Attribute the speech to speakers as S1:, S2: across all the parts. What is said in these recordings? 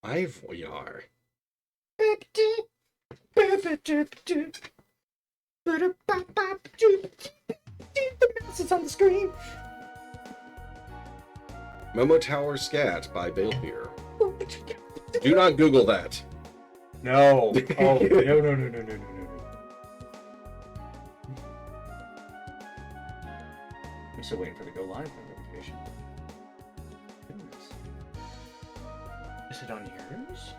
S1: Ivoyar.
S2: The mouse is on the screen.
S1: Momo Tower Scat by Balefear. Do not Google that.
S2: No. Oh, no. I'm still waiting for the go live notification. Goodness. Is it on yours?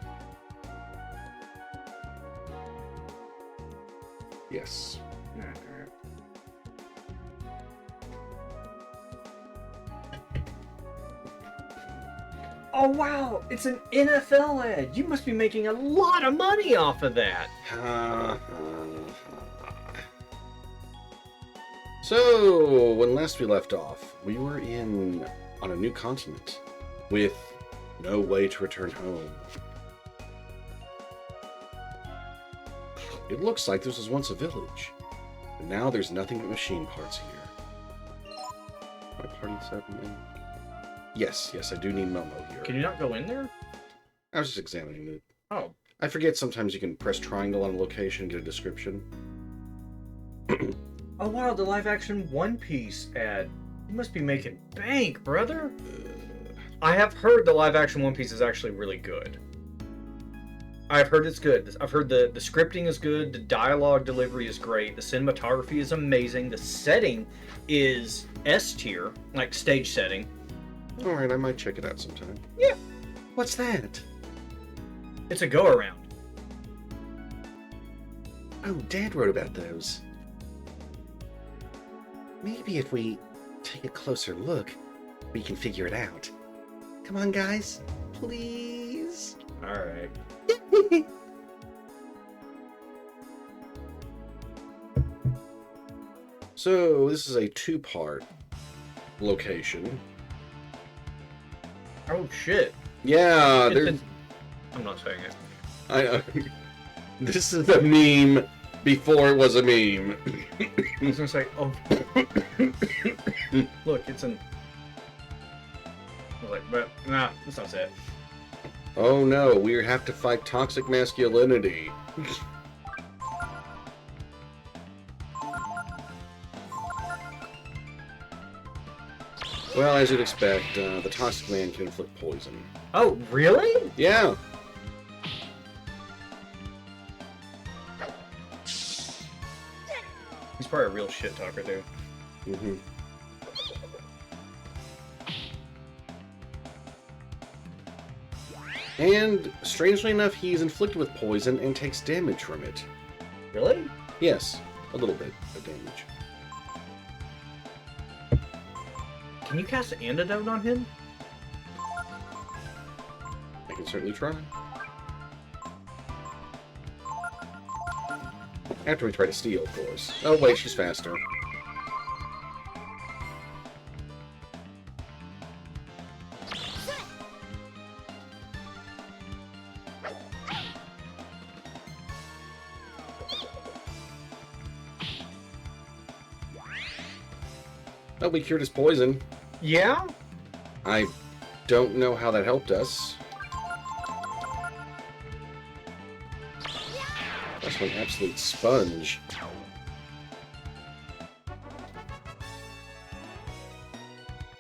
S1: Yes.
S2: Okay. Oh wow, it's an NFL ad. You must be making a lot of money off of that.
S1: So, when last we left off, we were on a new continent with no way to return home. It looks like this was once a village, but now there's nothing but machine parts here. My party set in. Yes, I do need Momo here.
S2: Can you not go in there?
S1: I was just examining it.
S2: Oh.
S1: I forget sometimes you can press triangle on a location and get a description.
S2: Oh wow, the live action One Piece ad. You must be making bank, brother. I have heard the live action One Piece is actually really good. I've heard it's good. I've heard the scripting is good, the dialogue delivery is great, the cinematography is amazing, the setting is S tier, like stage setting.
S1: Alright, I might check it out sometime.
S2: Yeah.
S1: What's that?
S2: It's a go-around.
S1: Oh, Dad wrote about those. Maybe if we take a closer look, we can figure it out. Come on, guys. Please.
S2: Alright.
S1: So, this is a two-part location.
S2: Oh shit.
S1: Yeah, there's...
S2: I'm not saying it.
S1: This is a meme before it was a meme.
S2: I was gonna say, oh. Look, it's an... I was like, but, nah, that's not it.
S1: Oh no, we have to fight toxic masculinity. Well, as you'd expect, the toxic man can inflict poison.
S2: Oh, really?
S1: Yeah.
S2: He's probably a real shit talker, dude.
S1: Mm-hmm. And, strangely enough, he's inflicted with poison and takes damage from it.
S2: Really?
S1: Yes, a little bit of damage.
S2: Can you cast an antidote on him?
S1: I can certainly try. After we try to steal, of course. Oh wait, she's faster. Oh, we cured his poison.
S2: Yeah?
S1: I don't know how that helped us. That's an absolute sponge.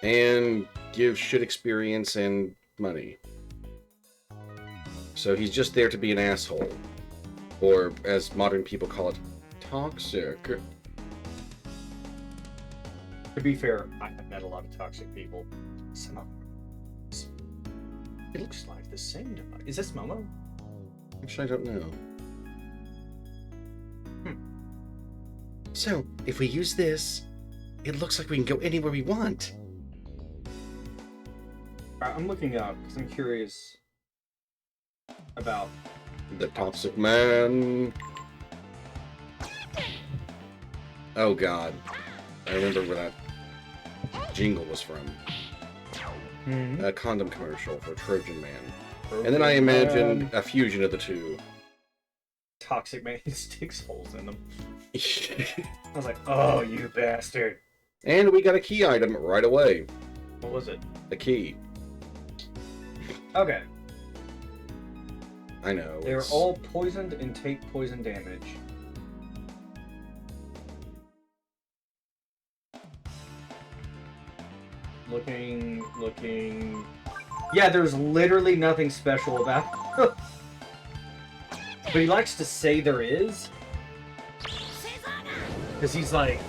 S1: And give shit experience and money. So he's just there to be an asshole. Or, as modern people call it, toxic.
S2: To be fair, I have met a lot of toxic people. Some of them. It looks like the same device. Is this Momo?
S1: Actually, I don't know. So, if we use this, it looks like we can go anywhere we want.
S2: I'm looking up because I'm curious about
S1: The toxic man. Oh god. I remember where that jingle was from. A condom commercial for Trojan Man. And then I imagined a fusion of the two.
S2: Toxic man sticks holes in them. I was like, oh, you bastard.
S1: And we got a key item right away.
S2: What was it?
S1: A key.
S2: Okay.
S1: I know.
S2: They're all poisoned and take poison damage. Looking. Yeah, there's literally nothing special about it. But he likes to say there is. Because he's like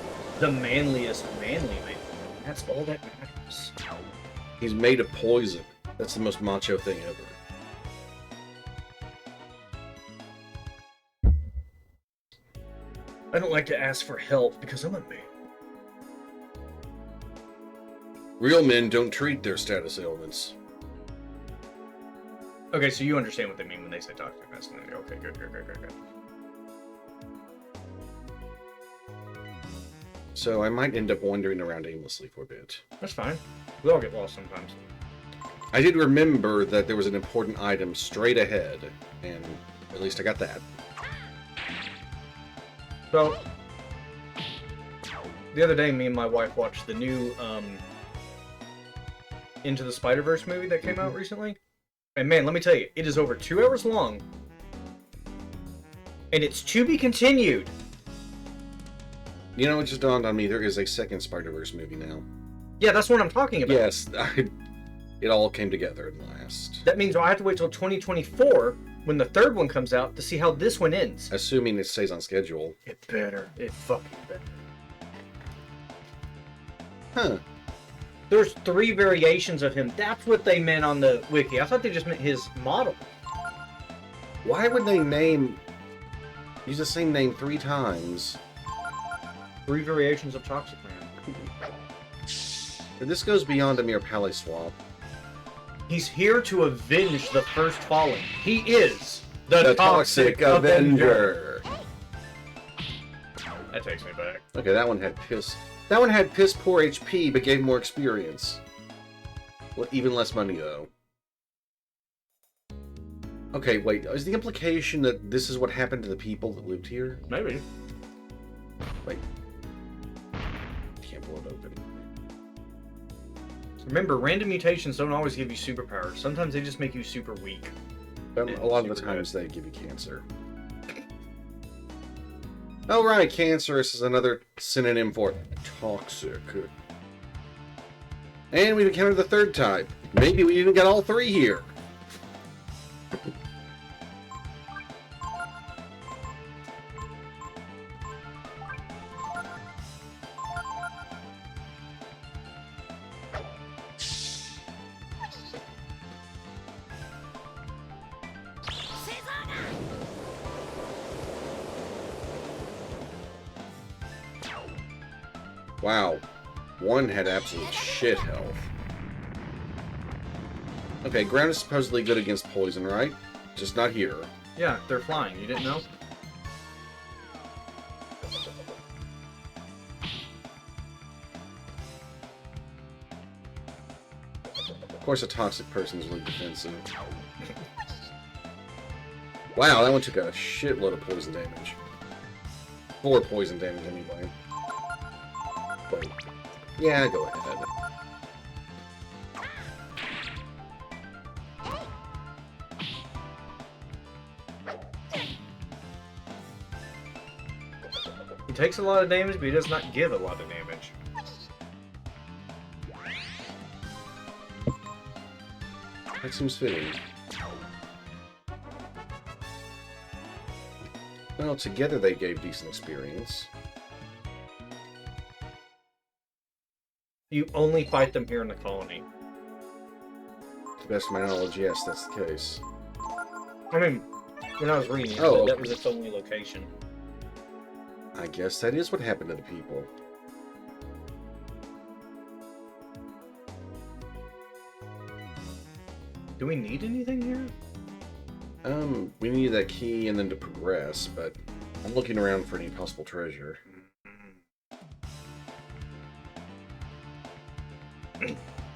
S2: the manliest manly man. That's all that matters.
S1: He's made of poison. That's the most macho thing ever.
S2: I don't like to ask for help because I'm a man.
S1: Real men don't treat their status ailments.
S2: Okay, so you understand what they mean when they say toxic masculinity. Okay, good.
S1: So I might end up wandering around aimlessly for a bit.
S2: That's fine. We all get lost sometimes.
S1: I did remember that there was an important item straight ahead, and at least I got that.
S2: So, the other day, me and my wife watched the new Into the Spider-Verse movie that came out recently. And man, let me tell you, it is over 2 hours long. And it's to be continued.
S1: You know, it just dawned on me, there is a second Spider-Verse movie now.
S2: Yeah, that's what I'm talking about.
S1: Yes, it all came together at last.
S2: That means I have to wait till 2024, when the third one comes out, to see how this one ends.
S1: Assuming it stays on schedule.
S2: It better. It fucking better.
S1: Huh.
S2: There's 3 variations of him. That's what they meant on the wiki. I thought they just meant his model.
S1: Why would they use the same name 3 times?
S2: 3 variations of Toxic Man.
S1: This goes beyond a mere pally swap.
S2: He's here to avenge the first fallen. He is
S1: The Toxic Avenger.
S2: That takes me back.
S1: Okay, that one had piss. That one had piss poor HP, but gave more experience. Well, even less money, though. Okay, wait. Is the implication that this is what happened to the people that lived here?
S2: Maybe.
S1: Wait. Can't pull it open.
S2: Remember, random mutations don't always give you superpowers. Sometimes they just make you super weak.
S1: A lot of the times they give you cancer. Oh right, cancerous is another synonym for toxic. And we've encountered the third type. Maybe we even got all 3 here. Wow, one had absolute shit health. Okay, ground is supposedly good against poison, right? Just not here.
S2: Yeah, they're flying. You didn't know?
S1: Of course, a toxic person is really defensive. Wow, that one took a shitload of poison damage. 4 poison damage, anyway. Wait. Yeah, go ahead.
S2: He takes a lot of damage, but he does not give a lot of damage.
S1: That seems fitting. Well, together they gave decent experience.
S2: You only fight them here in the colony.
S1: To the best of my knowledge, yes, that's the case.
S2: I mean, when I was reading it,
S1: Oh,
S2: that
S1: okay.
S2: was its only location.
S1: I guess that is what happened to the people.
S2: Do we need anything here?
S1: We need that key and then to progress, but I'm looking around for any possible treasure.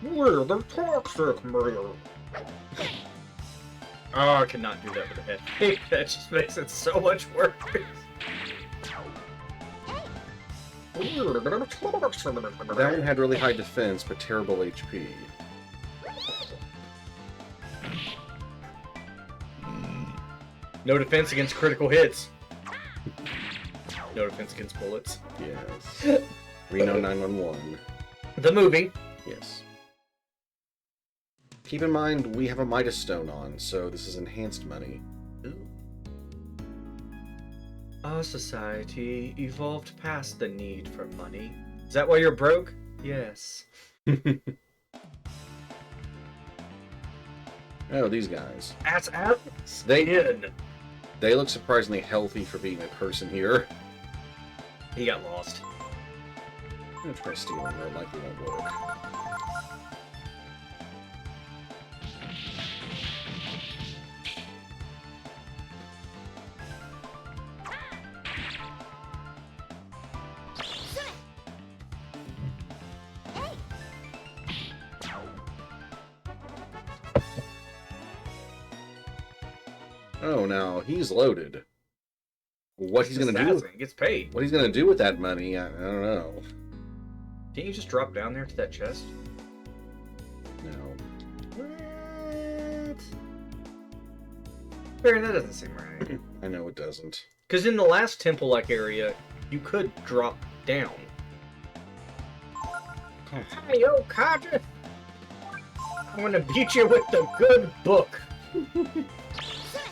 S2: We're the toxic man. Oh, I cannot do that with a head. That just makes it so much worse.
S1: That one had really high defense, but terrible HP.
S2: No defense against critical hits. No defense against bullets.
S1: Yes. Reno 911.
S2: The movie.
S1: Yes. Keep in mind, we have a Midas Stone on, so this is enhanced money. Ooh.
S2: Our society evolved past the need for money. Is that why you're broke? Yes.
S1: Oh, these guys.
S2: That's Alex.
S1: They look surprisingly healthy for being a person here.
S2: He got lost.
S1: I'm gonna try stealing, though, likely won't work. Oh, now he's loaded. What he's gonna do?
S2: He gets paid.
S1: What he's gonna do with that money? I don't know.
S2: Didn't you just drop down there to that chest?
S1: No.
S2: What? Baron, that doesn't seem right.
S1: I know it doesn't.
S2: Because in the last temple-like area, you could drop down. Hey, yo, Kadra! I'm gonna beat you with the good book.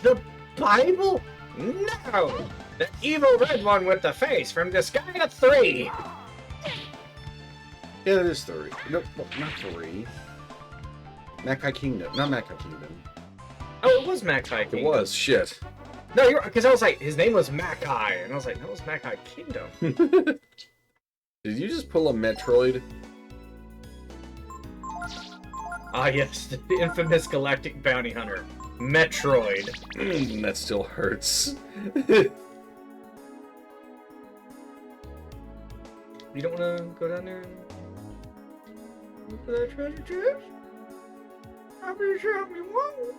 S2: The Bible? No! The evil red one with the face from Disgaea 3!
S1: Yeah, it is 3. No, not 3. Makai Kingdom. Not Makai Kingdom.
S2: Oh, it was Makai Kingdom.
S1: It was. Shit.
S2: No, you're because I was like, his name was Makai, and I was like, that was Makai Kingdom.
S1: Did you just pull a Metroid?
S2: Ah, yes, the infamous galactic bounty hunter, Metroid.
S1: That still hurts.
S2: You don't want to go down there and look for that treasure chest? I'm pretty sure I'll be wrong.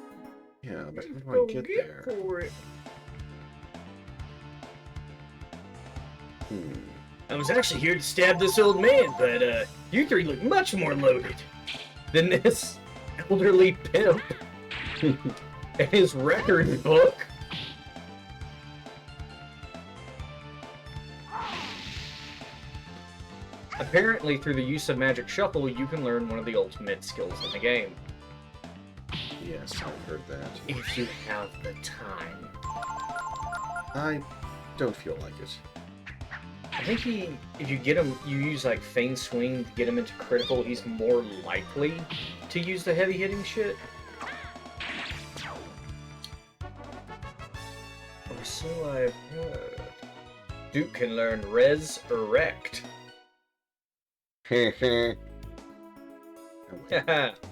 S1: Yeah, but how
S2: Go
S1: do I get there?
S2: for it. I was actually here to stab this old man, but you three look much more loaded than this elderly pimp and his record book. Apparently, through the use of Magic Shuffle, you can learn one of the ultimate skills in the game.
S1: Yes, I've heard that.
S2: If you have the time.
S1: I don't feel like it.
S2: I think if you get him, you use like Feign Swing to get him into critical, he's more likely to use the heavy hitting shit. Or so I've heard. Duke can learn Resurrect.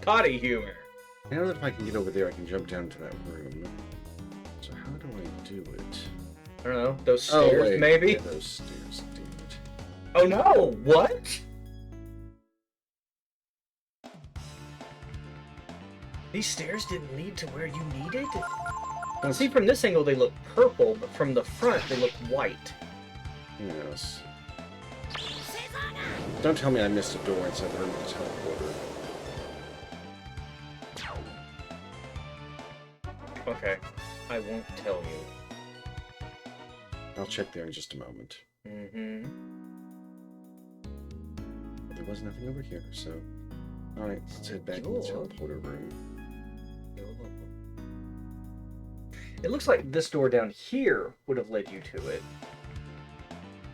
S2: Potty humor.
S1: I know that if I can get over there, I can jump down to that room. So how do I do it?
S2: I don't know, those stairs maybe?
S1: Yeah, those stairs, damn it.
S2: Oh no, what? These stairs didn't lead to where you needed? See, from this angle they look purple, but from the front they look white.
S1: Yes. Don't tell me I missed a door inside the room with the teleporter.
S2: Okay, I won't tell you.
S1: I'll check there in just a moment.
S2: Mm-hmm.
S1: There was nothing over here, so... Alright, let's head back to the teleporter room.
S2: It looks like this door down here would have led you to it.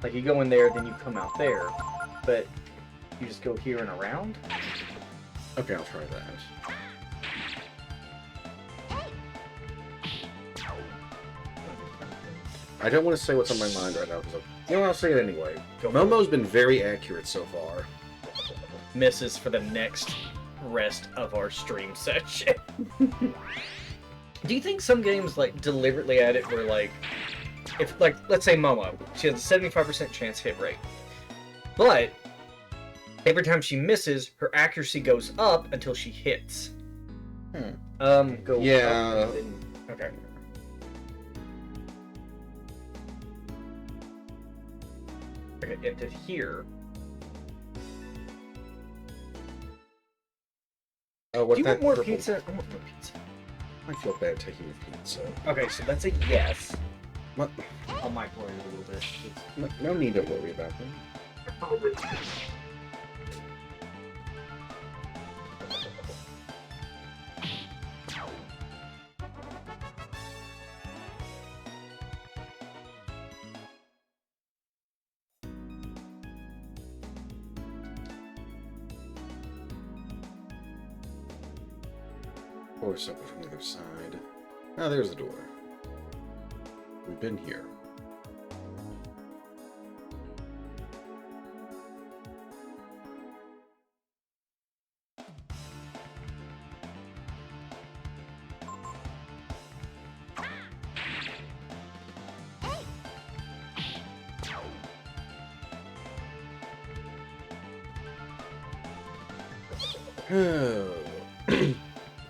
S2: Like, you go in there, then you come out there. But you just go here and around?
S1: Okay, I'll try that. I don't want to say what's on my mind right now, because I'll say it anyway. Momo's been very accurate so far.
S2: Misses for the next rest of our stream session. Do you think some games, like, deliberately add it where, like, if, like, let's say Momo, she has a 75% chance hit rate, but every time she misses, her accuracy goes up until she hits. Go
S1: yeah.
S2: up and then, okay. Okay, into here.
S1: Oh, what
S2: Do you
S1: that
S2: want more
S1: purple...
S2: pizza? I want more pizza.
S1: I feel bad taking the pizza.
S2: Okay, so that's a yes.
S1: What?
S2: I might worry a little bit.
S1: No need to worry about that. Or something from the other side. Ah, there's the door. We've been here.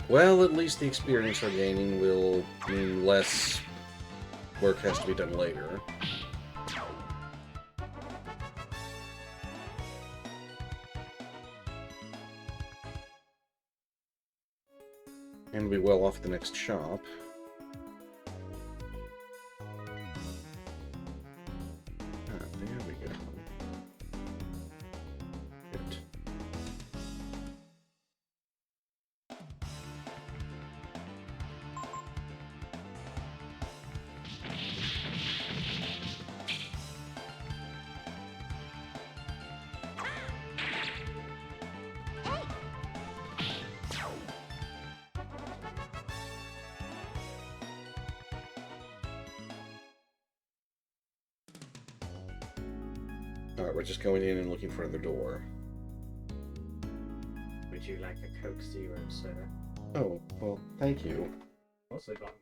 S1: Well, at least the experience we're gaining will mean less work has to be done later. And we'll be well off at the next shop. Ah, there we go. Good. Alright, we're just going in and looking for another door.
S2: Would you like a Coke Zero, sir?
S1: Oh, well, thank you.
S2: Mostly vodka.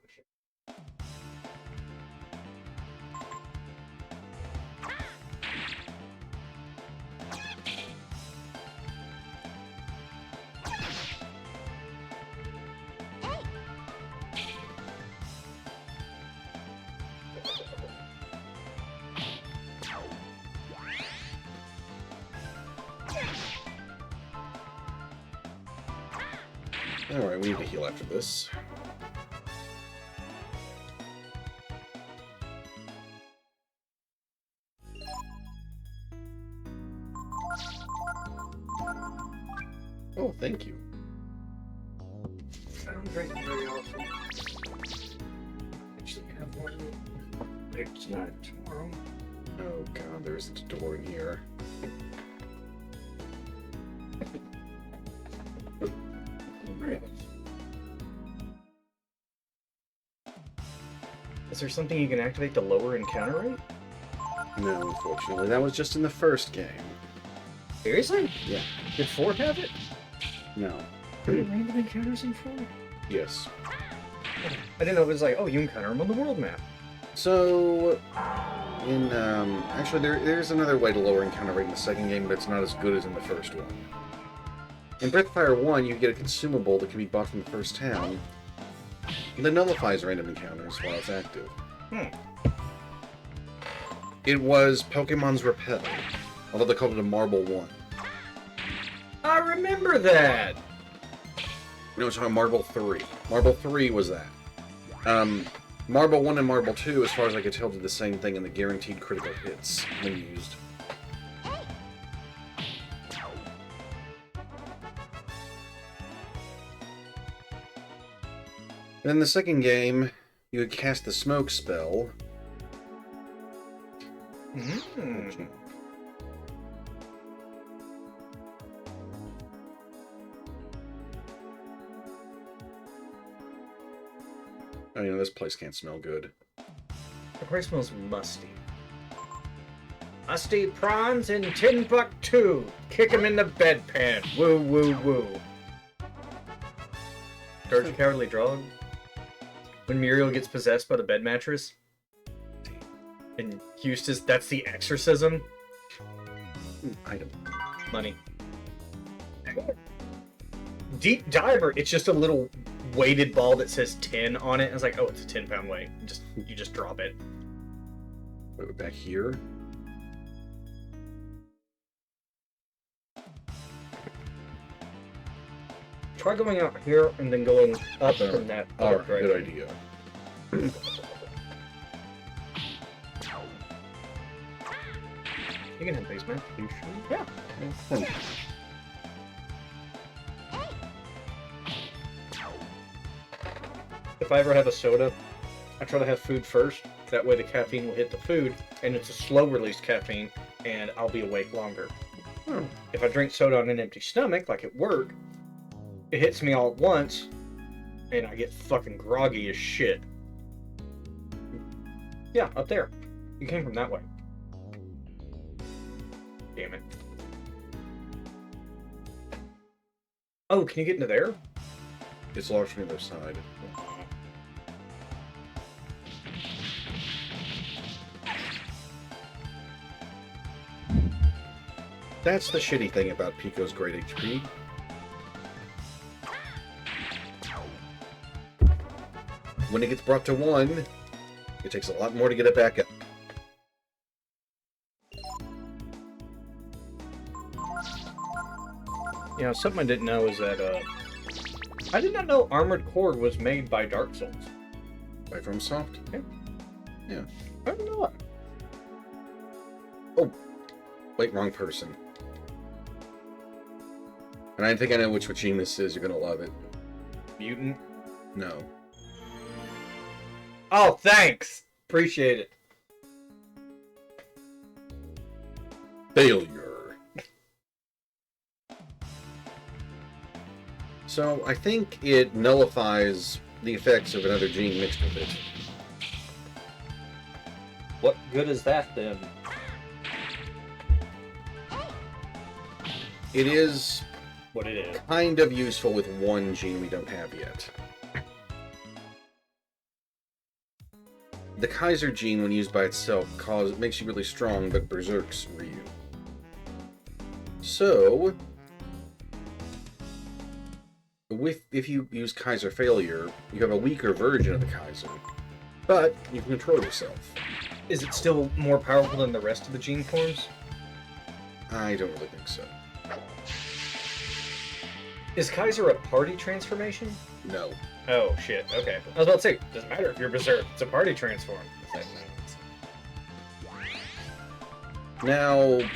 S1: Alright, we need to heal after this. Oh, thank you.
S2: I don't drink very often. Actually, have one later tonight, tomorrow.
S1: Oh god, there isn't a door in here.
S2: Is there something you can activate to lower encounter rate?
S1: No, unfortunately. That was just in the first game.
S2: Seriously?
S1: Yeah.
S2: Did 4 have it?
S1: No.
S2: Are there random encounters in 4?
S1: Yes.
S2: I didn't know it was like, oh, you encounter them on the world map.
S1: So, in, actually, there's another way to lower encounter rate in the second game, but it's not as good as in the first one. In Breath of Fire 1, you get a consumable that can be bought from the first town that nullifies random encounters while it's active. It was Pokemon's Repel, although they called it a Marble 1.
S2: I remember that!
S1: No, it's on Marble 3. Marble 3 was that. Marble 1 and Marble 2, as far as I could tell, did the same thing in the guaranteed critical hits when used. And in the second game, you would cast the smoke spell. Oh, you know, this place can't smell good.
S2: The place smells musty. Musty prawns in Timbuktu. Kick 'em in the bedpan. Woo, woo, woo. Courage the Cowardly Dog. When Muriel gets possessed by the bed mattress. And Eustace, that's the exorcism.
S1: Item.
S2: Money. Deep Diver, it's just a little weighted ball that says 10 on it. I was like, oh, it's a 10-pound weight. You just drop it.
S1: Wait, we're back here?
S2: Try going out here and then going up from that other
S1: Alright, good
S2: direction.
S1: idea.
S2: You can hit these, man.
S1: You sure?
S2: Yeah.
S1: Hmm.
S2: If I ever have a soda, I try to have food first. That way the caffeine will hit the food, and it's a slow release caffeine, and I'll be awake longer.
S1: Hmm.
S2: If I drink soda on an empty stomach, like at work, it hits me all at once, and I get fucking groggy as shit. Yeah, up there. You came from that way. Damn it. Oh, can you get into there?
S1: It's largely on the other side. That's the shitty thing about Pico's great HP. When it gets brought to 1, it takes a lot more to get it back up.
S2: You know, something I didn't know is that, I did not know Armored Core was made by Dark Souls.
S1: By FromSoft?
S2: Yeah.
S1: Yeah.
S2: I don't know.
S1: Oh, wait, wrong person. And I think I know which machine this is. You're gonna love it.
S2: Mutant.
S1: No.
S2: Oh, thanks! Appreciate it.
S1: Failure. So, I think it nullifies the effects of another gene mixed with it.
S2: What good is that, then?
S1: It is
S2: What it is.
S1: kind of useful with one gene we don't have yet. The Kaiser gene, when used by itself, makes you really strong, but berserks Ryu. So, if you use Kaiser Failure, you have a weaker version of the Kaiser, but you can control yourself.
S2: Is it still more powerful than the rest of the gene forms?
S1: I don't really think so.
S2: Is Kaiser a party transformation?
S1: No.
S2: Oh, shit. Okay. I was about to say, doesn't matter if you're Berserk. It's a party transform. It's like, no,
S1: Now,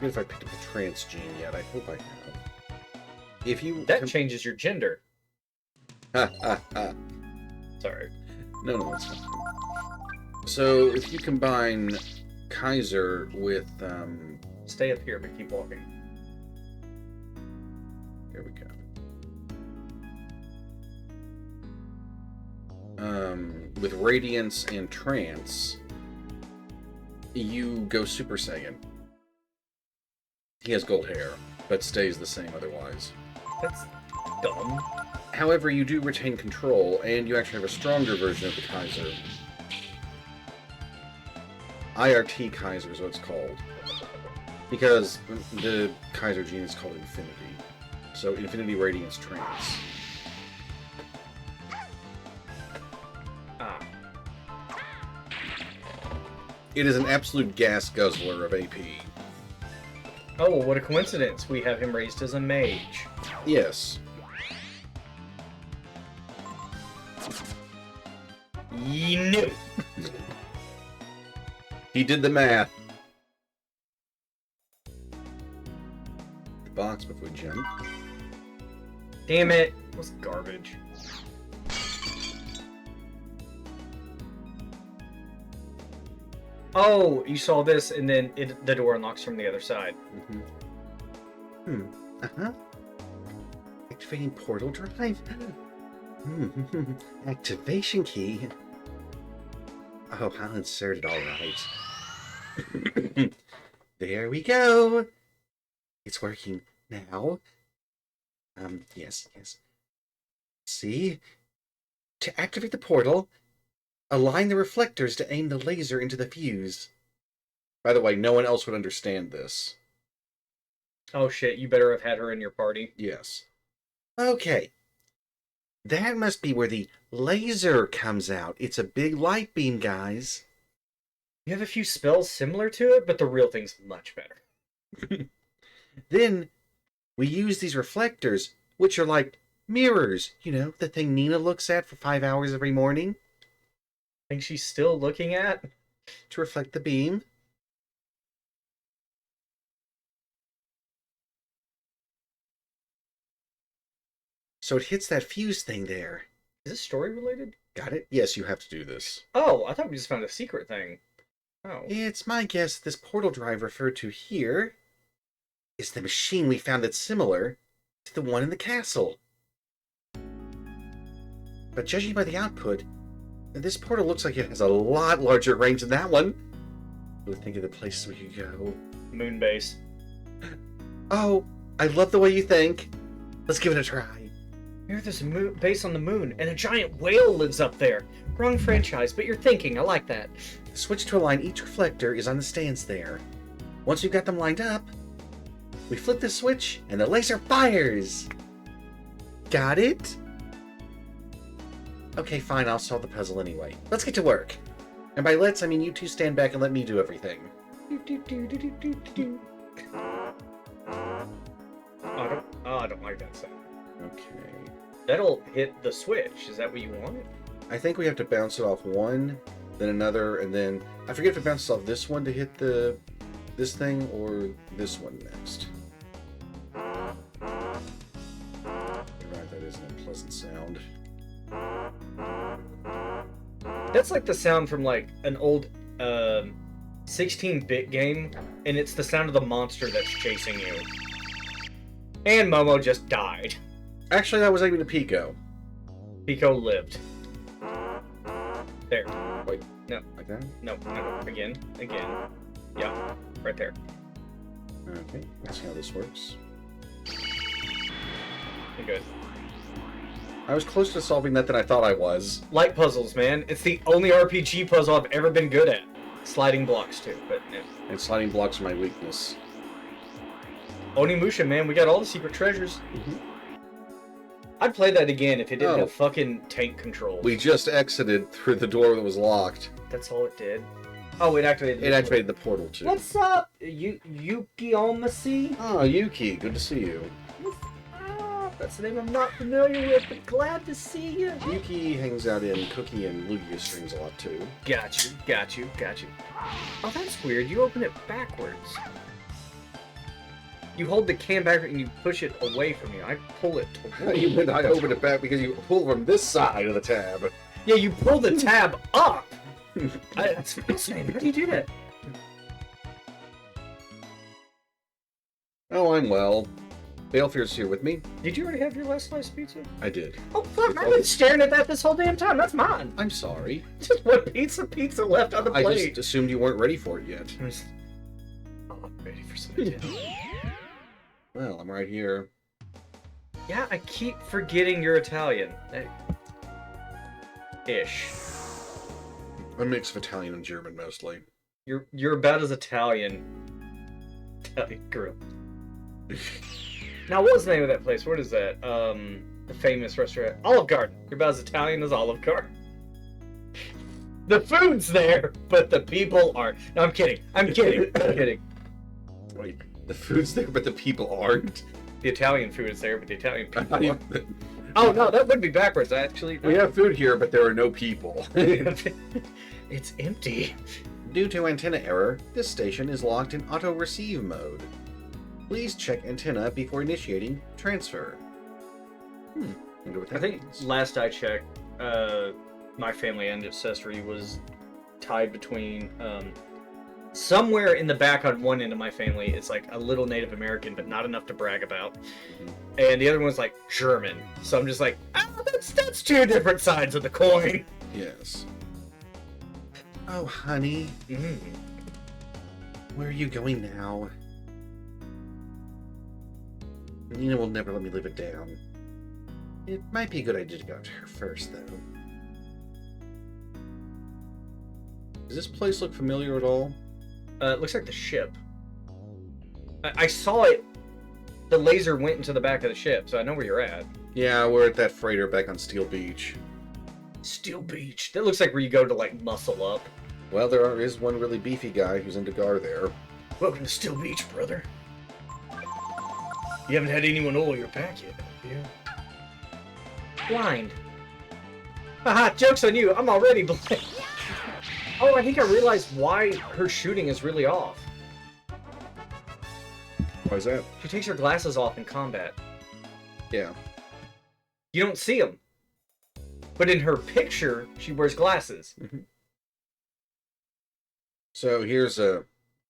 S1: if I picked up the trance gene yet, I hope I have. If you
S2: that changes your gender.
S1: ha ha ha.
S2: Sorry.
S1: No, it's fine. So if you combine Kaiser with
S2: Stay up here, but keep walking.
S1: here we go. With Radiance and Trance, you go Super Saiyan. He has gold hair, but stays the same otherwise.
S2: That's dumb.
S1: However, you do retain control, and you actually have a stronger version of the Kaiser. IRT Kaiser is what it's called. Because the Kaiser gene is called Infinity. So, Infinity Radiance Trance.
S2: Ah.
S1: It is an absolute gas guzzler of AP.
S2: Oh, well, what a coincidence. We have him raised as a mage.
S1: Yes.
S2: You knew.
S1: He did the math. The box before we jump.
S2: Damn it. It was garbage. Oh, you saw this, and then the door unlocks from the other side.
S1: Uh-huh. Activating portal drive? Activation key? Oh, I'll insert it all right. There we go. It's working now. Yes. See? To activate the portal, align the reflectors to aim the laser into the fuse. By the way, no one else would understand this.
S2: Oh shit, you better have had her in your party.
S1: Yes. Okay. That must be where the laser comes out. It's a big light beam, guys.
S2: You have a few spells similar to it, but the real thing's much better.
S1: Then, We use these reflectors, which are like mirrors. You know, the thing Nina looks at for 5 hours every morning
S2: Think she's still looking at?
S1: to reflect the beam. So it hits that fuse thing there.
S2: Is this story related?
S1: Got it? Yes, you have to do this.
S2: Oh, I thought we just found a secret thing. Oh.
S1: It's my guess this portal drive referred to here is the machine we found that's similar to the one in the castle. But judging by the output, this portal looks like it has a lot larger range than that one. Really think of the places we could go.
S2: Moonbase.
S1: Oh, I love the way you think. Let's give it a try.
S2: There's a base on the moon, and a giant whale lives up there. Wrong franchise, but you're thinking. I like that.
S1: The switch to align each reflector is on the stands there. Once we've got them lined up, we flip the switch and the laser fires. Got it? Okay, fine, I'll solve the puzzle anyway. Let's get to work. And by let's, I mean you two stand back and let me do everything.
S2: I don't like that sound.
S1: Okay.
S2: That'll hit the switch. Is that what you want?
S1: I think we have to bounce it off one, then another, and then... I forget if it bounces off this one to hit this thing, or this one next. You're right, that is an unpleasant sound.
S2: That's like the sound from like an old 16-bit game, and it's the sound of the monster that's chasing you. And Momo just died.
S1: Actually, that was aiming to Pico.
S2: Pico lived. There.
S1: Wait.
S2: No.
S1: Like that?
S2: No. Again. Yeah. Right there.
S1: Okay, let's see how this works.
S2: You're good.
S1: I was closer to solving that than I thought I was.
S2: Light puzzles, man. It's the only RPG puzzle I've ever been good at. Sliding blocks, too, but no.
S1: And sliding blocks are my weakness.
S2: Onimusha, man. We got all the secret treasures.
S1: Mm-hmm.
S2: I'd play that again if it didn't
S1: Oh.
S2: have fucking tank controls.
S1: We just exited through the door that was locked.
S2: That's all it did. Oh, it activated.
S1: It activated the portal, too.
S2: What's up, Yuki Omasi?
S1: Oh, Yuki, good to see you.
S2: That's the name I'm not familiar with, but glad to see you.
S1: Yuki hangs out in Cookie and Lugia streams a lot, too.
S2: Got you. Oh, that's weird. You open it backwards. You hold the can backward and you push it away from you. I pull it towards
S1: You meant I opened it back because you pull from this side of the tab.
S2: Yeah, you pull the tab up. That's fascinating. How do you do that?
S1: Oh, I'm well. Balefear's here with me.
S2: Did you already have your last slice of pizza?
S1: I did.
S2: Oh, fuck. I've been staring at that this whole damn time. That's mine.
S1: I'm sorry.
S2: Just one piece of pizza left on the
S1: I
S2: plate.
S1: just assumed you weren't ready for it yet.
S2: I'm ready for some dinner.
S1: Well, I'm right here.
S2: Yeah, I keep forgetting you're Italian. Ish.
S1: A mix of Italian and German, mostly.
S2: You're about as Italian girl. Now, what was the name of that place? What is that? The famous restaurant, Olive Garden. You're about as Italian as Olive Garden. The food's there, but the people aren't. No, I'm kidding. I'm kidding.
S1: Wait, the food's there, but the people aren't?
S2: The Italian food is there, but the Italian people aren't. Oh no, that would be backwards. Actually,
S1: We have food here, but there are no people.
S2: It's empty.
S1: Due to antenna error, this station is locked in auto-receive mode. Please check antenna before initiating transfer. Wonder what that
S2: I think
S1: means.
S2: last I checked, my family ancestry was tied between somewhere in the back on one end of my family. It's like a little Native American, but not enough to brag about, and the other one's like German. So I'm just like, that's two different sides of the coin.
S1: Yes. Oh, honey, where are you going now? Nina will never let me live it down. It might be a good idea to go to her first, though. Does this place look familiar at all?
S2: It looks like the ship. I saw it. The laser went into the back of the ship, so I know where you're at.
S1: Yeah, we're at that freighter back on Steel Beach.
S2: Steel Beach. That looks like where you go to like muscle up.
S1: Well, there is one really beefy guy who's into Gar there.
S2: Welcome to Steel Beach, brother. You haven't had anyone oil your back yet, have you? Blind. Haha, joke's on you. I'm already blind. Oh, I think I realized why her shooting is really off.
S1: Why is that?
S2: She takes her glasses off in combat.
S1: Yeah.
S2: You don't see them. But in her picture, she wears glasses.
S1: Mm-hmm. So here's a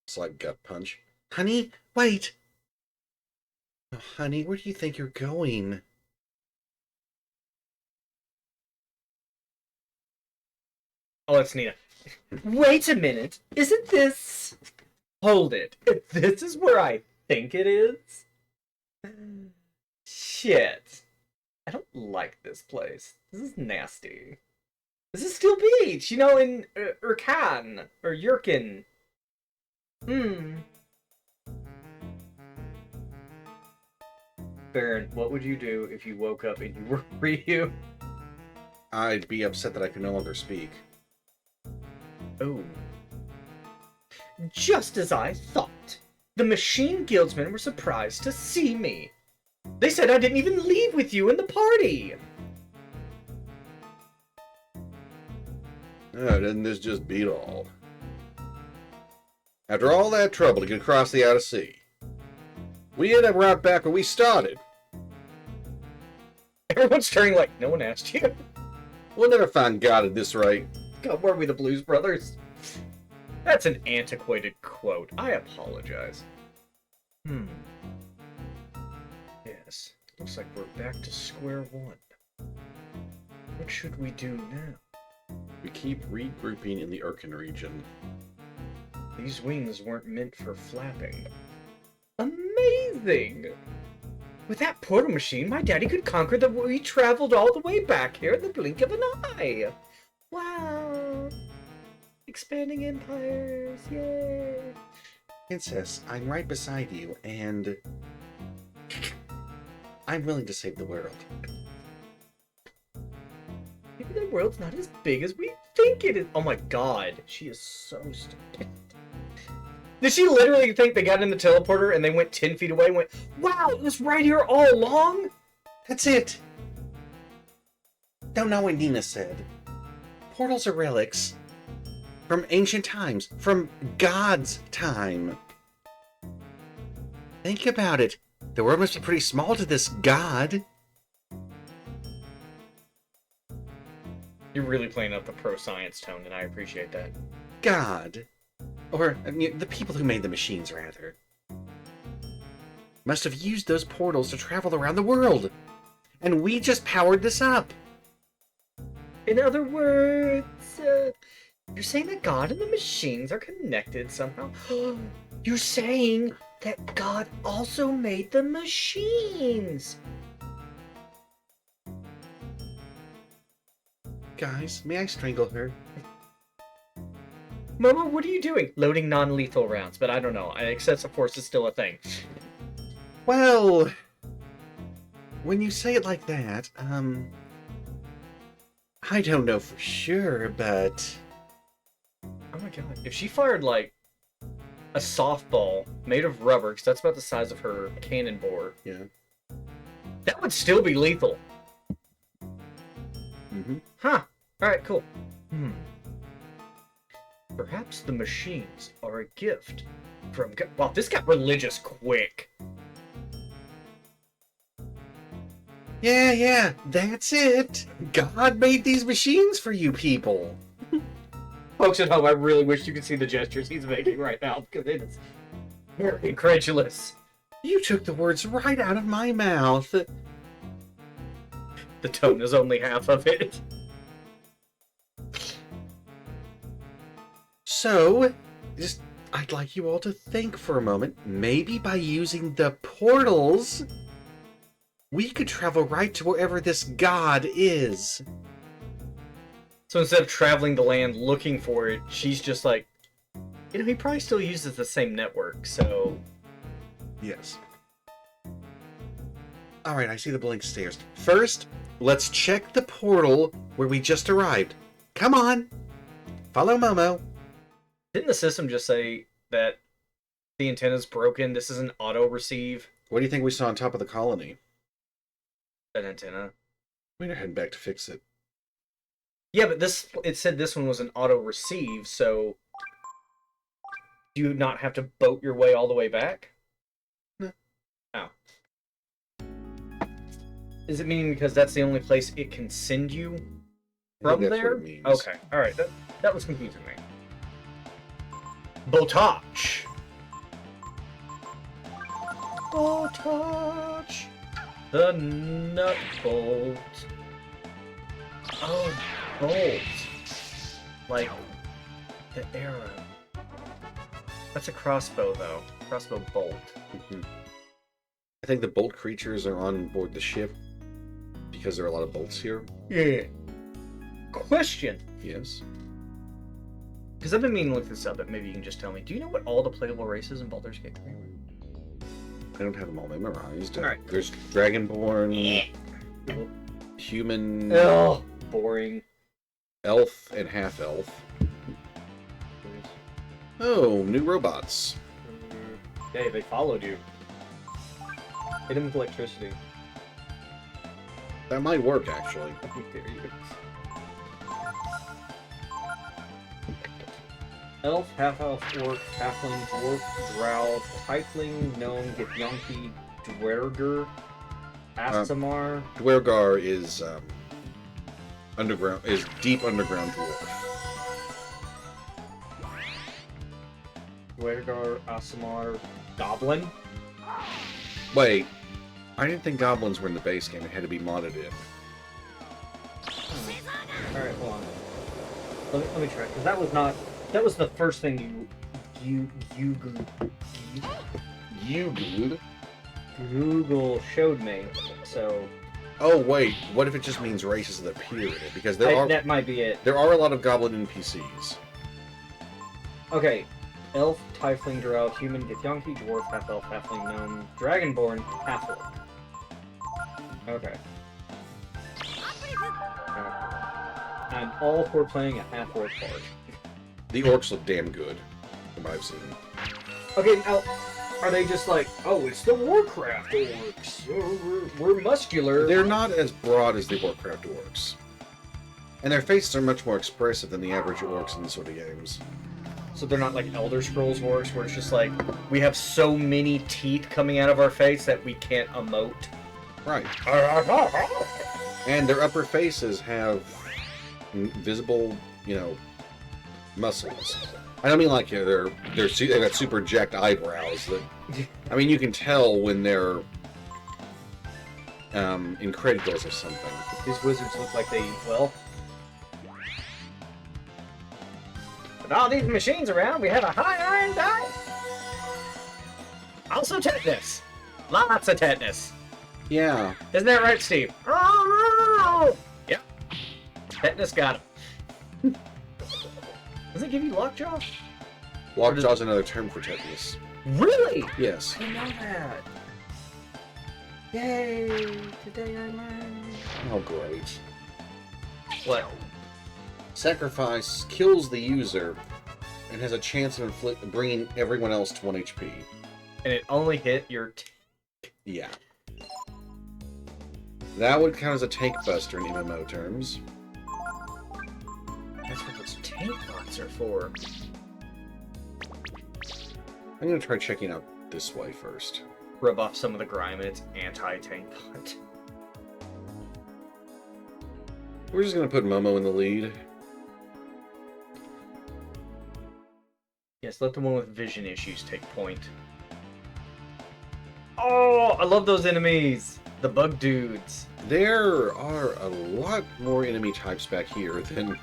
S1: slight gut punch. Honey, wait! Oh, honey, where do you think you're going?
S2: Oh, it's Nina. Wait a minute. Isn't this... Hold it. This is where I think it is? Shit. I don't like this place. This is nasty. This is Steel Beach, you know, in Urkan, or Yurkin. Baron, what would you do if you woke up and you were Ryu?
S1: I'd be upset that I could no longer speak.
S2: Oh. Just as I thought. The Machine Guildsmen were surprised to see me. They said I didn't even leave with you in the party.
S1: Oh, doesn't this just beat all? After all that trouble to get across the outer sea, we end up right back where we started.
S2: Everyone's turning like, no one asked you.
S1: We'll never find God at this rate.
S2: God, were we the Blues Brothers? That's an antiquated quote. I apologize. Yes, looks like we're back to square one. What should we do now?
S1: We keep regrouping in the Urkin region.
S2: These wings weren't meant for flapping. Amazing! With that portal machine, my daddy could conquer the... We traveled all the way back here in the blink of an eye. Wow! Expanding empires, yay!
S1: Princess, I'm right beside you, and... I'm willing to save the world.
S2: Maybe the world's not as big as we think it is. Oh my god, she is so stupid. Did she literally think they got in the teleporter and they went 10 feet away and went, wow, it was right here all along?
S1: That's it! Don't know what Nina said. Portals are relics. From ancient times. From God's time. Think about it. The world must be pretty small to this God.
S2: You're really playing up the pro-science tone, and I appreciate that.
S1: God. Or, I mean, the people who made the machines, rather. Must have used those portals to travel around the world. And we just powered this up.
S2: In other words, you're saying that God and the machines are connected somehow? You're saying that God also made the machines!
S1: Guys, may I strangle her?
S2: Momo, what are you doing? Loading non-lethal rounds, but I don't know. Excessive force is still a thing.
S1: Well, when you say it like that, I don't know for sure, but...
S2: Oh my god. If she fired, like, a softball made of rubber, because that's about the size of her cannon bore,
S1: Yeah.
S2: that would still be lethal.
S1: Mm-hmm.
S2: Huh. Alright, cool. Perhaps the machines are a gift from God. Wow, this got religious quick.
S1: Yeah, that's it. God made these machines for you people.
S2: Folks at home, I really wish you could see the gestures he's making right now, because it is very incredulous.
S1: You took the words right out of my mouth.
S2: The tone is only half of it.
S1: So, I'd like you all to think for a moment. Maybe by using the portals, we could travel right to wherever this God is.
S2: So instead of traveling the land looking for it, she's just like, you know, he probably still uses the same network, so...
S1: Yes. Alright, I see the blink stairs. First, let's check the portal where we just arrived. Come on! Follow Momo.
S2: Didn't the system just say that the antenna's broken, this is an auto-receive?
S1: What do you think we saw on top of the colony?
S2: An antenna.
S1: We're gonna head back to fix it.
S2: Yeah, but it said this one was an auto receive, so do you not have to boat your way all the way back?
S1: No.
S2: Oh. Is it meaning because that's the only place it can send you from
S1: that's
S2: there?
S1: what it means.
S2: Okay, alright, that was confusing me. Botage! Botage! The nut bolt. Oh, bolt. Like the arrow. That's a crossbow, though. Crossbow bolt.
S1: Mhm. I think the bolt creatures are on board the ship because there are a lot of bolts here.
S2: Yeah. Question.
S1: Yes.
S2: Because I've been meaning to look this up, but maybe you can just tell me. Do you know what all the playable races in Baldur's Gate 3 are?
S1: I don't have them all memorized.
S2: Alright.
S1: There's Dragonborn, human,
S2: Oh, boring.
S1: elf, and half-elf. Oh, new robots.
S2: Hey, they followed you. Hit him with electricity.
S1: That might work, actually.
S2: Elf, half-elf, orc, halfling, dwarf, drow, tiefling, gnome, githyanki, dwerger, Aasimar.
S1: Dwergar is deep underground dwarf.
S2: Dwergar, Aasimar, goblin.
S1: Wait, I didn't think goblins were in the base game. It had to be modded in.
S2: Alright, hold on. Let me try, because that was not... That was the first thing Google showed me, so...
S1: Oh wait, what if it just means races that appear in it? Because
S2: that might be it.
S1: there are a lot of goblin NPCs.
S2: Okay, elf, tiefling, drow, human, githyanki, dwarf, half-elf, halfling, gnome, dragonborn, half-orc. Okay. And all who are playing a half-orc part.
S1: The orcs look damn good, from what I've seen.
S2: Okay, now, are they just like, oh, it's the Warcraft orcs, we're muscular.
S1: They're not as broad as the Warcraft orcs. And their faces are much more expressive than the average orcs in these sort of games.
S2: So they're not like Elder Scrolls orcs, where it's just like, we have so many teeth coming out of our face that we can't emote.
S1: Right. And their upper faces have visible, muscles. I don't mean like they've got super jacked eyebrows. That I mean, you can tell when they're incredulous or something.
S2: These wizards look like they eat well. With all these machines around, we have a high iron diet. Also tetanus. Lots of tetanus.
S1: Yeah.
S2: Isn't that right, Steve? Oh, yep. Tetanus got him. Does it give you lockjaw?
S1: Lockjaw's another term for tetanus.
S2: Really?
S1: Yes.
S2: I know that. Yay! Today I learned.
S1: Oh, great.
S2: What?
S1: Sacrifice kills the user and has a chance of bringing everyone else to 1 HP.
S2: And it only hit your...
S1: Yeah. That would count as a tank buster in MMO terms.
S2: That's what those tank bots are for.
S1: I'm gonna try checking out this way first.
S2: Rub off some of the grime and it's anti-tank bot.
S1: We're just gonna put Momo in the lead.
S2: Yes, let the one with vision issues take point. Oh, I love those enemies! The bug dudes.
S1: There are a lot more enemy types back here than...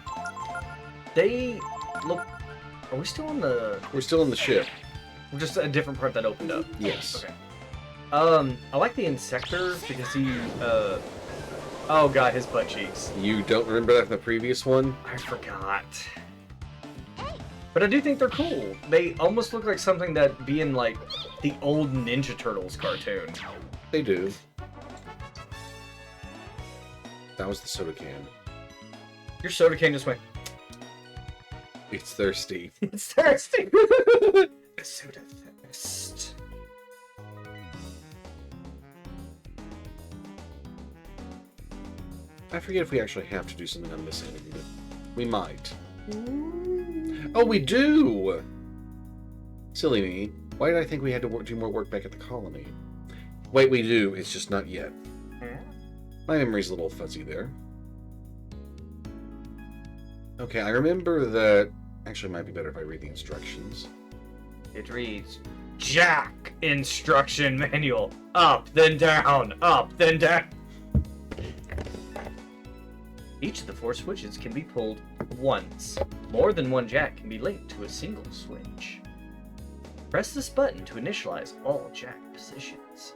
S2: They look... Are we still on the...
S1: We're still in the ship.
S2: We're just a different part that opened up.
S1: Yes.
S2: Okay. I like the Insector because he, oh god, his butt cheeks.
S1: You don't remember that from the previous one?
S2: I forgot. But I do think they're cool. They almost look like something that'd be in, like, the old Ninja Turtles cartoon.
S1: They do. That was the soda can.
S2: Your soda can just went...
S1: It's thirsty.
S2: It's thirsty! Soda thirst.
S1: I forget if we actually have to do something on this enemy, but we might. Oh, we do! Silly me. Why did I think we had to do more work back at the colony? Wait, we do. It's just not yet. My memory's a little fuzzy there. Okay, I remember that... Actually, it might be better if I read the instructions.
S2: It reads, Jack instruction manual. Up, then down. Up, then down. Each of the 4 switches can be pulled once. More than one jack can be linked to a single switch. Press this button to initialize all jack positions.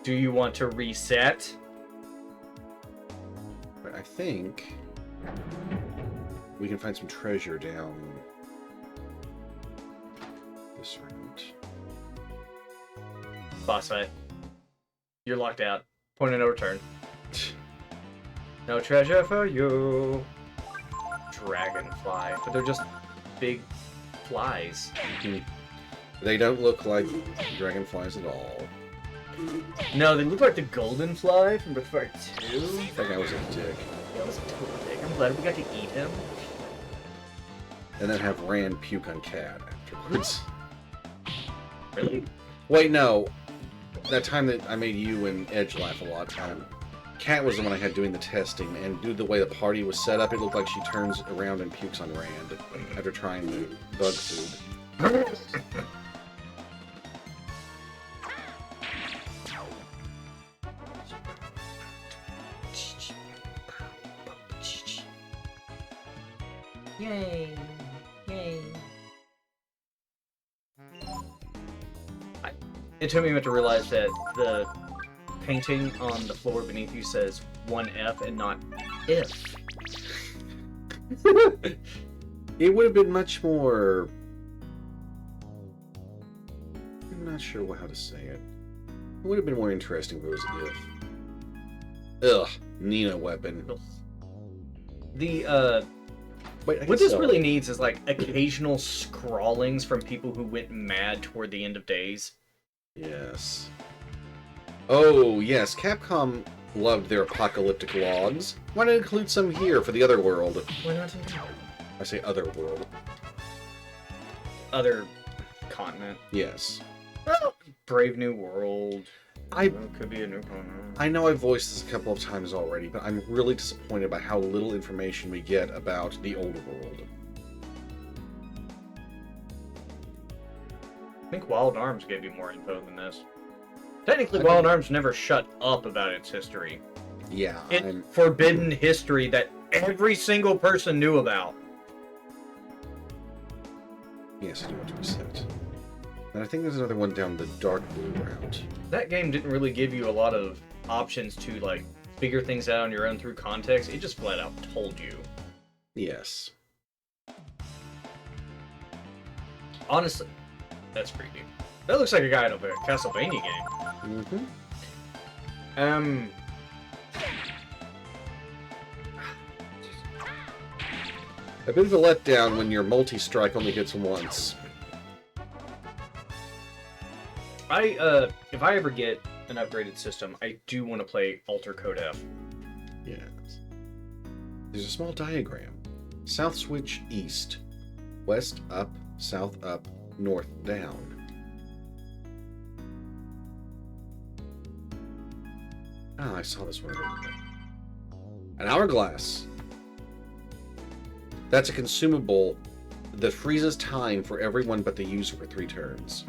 S2: Do you want to reset?
S1: But I think we can find some treasure down this route.
S2: Boss fight. You're locked out. Point of no return. No treasure for you. Dragonfly. But they're just big flies.
S1: They don't look like dragonflies at all.
S2: No, they look like the golden fly from Breath of Fire 2.
S1: That guy was a dick.
S2: That was a total dick. I'm glad we got to eat him.
S1: And then have Rand puke on Cat afterwards.
S2: Really?
S1: Wait, no. That time that I made you and Edge laugh a lot, Cat was the one I had doing the testing, and due to the way the party was set up, it looked like she turns around and pukes on Rand after trying the bug food.
S2: Yay! Yay! It took me a minute to realize that the painting on the floor beneath you says 1F and not if.
S1: It would have been much more... I'm not sure how to say it. It would have been more interesting if it was if. Ugh, Nina weapon.
S2: The,
S1: Wait,
S2: what this really needs is, like, occasional scrawlings from people who went mad toward the end of days.
S1: Yes. Oh, yes, Capcom loved their apocalyptic logs. Why not include some here for the other world?
S2: Why not?
S1: I say other world.
S2: Other continent.
S1: Yes.
S2: Well, Brave New World.
S1: I
S2: Could be a new continent.
S1: I know I've voiced this a couple of times already, but I'm really disappointed by how little information we get about the old world.
S2: I think Wild Arms gave you more info than this. Technically, Wild Arms never shut up about its history.
S1: Yeah,
S2: It's forbidden history that every single person knew about.
S1: Yes, I do want to reset. And I think there's another one down the dark blue route.
S2: That game didn't really give you a lot of options to, like, figure things out on your own through context. It just flat out told you.
S1: Yes.
S2: Honestly, that's creepy. That looks like a guy in a Castlevania game.
S1: Mm-hmm. A bit of a letdown when your multi-strike only hits once.
S2: If I ever get an upgraded system, I do want to play Alter Code F.
S1: Yes. There's a small diagram. South switch east. West up, south up, north down. Ah, I saw this one earlier. An hourglass. That's a consumable that freezes time for everyone but the user for 3 turns.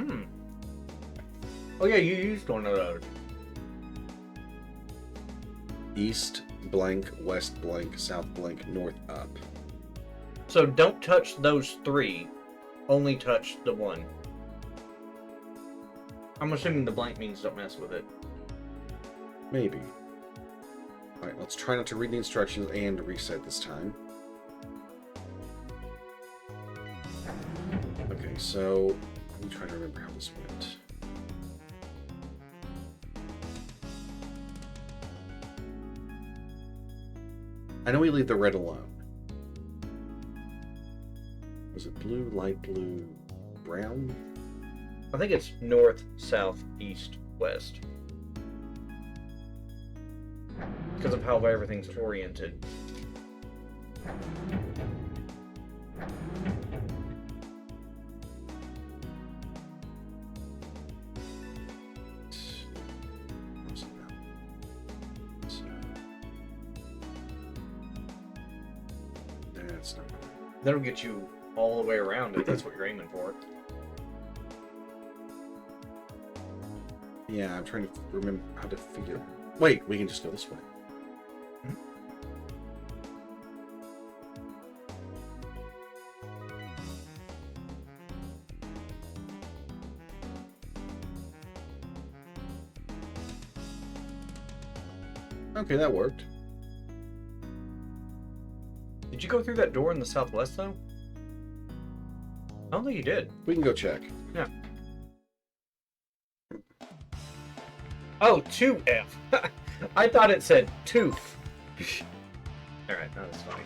S2: Oh yeah, you used one of those.
S1: East blank, west blank, south blank, north up.
S2: So don't touch those 3. Only touch the 1. I'm assuming the blank means don't mess with it.
S1: Maybe. Alright, let's try not to read the instructions and reset this time. Okay, so let me try to remember how this went. I know we leave the red alone. Was it blue, light blue, brown?
S2: I think it's north, south, east, west. Because of how everything's oriented.
S1: That's not.
S2: That'll get you all the way around if that's what you're aiming for.
S1: Yeah, I'm trying to remember how to figure. Wait, we can just go this way. Okay, that worked.
S2: Did you go through that door in the southwest, though? I don't think you did.
S1: We can go check.
S2: Yeah. Oh, 2F. I thought it said tooth. Alright, that was funny.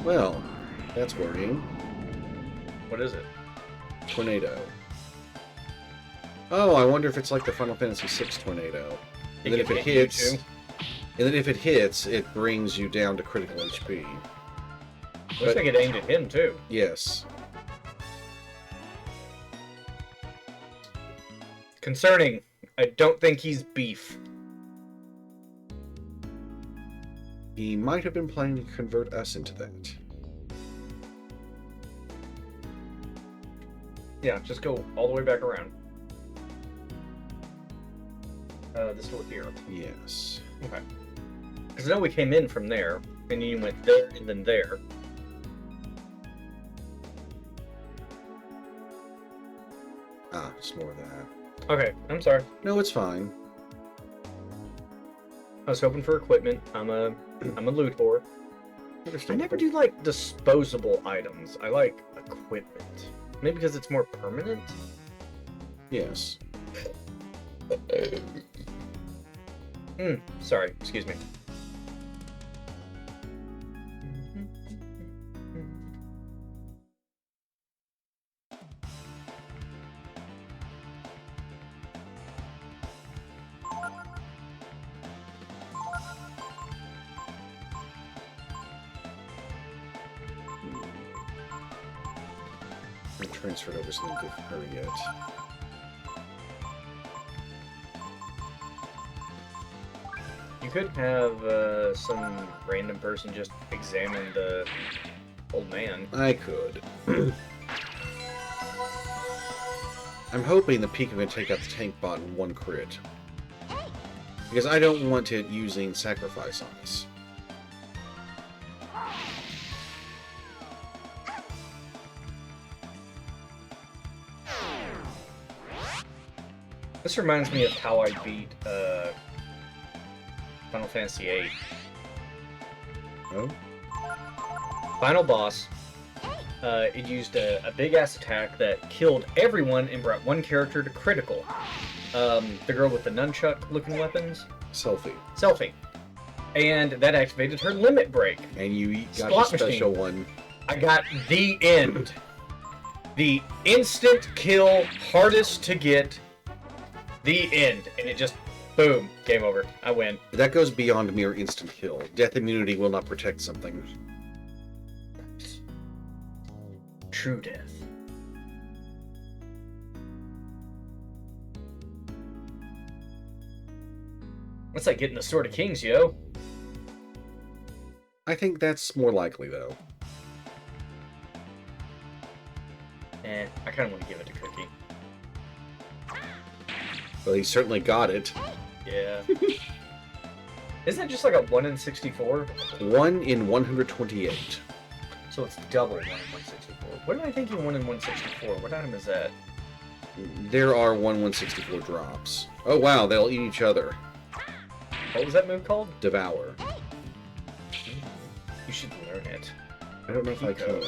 S1: Well, that's worrying.
S2: What is it?
S1: Tornado. Oh, I wonder if it's like the Final Fantasy VI tornado. And then if it hits, it brings you down to critical HP.
S2: Looks like it aimed at him too.
S1: Yes.
S2: Concerning, I don't think he's beef.
S1: He might have been planning to convert us into that.
S2: Yeah, just go all the way back around. This door here.
S1: Yes.
S2: Okay. Because I know we came in from there, and then you went there, and then there.
S1: Ah, it's more of that.
S2: Okay, I'm sorry.
S1: No, it's fine.
S2: I was hoping for equipment. I'm a loot whore. I never do like disposable items. I like equipment. Maybe because it's more permanent?
S1: Yes.
S2: Sorry, excuse me.
S1: I transferred over something to her yet.
S2: You could have some random person just examine the old man.
S1: I could. I'm hoping the Pika can take out the tank bot in one crit. Because I don't want it using sacrifice on us.
S2: This reminds me of how I beat Final Fantasy VIII.
S1: Oh?
S2: Final boss. It used a big-ass attack that killed everyone and brought one character to critical. The girl with the nunchuck-looking weapons. Selfie. And that activated her limit break.
S1: And you got
S2: Slot
S1: the special
S2: machine.
S1: one.
S2: I got the end. The instant kill, hardest to get. The end. And it just, boom, game over. I win.
S1: That goes beyond mere instant kill. Death immunity will not protect something.
S2: True death. That's like getting the Sword of Kings, yo.
S1: I think that's more likely, though.
S2: I kind of want to give it to Cookie.
S1: Well, he certainly got it.
S2: Yeah. Isn't it just like a 1 in 64?
S1: 1 in 128.
S2: So it's double 1 in 164. What am I thinking 1 in 164? What item is that?
S1: There are 1/164 drops. Oh wow, they'll eat each other.
S2: What was that move called?
S1: Devour.
S2: You should learn it.
S1: I don't know if I can.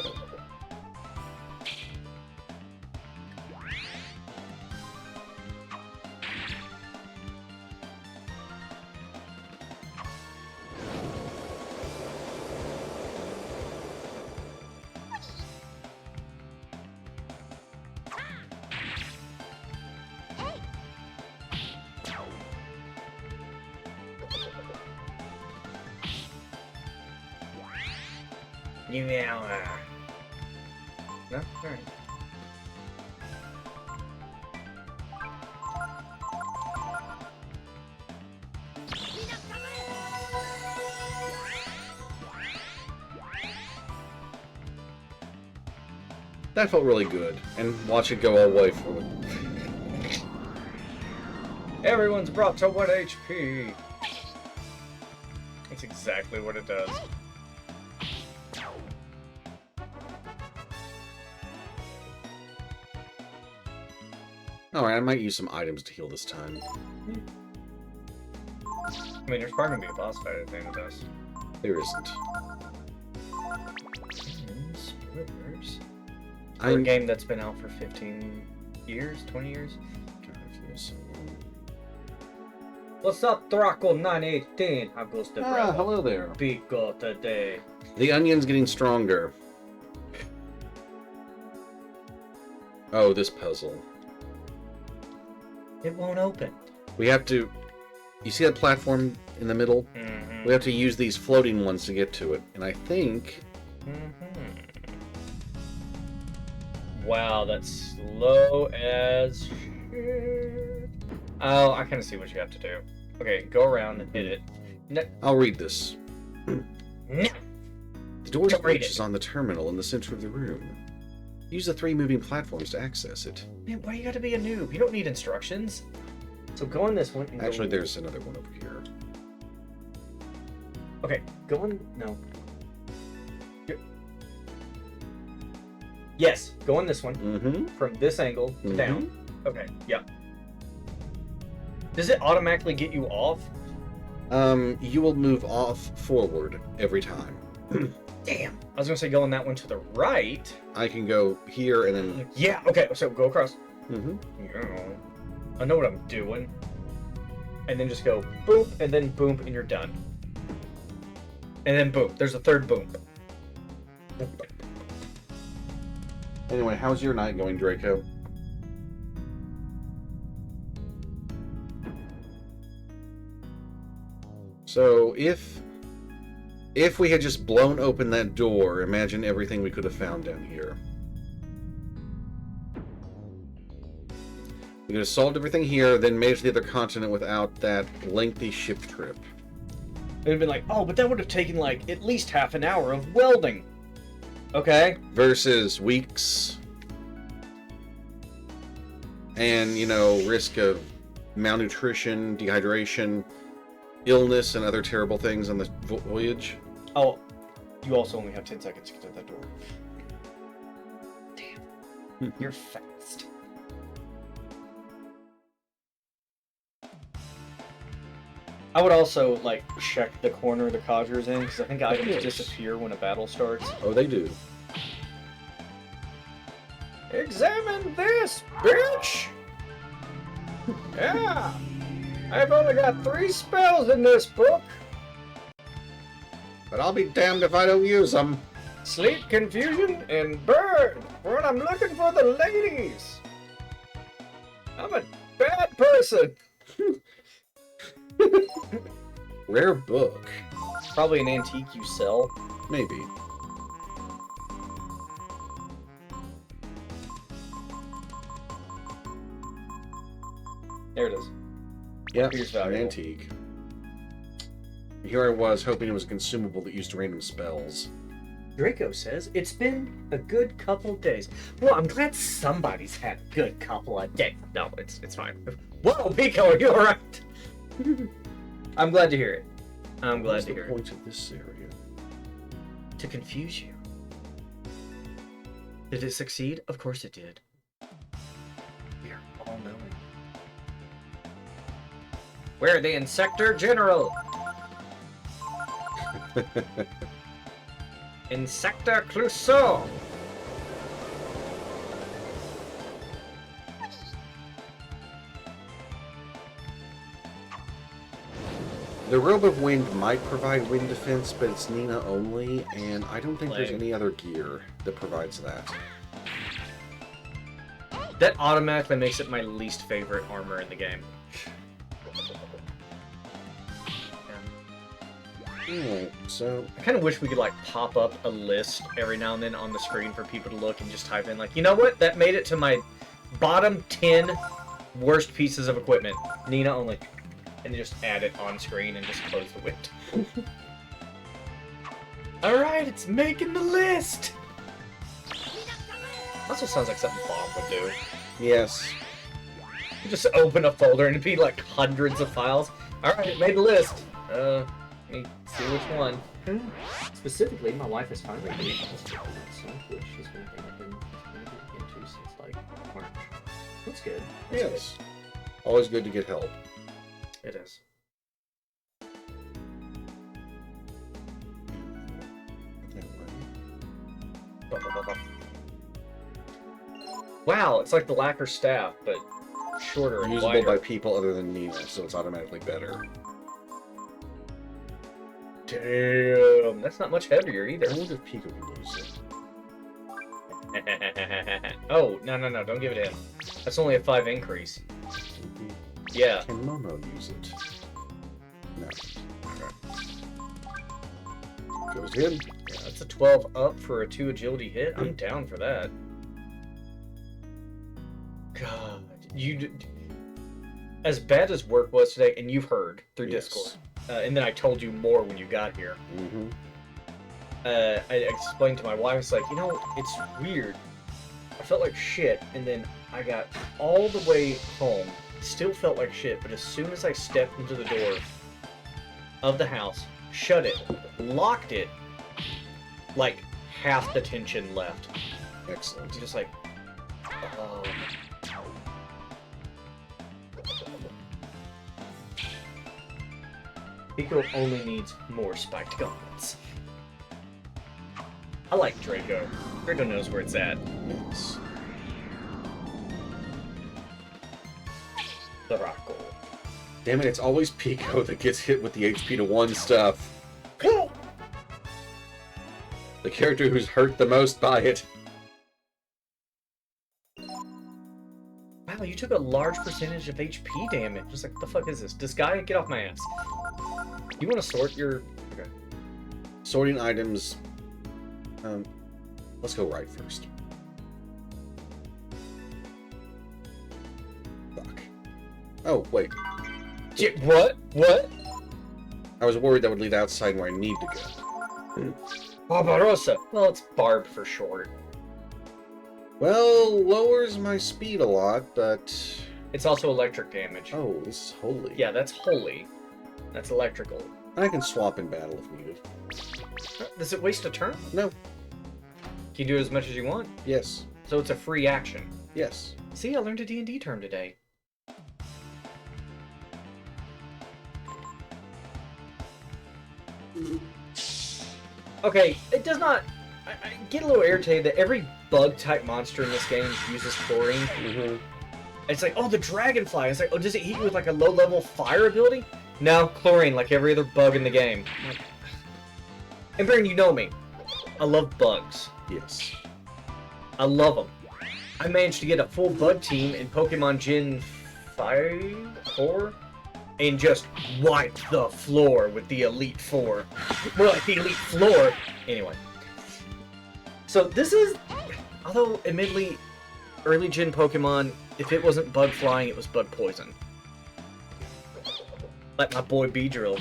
S2: Yeah. No? Alright.
S1: That felt really good, and watch it go all the way forward.
S2: Everyone's brought to 1 HP. That's exactly what it does.
S1: Alright, I might use some items to heal this time.
S2: I mean, there's probably gonna be a boss fight at the end of this.
S1: There isn't.
S2: Spoilers. For
S1: I'm
S2: a game that's been out for 15 years, 20 years.
S1: God, it feels so long.
S2: What's up, Draco 918? How goes the brother?
S1: Hello there.
S2: Pico today.
S1: The onion's getting stronger. Oh, this puzzle.
S2: It won't open.
S1: We have to... You see that platform in the middle?
S2: Mm-hmm.
S1: We have to use these floating ones to get to it. And I think...
S2: Wow, that's slow as shit. Oh, I kind of see what you have to do. Okay, go around and hit it. No.
S1: I'll read this.
S2: No.
S1: The door's
S2: Don't read
S1: switch
S2: it.
S1: is on the terminal in the center of the room. Use the 3 moving platforms to access it.
S2: Man, why you gotta be a noob? You don't need instructions. So go on this one and
S1: Actually,
S2: go...
S1: there's another one over here.
S2: Okay, go on... No. Yes, go on this one.
S1: Mm-hmm.
S2: From this angle to
S1: Mhm.
S2: down. Okay, yep. Does it automatically get you off?
S1: You will move off forward every time.
S2: Damn. I was gonna say go on that one to the right.
S1: I can go here and then...
S2: Yeah, okay, so go across.
S1: Mm-hmm.
S2: Yeah. I know what I'm doing. And then just go boop, and then boom, and you're done. And then boom. There's a third boom.
S1: Anyway, how's your night going, Draco? So, if we had just blown open that door, imagine everything we could have found down here. We could have solved everything here, then made it to the other continent without that lengthy ship trip.
S2: It'd been like, oh, but that would have taken like at least half an hour of welding. Okay.
S1: Versus weeks. And, you know, risk of malnutrition, dehydration, illness, and other terrible things on the voyage.
S2: Oh, you also only have 10 seconds to get to that door. Damn. You're fast. I would also, like, check the corner the codger's in, because I think items
S1: course.
S2: disappear when a battle starts.
S1: Oh, they do.
S2: Examine this, bitch! Yeah! I've only got 3 spells in this book.
S1: But I'll be damned if I don't use them.
S2: Sleep, confusion, and burn. When I'm looking for the ladies. I'm a bad person.
S1: Rare book.
S2: Probably an antique you sell.
S1: Maybe.
S2: There it is.
S1: Yep,
S2: Here's
S1: an
S2: valuable.
S1: antique. Here I was, hoping it was a consumable that used random spells.
S2: Draco says it's been a good couple days. Well, I'm glad somebody's had a good couple of days. No, it's fine. Whoa, Pico, are you alright? I'm glad to hear it. I'm glad
S1: What's
S2: to
S1: the
S2: hear it.
S1: point of this area?
S2: To confuse you. Did it succeed? Of course it did. We are all knowing. We're the Insector General! Insector Clouseau!
S1: The Robe of Wind might provide wind defense, but it's Nina only, and I don't think there's
S2: Lame.
S1: any other gear that provides that.
S2: That automatically makes it my least favorite armor in the game.
S1: Alright, so
S2: I kind of wish we could like pop up a list every now and then on the screen for people to look and just type in like, you know what? That made it to my bottom 10 worst pieces of equipment. Nina only. And just add it on screen and just close the window. Alright, it's making the list! Also sounds like something Bob would do.
S1: yes.
S2: You just open a folder and it'd be like hundreds of files. Alright, it made the list. Let me see which one.
S3: Specifically, my wife has finally been able to stuff, which has been a thing I've been into since like March. That's good. That's
S1: Yes. Always good to get help.
S2: It is. Wow, it's like the lacquer staff, but shorter and
S1: Usable
S2: wider.
S1: by people other than Nina, so it's automatically better.
S2: Damn, that's not much heavier
S1: I
S2: either.
S1: wonder if Pico can use it.
S2: Oh, no, don't give it in. That's only a 5 increase. Yeah.
S1: Can Momo use it? No. Okay. Goes in.
S2: Yeah, that's a 12 up for a 2 agility hit. I'm down for that. God, as bad as work was today, and you've heard through
S1: Yes.
S2: Discord, and then I told you more when you got here.
S1: Mm-hmm.
S2: I explained to my wife, it's like, you know, it's weird. I felt like shit, and then I got all the way home, still felt like shit, but as soon as I stepped into the door of the house, shut it, locked it, like half the tension left.
S1: Excellent.
S2: I'm just like, oh. Pico only needs more spiked gauntlets. I like Draco. Draco knows where it's at.
S1: Yes.
S2: Draco.
S1: Damn it, it's always Pico that gets hit with the HP to 1 stuff. The character who's hurt the most by it.
S2: Wow, you took a large percentage of HP damage. Just like, the fuck is this? This guy, get off my ass. You want to sort your... Okay.
S1: Sorting items. Let's go right first. Fuck. Oh, wait.
S2: What? What?
S1: I was worried that would lead outside where I need to go.
S2: Barbarossa. Well, it's Barb for short.
S1: Well, lowers my speed a lot, but...
S2: It's also electric damage.
S1: Oh, this is holy.
S2: Yeah, that's holy. That's electrical.
S1: I can swap in battle if needed.
S2: Does it waste a turn?
S1: No.
S2: Can you do as much as you want?
S1: Yes.
S2: So it's a free action.
S1: Yes.
S2: See, I learned a D&D term today. Okay, it does not... I get a little irritated that every bug-type monster in this game uses chlorine.
S1: Mm-hmm.
S2: It's like, oh, the dragonfly. It's like, oh, does it hit you with like a low-level fire ability? No, chlorine, like every other bug in the game. And Baron, you know me. I love bugs.
S1: Yes.
S2: I love them. I managed to get a full bug team in Pokemon Gen 5, 4, and just wipe the floor with the Elite Four. More like the Elite Floor. Anyway. So this is, although admittedly, early gen Pokemon, if it wasn't bug flying, it was bug poison. Like my boy Beedrill.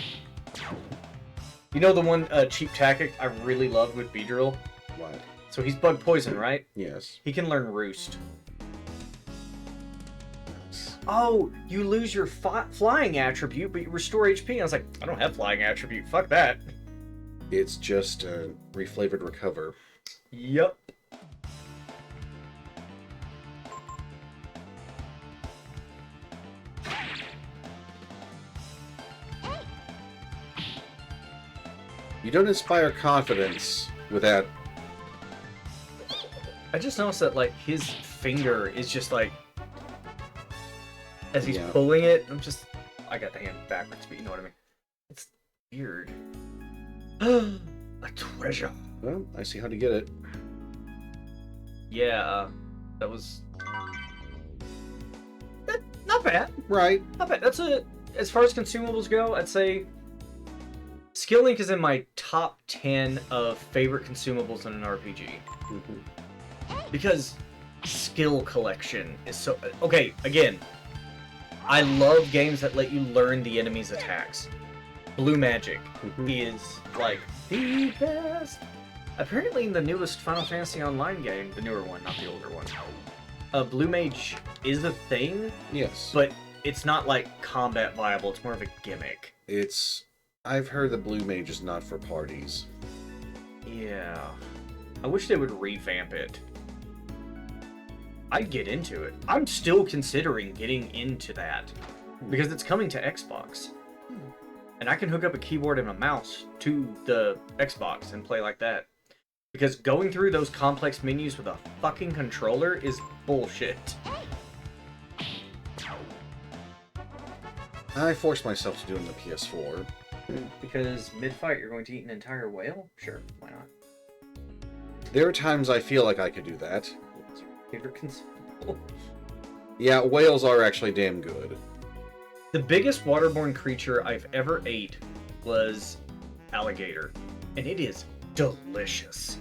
S2: You know the one cheap tactic I really loved with Beedrill?
S1: What?
S2: So he's bug poison, right?
S1: Yes.
S2: He can learn Roost. Oh, you lose your flying attribute, but you restore HP. I was like, I don't have flying attribute. Fuck that.
S1: It's just reflavored recover.
S2: Yep.
S1: You don't inspire confidence with that.
S2: I just noticed that, like, his finger is just, like... As he's
S1: Yeah.
S2: pulling it, I got the hand backwards, but you know what I mean. It's weird. A treasure.
S1: Well, I see how to get it.
S2: Yeah, that was... Not bad.
S1: Right.
S2: Not bad. That's as far as consumables go, I'd say Skill Link is in my top 10 of favorite consumables in an RPG. Because skill collection is so... Okay, again, I love games that let you learn the enemy's attacks. Blue Magic is, like, the best. Apparently in the newest Final Fantasy Online game, the newer one, not the older one, Blue Mage is a thing.
S1: Yes.
S2: But it's not, like, combat viable. It's more of a gimmick.
S1: I've heard the Blue Mage is not for parties.
S2: Yeah. I wish they would revamp it. I'd get into it. I'm still considering getting into that. Because it's coming to Xbox. And I can hook up a keyboard and a mouse to the Xbox and play like that. Because going through those complex menus with a fucking controller is bullshit.
S1: I forced myself to do it on the PS4.
S2: Because mid-fight you're going to eat an entire whale? Sure, why not?
S1: There are times I feel like I could do that.
S2: What's your favorite consumable?
S1: Yeah, whales are actually damn good.
S2: The biggest waterborne creature I've ever ate was alligator. And it is delicious.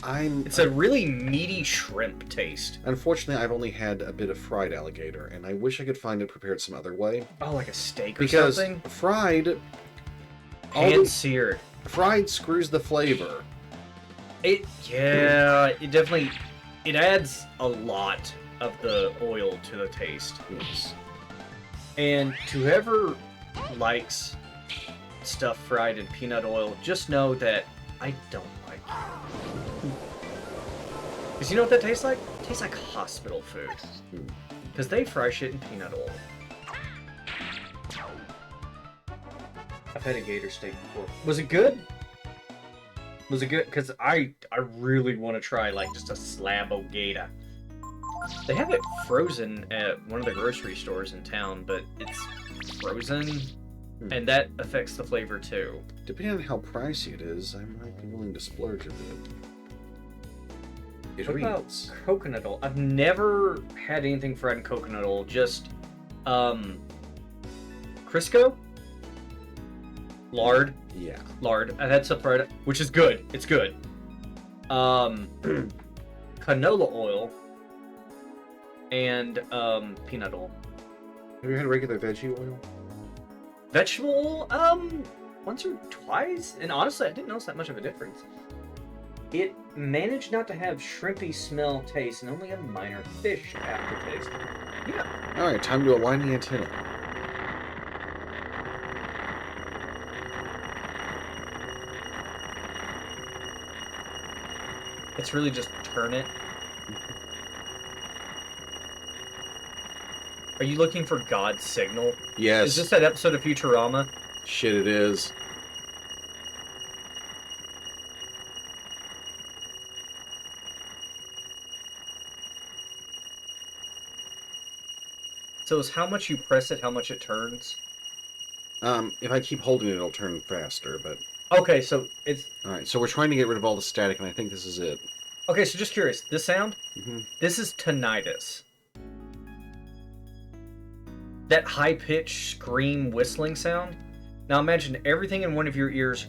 S2: It's a really meaty shrimp taste.
S1: Unfortunately, I've only had a bit of fried alligator, and I wish I could find it prepared some other way.
S2: Oh, like a steak or
S1: Because
S2: something?
S1: fried...
S2: Hand-seared.
S1: Fried screws the flavor.
S2: It definitely... It adds a lot of the oil to the taste.
S1: Yes.
S2: And to whoever likes stuff fried in peanut oil, just know that I don't like it. Because you know what that tastes like? It tastes like hospital food. Because they fry shit in peanut oil. I've had a gator steak before. Was it good? Was it good? Because I really want to try, like, just a slab of gator. They have it frozen at one of the grocery stores in town, but it's frozen, and that affects the flavor too.
S1: Depending on how pricey it is, I might be willing to splurge a bit. It
S2: What about
S1: reads.
S2: coconut oil? I've never had anything fried in coconut oil, just Crisco? Lard.
S1: Yeah.
S2: Lard. I've had stuff fried, which is good. It's good. Canola oil and peanut oil.
S1: Have you had regular veggie oil?
S2: Vegetable oil, once or twice, and honestly, I didn't notice that much of a difference. It managed not to have shrimpy smell taste and only a minor fish aftertaste. Yeah.
S1: Alright, time to align the antenna.
S2: It's really just turn it. Are you looking for God's signal?
S1: Yes.
S2: Is this that episode of Futurama?
S1: Shit, it is.
S2: So is how much you press it, how much it turns?
S1: If I keep holding it, it'll turn faster, but...
S2: Okay, so it's...
S1: Alright, so we're trying to get rid of all the static, and I think this is it.
S2: Okay, so just curious. This sound?
S1: Mm-hmm.
S2: This is tinnitus. That high-pitched scream whistling sound. Now imagine everything in one of your ears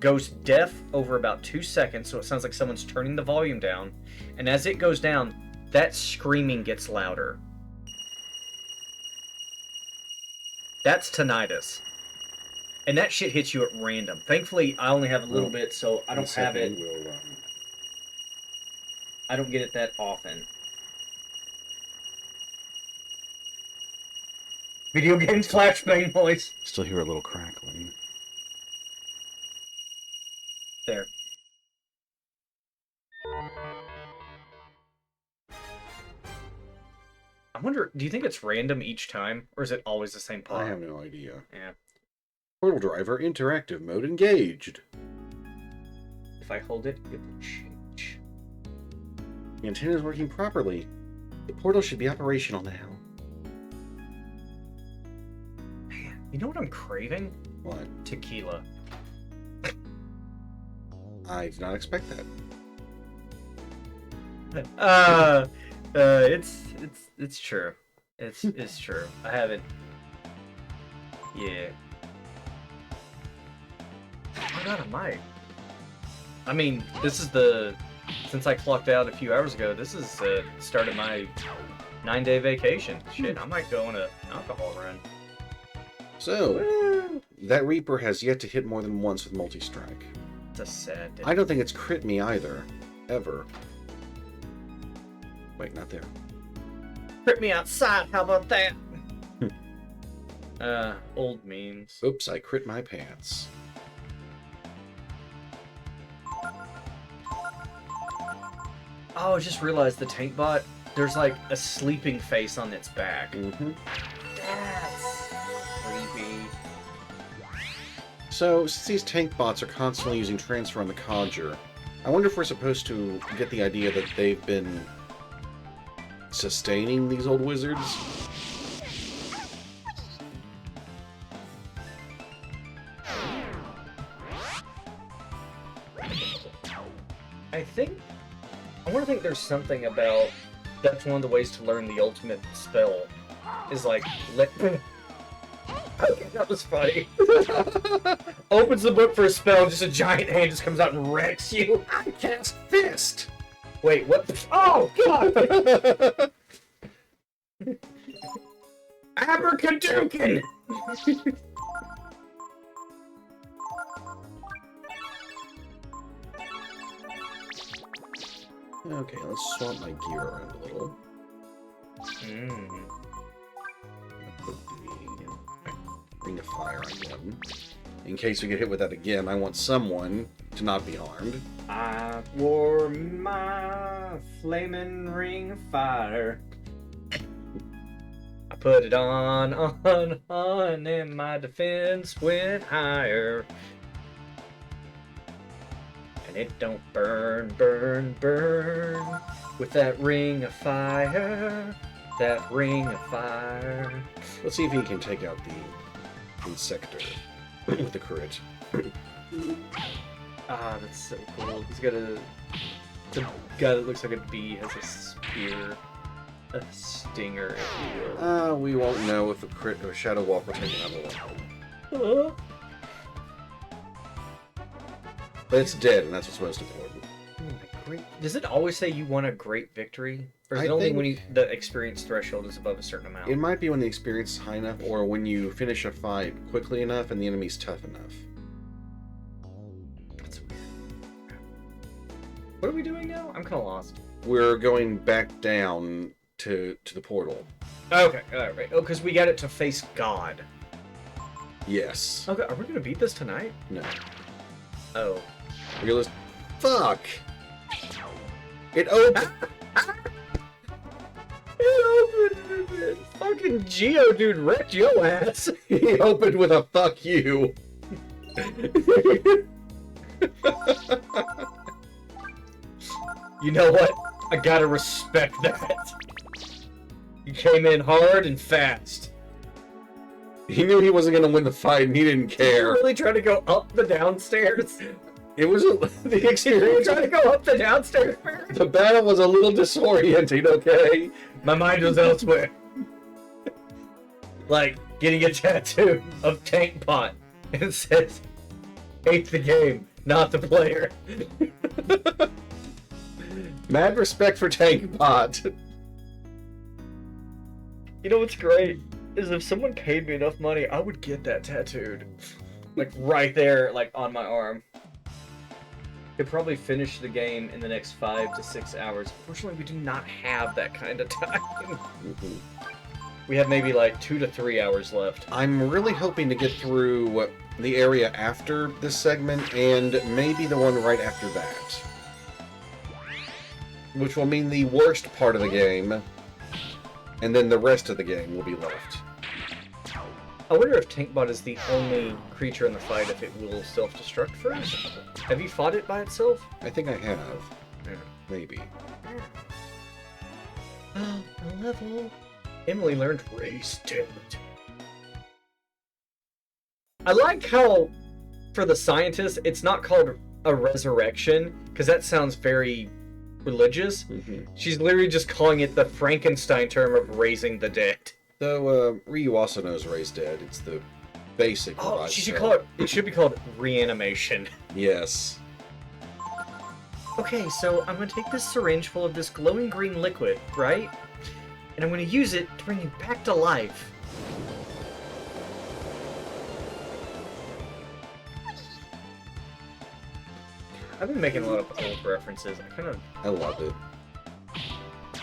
S2: goes deaf over about 2 seconds, so it sounds like someone's turning the volume down. And as it goes down, that screaming gets louder. That's tinnitus. And that shit hits you at random. Thankfully, I only have a little bit, so I don't have it. I don't get it that often. Video games flashbang noise.
S1: Still hear a little crackling.
S2: There. I wonder, do you think it's random each time, or is it always the same part?
S1: I have no idea.
S2: Yeah.
S1: Portal Driver interactive mode engaged.
S2: If I hold it, it will change.
S1: The antenna is working properly. The portal should be operational now.
S2: Man, you know what I'm craving?
S1: What?
S2: Tequila.
S1: I did not expect that.
S2: It's true. It's true. I haven't. Yeah. my god, I might. I mean, this is the... Since I clocked out a few hours ago, this is the start of my 9-day vacation. Shit, I might go on a alcohol run.
S1: So, that Reaper has yet to hit more than once with multi-strike.
S2: It's a sad day.
S1: I don't think it's crit me either. Ever. Wait, not there.
S2: Crit me outside, how about that? Old memes.
S1: Oops, I crit my pants.
S2: Oh, I just realized the tank bot, there's like a sleeping face on its back.
S1: Mm-hmm.
S2: That's creepy.
S1: So, since these tank bots are constantly using transfer on the Codger, I wonder if we're supposed to get the idea that they've been sustaining these old wizards?
S2: I want to think there's something about, that's one of the ways to learn the ultimate spell, is like, okay, that was funny. Opens the book for a spell, just a giant hand just comes out and wrecks you.
S1: I cast Fist!
S2: Wait, what? Oh, God! Abracadookin!
S1: Okay, let's swap my gear around a little. Put the Ring of Fire on one. In case we get hit with that again, I want someone to not be harmed.
S2: I wore my flaming ring of fire. I put it on, and my defense went higher. And it don't burn, burn, burn with that ring of fire. That ring of fire.
S1: Let's see if he can take out the Insector with the crit.
S2: Ah, that's so cool. He's got the guy that looks like a bee has a spear. A stinger, if you will.
S1: We won't know if a crit or a Shadow Walker take another one. But it's dead, and that's what's most important.
S2: Does it always say you won a great victory? Or is
S1: I
S2: it only
S1: think-
S2: when the experience threshold is above a certain amount?
S1: It might be when the experience is high enough, or when you finish a fight quickly enough and the enemy's tough enough.
S2: That's weird. What are we doing now? I'm kind of lost.
S1: We're going back down to the portal.
S2: Okay, alright. Oh, because we got it to face God.
S1: Yes.
S2: Okay, are we going to beat this tonight?
S1: No.
S2: Oh.
S1: Realist. Fuck! It opened!
S2: It opened! Fucking Geodude wrecked your ass!
S1: He opened with a fuck you!
S2: You know what? I gotta respect that. You came in hard and fast.
S1: He knew he wasn't gonna win the fight and he didn't
S2: You
S1: care.
S2: really trying to go up the downstairs?
S1: It was a, the
S2: You
S1: experience.
S2: trying to go up the downstairs, man?
S1: The battle was a little disorienting, okay?
S2: My mind was elsewhere. Like getting a tattoo of Tank Pot and it says, "Hate the game, not the player."
S1: Mad respect for Tank Pot.
S2: You know what's great is if someone paid me enough money, I would get that tattooed, like right there, like on my arm. Could probably finish the game in the next 5 to 6 hours. Fortunately, we do not have that kind of time.
S1: Mhm.
S2: We have maybe like 2 to 3 hours left.
S1: I'm really hoping to get through the area after this segment and maybe the one right after that. Which will mean the worst part of the game, and then the rest of the game will be left.
S2: I wonder if Tankbot is the only creature in the fight if it will self-destruct first. Have you fought it by itself?
S1: I think I have.
S2: Yeah.
S1: Maybe.
S2: A level. Emily learned race damage. I like how, for the scientists, it's not called a resurrection, because that sounds very religious.
S1: Mm-hmm.
S2: She's literally just calling it the Frankenstein term of raising the dead.
S1: Though, Ryu also knows Ray's dead. It's the basic.
S2: Oh,
S1: revive
S2: she should
S1: spell.
S2: call it. It should be called reanimation.
S1: Yes.
S2: Okay, so I'm gonna take this syringe full of this glowing green liquid, right? And I'm gonna use it to bring you back to life. I've been making a lot of old references.
S1: I love it.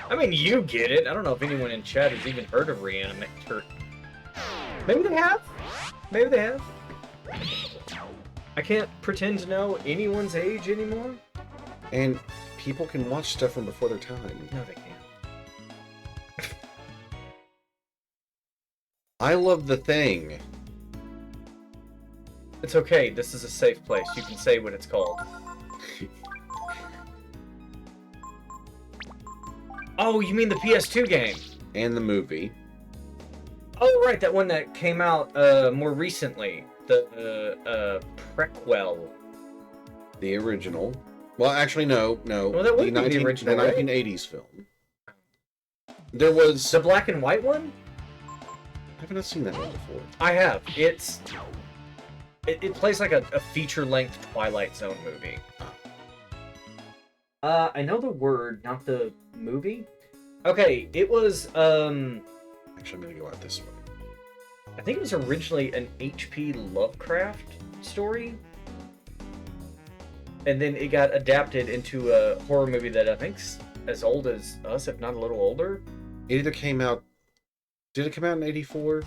S2: I mean, you get it. I don't know if anyone in chat has even heard of Reanimator. Maybe they have. Maybe they have. I can't pretend to know anyone's age anymore.
S1: And people can watch stuff from before their time.
S2: No, they can't.
S1: I love The Thing.
S2: It's okay. This is a safe place. You can say what it's called. Oh, you mean the PS2 game?
S1: And the movie.
S2: Oh, right, that one that came out more recently. The prequel.
S1: The original. Well, actually, no.
S2: Well, that would be the original,
S1: the
S2: right?
S1: 1980s film. There was...
S2: The black and white one?
S1: I haven't seen that one before.
S2: I have. It plays like a feature-length Twilight Zone movie.
S3: I know the word, not the movie.
S2: Okay, it was,
S1: Actually, I'm gonna go out this way.
S2: I think it was originally an H.P. Lovecraft story. And then it got adapted into a horror movie that I think's as old as us, if not a little older.
S1: It either came out... Did it come out in 84?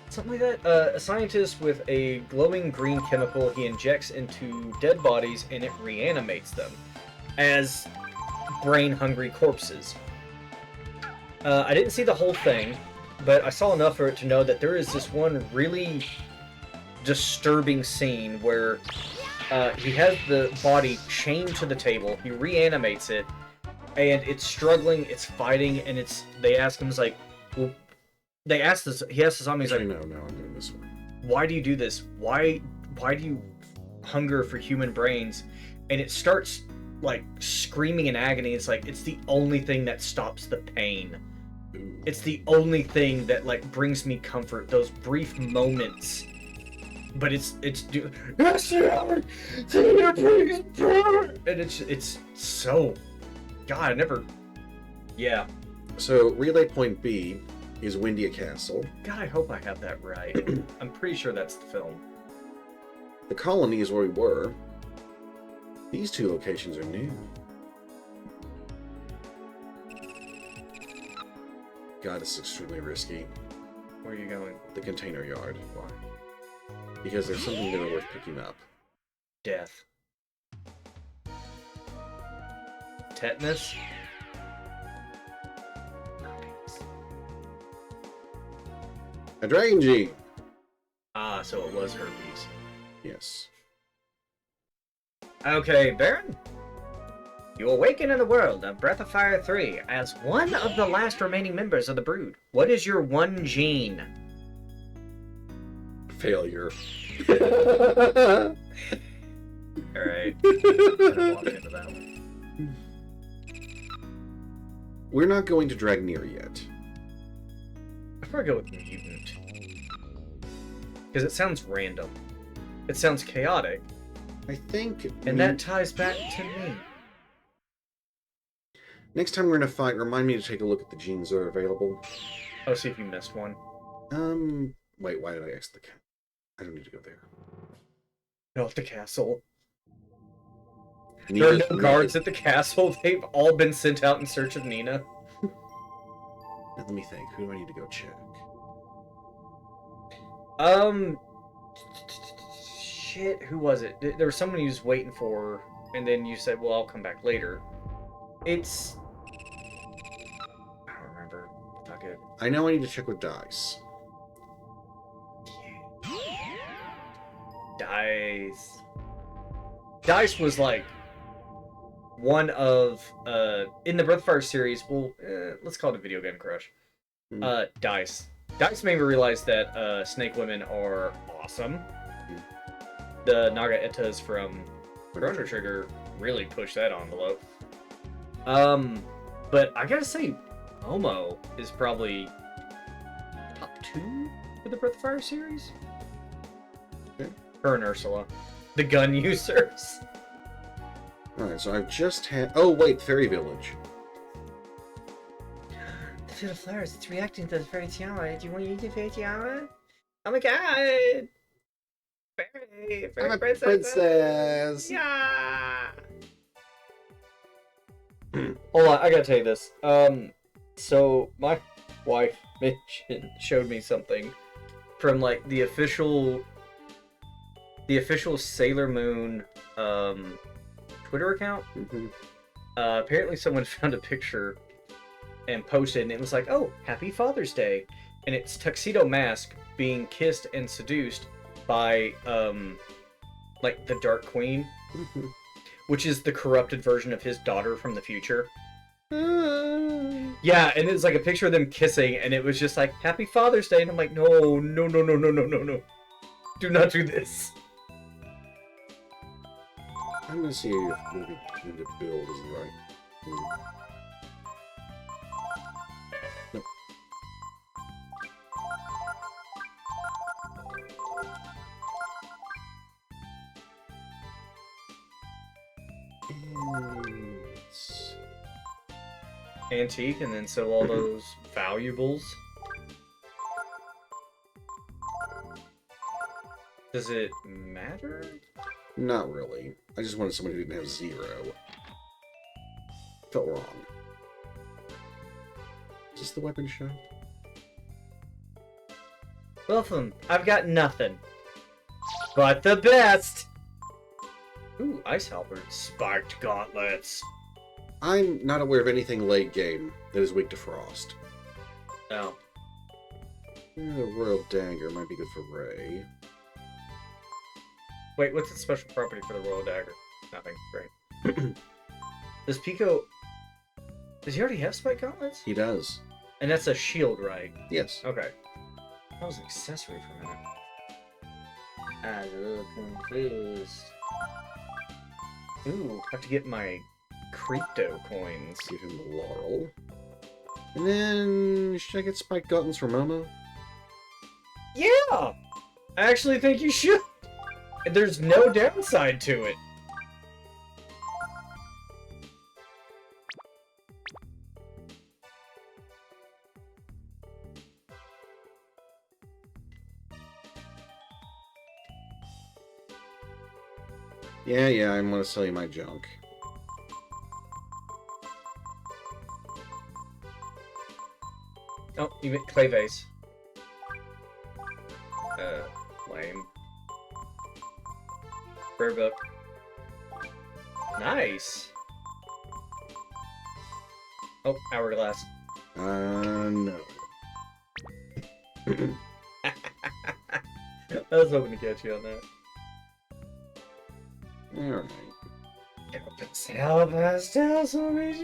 S2: Something like that. A scientist with a glowing green chemical he injects into dead bodies and it reanimates them as brain-hungry corpses. I didn't see the whole thing, but I saw enough for it to know that there is this one really disturbing scene where he has the body chained to the table, he reanimates it, and it's struggling, it's fighting, and they ask him, like, well, he asks the zombie, he's like,
S1: Actually, no, I'm going this way.
S2: why do you do this? Why do you hunger for human brains? And it starts like screaming in agony. It's like it's the only thing that stops the pain.
S1: Ooh.
S2: It's the only thing that like brings me comfort. Those brief moments. But and it's so God, I never. Yeah.
S1: So, Relay Point B is Windia Castle.
S2: God, I hope I have that right. I'm pretty sure that's the film.
S1: The colony is where we were. These two locations are new. God, this is extremely risky.
S2: Where are you going?
S1: The container yard.
S2: Why?
S1: Because there's something there worth picking up.
S2: Death. Tetanus?
S1: A Dragon Gene!
S2: Ah, so it was herpes.
S1: Yes.
S2: Okay, Baron. You awaken in the world of Breath of Fire 3 as one of the last remaining members of the Brood. What is your one gene?
S1: Failure.
S2: Alright. Walk into that one.
S1: We're not going to Dragnir yet.
S2: I'd probably go with mutant. Because it sounds random. It sounds chaotic.
S1: I think...
S2: And that ties back to me.
S1: Next time we're in a fight, remind me to take a look at the genes that are available.
S2: Oh, see if you missed one.
S1: Wait, why did I ask the cat? I don't need to go there.
S2: No, at the castle. There are no guards at the castle. They've all been sent out in search of Nina.
S1: Now, let me think. Who do I need to go check?
S2: Shit, who was it? There was someone you was waiting for, and then you said, well, I'll come back later. It's... I don't remember. Fuck it.
S1: I know I need to check with Dice.
S2: Dice. Dice was like one of in the Breath of Fire series. Well, let's call it a video game crush. Dice. Dice made me realize that snake women are awesome. The Naga Etas from Chrono Trigger really pushed that envelope. But I gotta say, Momo is probably top 2 for the Breath of Fire series. Her and Ursula. The gun users.
S1: Alright, so I've just had... Oh, wait, Fairy Village.
S2: The field of flowers, it's reacting to the fairy tiara. Do you want to use the fairy tiara? Oh my god! Fairy
S1: I'm a
S2: princess!
S1: princess!
S2: Yeah! Hold on, I gotta tell you this. So my wife showed me something from like the official Sailor Moon Twitter account.
S1: Mm-hmm.
S2: Apparently someone found a picture and posted, and it was like, "Oh, Happy Father's Day," and it's Tuxedo Mask being kissed and seduced by like the Dark Queen,
S1: Mm-hmm.
S2: which is the corrupted version of his daughter from the future. Yeah, and it's like a picture of them kissing, and it was just like, Happy Father's Day, and I'm like, no. Do not do this.
S1: I'm gonna see if moving into build is the right. Nope. And it's-
S2: Antique, and then sell all those valuables. Does it matter?
S1: Not really. I just wanted someone who didn't have 0. Felt wrong. Is this the weapon shop?
S2: Wiltham, I've got nothing. But the best! Ooh, Ice Halberd. Spiked gauntlets.
S1: I'm not aware of anything late game that is weak to frost.
S2: Oh.
S1: The Royal Dagger might be good for Ray.
S2: Wait, what's its special property for the Royal Dagger? Nothing. Great. Does Pico... Does he already have Spike Gauntlets?
S1: He does.
S2: And that's a shield, right?
S1: Yes.
S2: Okay. That was an accessory for a minute.
S3: I'm a little confused.
S2: Ooh, have to get my crypto coins.
S1: Give him the Laurel. And then, should I get Spike Gauntlets for Momo?
S2: Yeah! I actually think you should. There's no downside to it.
S1: Yeah, I'm gonna sell you my junk.
S2: Oh, you meant clay vase. Lame. Rare book. Nice. Oh, hourglass.
S1: No.
S2: I was hoping to catch you on that.
S1: Alright.
S2: Pastel, pastel, so many.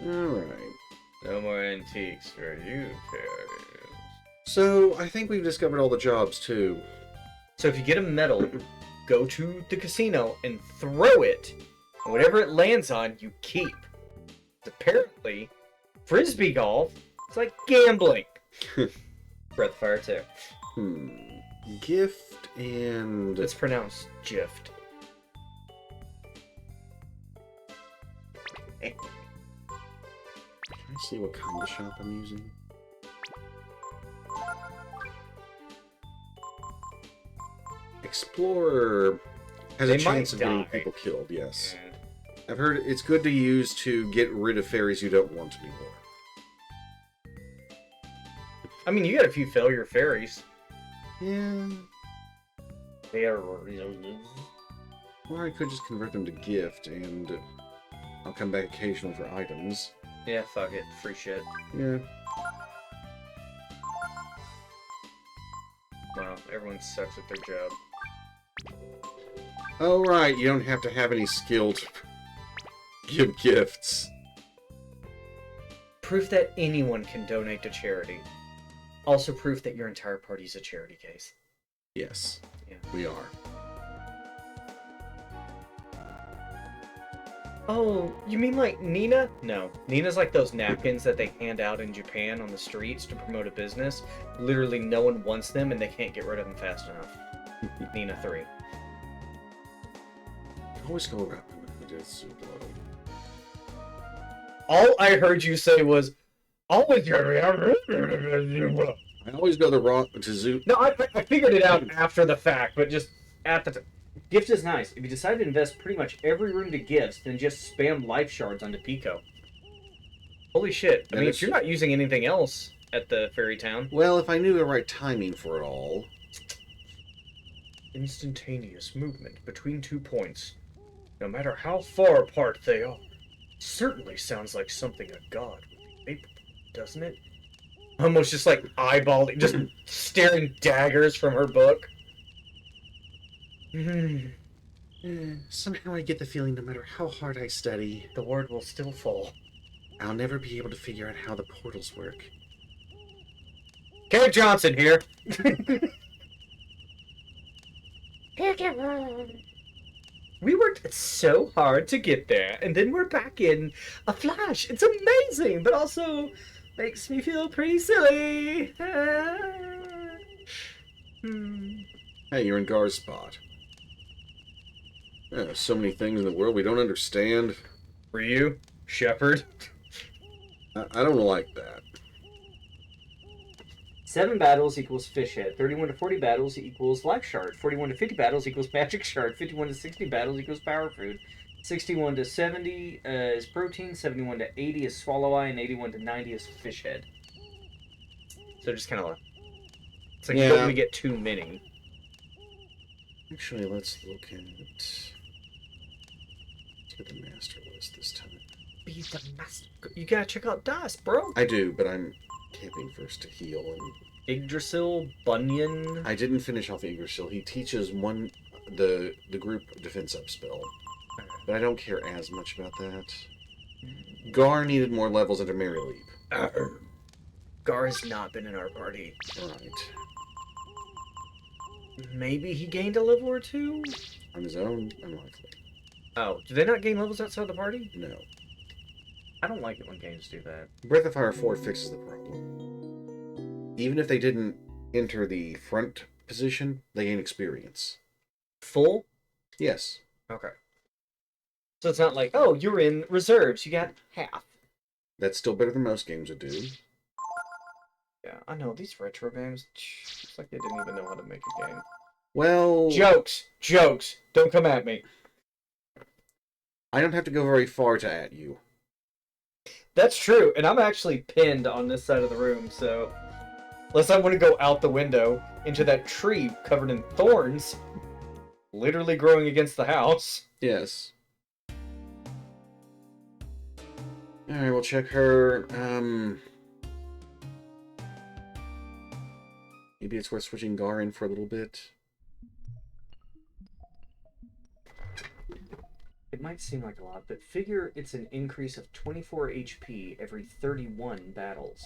S1: Alright.
S2: No more antiques for you, Paris.
S1: So, I think we've discovered all the jobs, too.
S2: So if you get a medal, go to the casino and throw it, and whatever it lands on, you keep. Apparently, frisbee golf is like gambling. Breath of Fire too.
S1: Gift and...
S2: It's pronounced gift.
S1: Can I see what kind of shop I'm using? Explorer has
S2: They
S1: a chance
S2: might
S1: of getting
S2: die.
S1: people killed, yes.
S2: Yeah.
S1: I've heard it's good to use to get rid of fairies you don't want anymore.
S2: I mean, you got a few failure fairies.
S1: Yeah.
S2: They are.
S1: Or I could just convert them to gift and I'll come back occasionally for items.
S2: Yeah, fuck it. Free shit.
S1: Yeah.
S2: Wow, everyone sucks at their job.
S1: Oh, right, you don't have to have any skill to give gifts.
S2: Proof that anyone can donate to charity. Also proof that your entire party's a charity case.
S1: Yes,
S2: Yeah.
S1: we are.
S2: Oh, you mean like Nina? No. Nina's like those napkins that they hand out in Japan on the streets to promote a business. Literally no one wants them and they can't get rid of them fast enough. Nina 3.
S1: Always go around with this blow.
S2: All I heard you say was, always
S1: I always go the wrong to zoo.
S2: No, I figured it out after the fact, but just at the
S3: Gift is nice. If you decide to invest pretty much every room to gifts, then just spam life shards onto Pico.
S2: Holy shit. I
S1: And
S2: mean,
S1: it's-
S2: if you're not using anything else at the fairy town.
S1: Well, if I knew the right timing for it all.
S2: Instantaneous movement between 2 points, no matter how far apart they are. Certainly sounds like something a god would be capable, doesn't it? Almost just like eyeballing, just staring daggers from her book.
S1: Somehow I get the feeling no matter how hard I study,
S2: The word will still fall.
S1: I'll never be able to figure out how the portals work.
S2: Kate Johnson here. We worked so hard to get there, and then we're back in a flash. It's amazing, but also makes me feel pretty silly.
S1: Hey, you're in Gar's spot. So many things in the world we don't understand.
S2: Ryu, Shepard.
S1: I don't like that.
S3: 7 battles equals fish head. 31 to 40 battles equals life shard. 41 to 50 battles equals magic shard. 51 to 60 battles equals power food. 61 to 70 is protein. 71 to 80 is swallow eye, and 81 to 90 is fish head.
S2: So just kind of like, it's like
S1: Yeah.
S2: you don't want to get too many.
S1: Actually, let's look at the master list this time.
S2: Be the master. You gotta check out Das, bro.
S1: I do, but I'm camping first to heal, and
S2: Yggdrasil, Bunyan.
S1: I didn't finish off Yggdrasil. He teaches the group defense up spell, but I don't care as much about that. Gar needed more levels under Mary Leap.
S2: Gar has not been in our party.
S1: Right.
S2: Maybe he gained a level or 2?
S1: On his own, unlikely.
S2: Oh, do they not gain levels outside the party?
S1: No.
S2: I don't like it when games do that.
S1: Breath of Fire 4 fixes the problem. Even if they didn't enter the front position, they gain experience.
S2: Full?
S1: Yes.
S2: Okay. So it's not like, oh, you're in reserves, you got half.
S1: That's still better than most games would do.
S2: Yeah, I know, these retro games, it's like they didn't even know how to make a game.
S1: Well,
S2: Jokes! Jokes! Don't come at me.
S1: I don't have to go very far to at you.
S2: That's true, and I'm actually pinned on this side of the room, so... Unless I want to go out the window into that tree covered in thorns, literally growing against the house.
S1: Yes. Alright, we'll check her. Maybe it's worth switching Gar in for a little bit.
S3: It might seem like a lot, but figure it's an increase of 24 HP every 31 battles.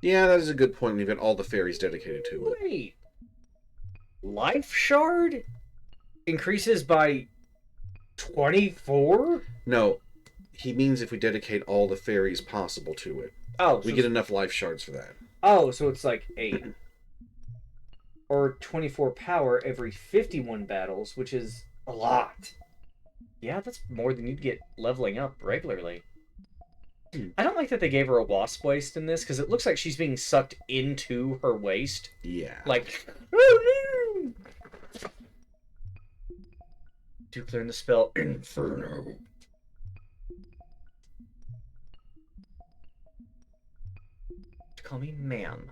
S1: Yeah, that is a good point. You've got all the fairies dedicated to it.
S2: Wait. Life Shard increases by 24?
S1: No, he means if we dedicate all the fairies possible to it.
S2: Oh,
S1: We get enough life shards for that.
S3: Oh, so it's like 8. Or 24 power every 51 battles, which is a lot.
S2: yeah, that's more than you'd get leveling up regularly.
S1: Hmm.
S2: I don't like that they gave her a wasp waist in this, because it looks like she's being sucked into her waist.
S1: Yeah.
S2: Like, oh no! Duke learned the spell Inferno. Call me ma'am.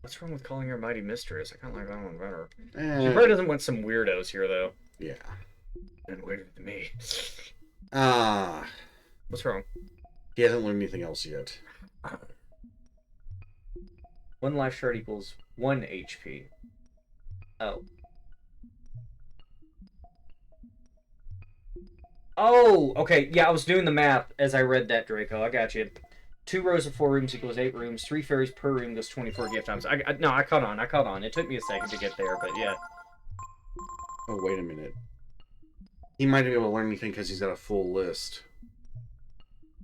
S2: What's wrong with calling her Mighty Mistress? I kind of like that one better. She probably doesn't want some weirdos here, though.
S1: Yeah.
S2: And weirder than me.
S1: Ah.
S2: What's wrong?
S1: He hasn't learned anything else yet.
S3: 1 life shard equals 1 HP. Oh. Oh, okay. Yeah, I was doing the math as I read that, Draco. I got you. 2 rows of 4 rooms equals 8 rooms. 3 fairies per room goes 24 gift times. No, I caught on. It took me a second to get there, but yeah.
S1: Oh, wait a minute. He might be able to learn anything because he's got a full list.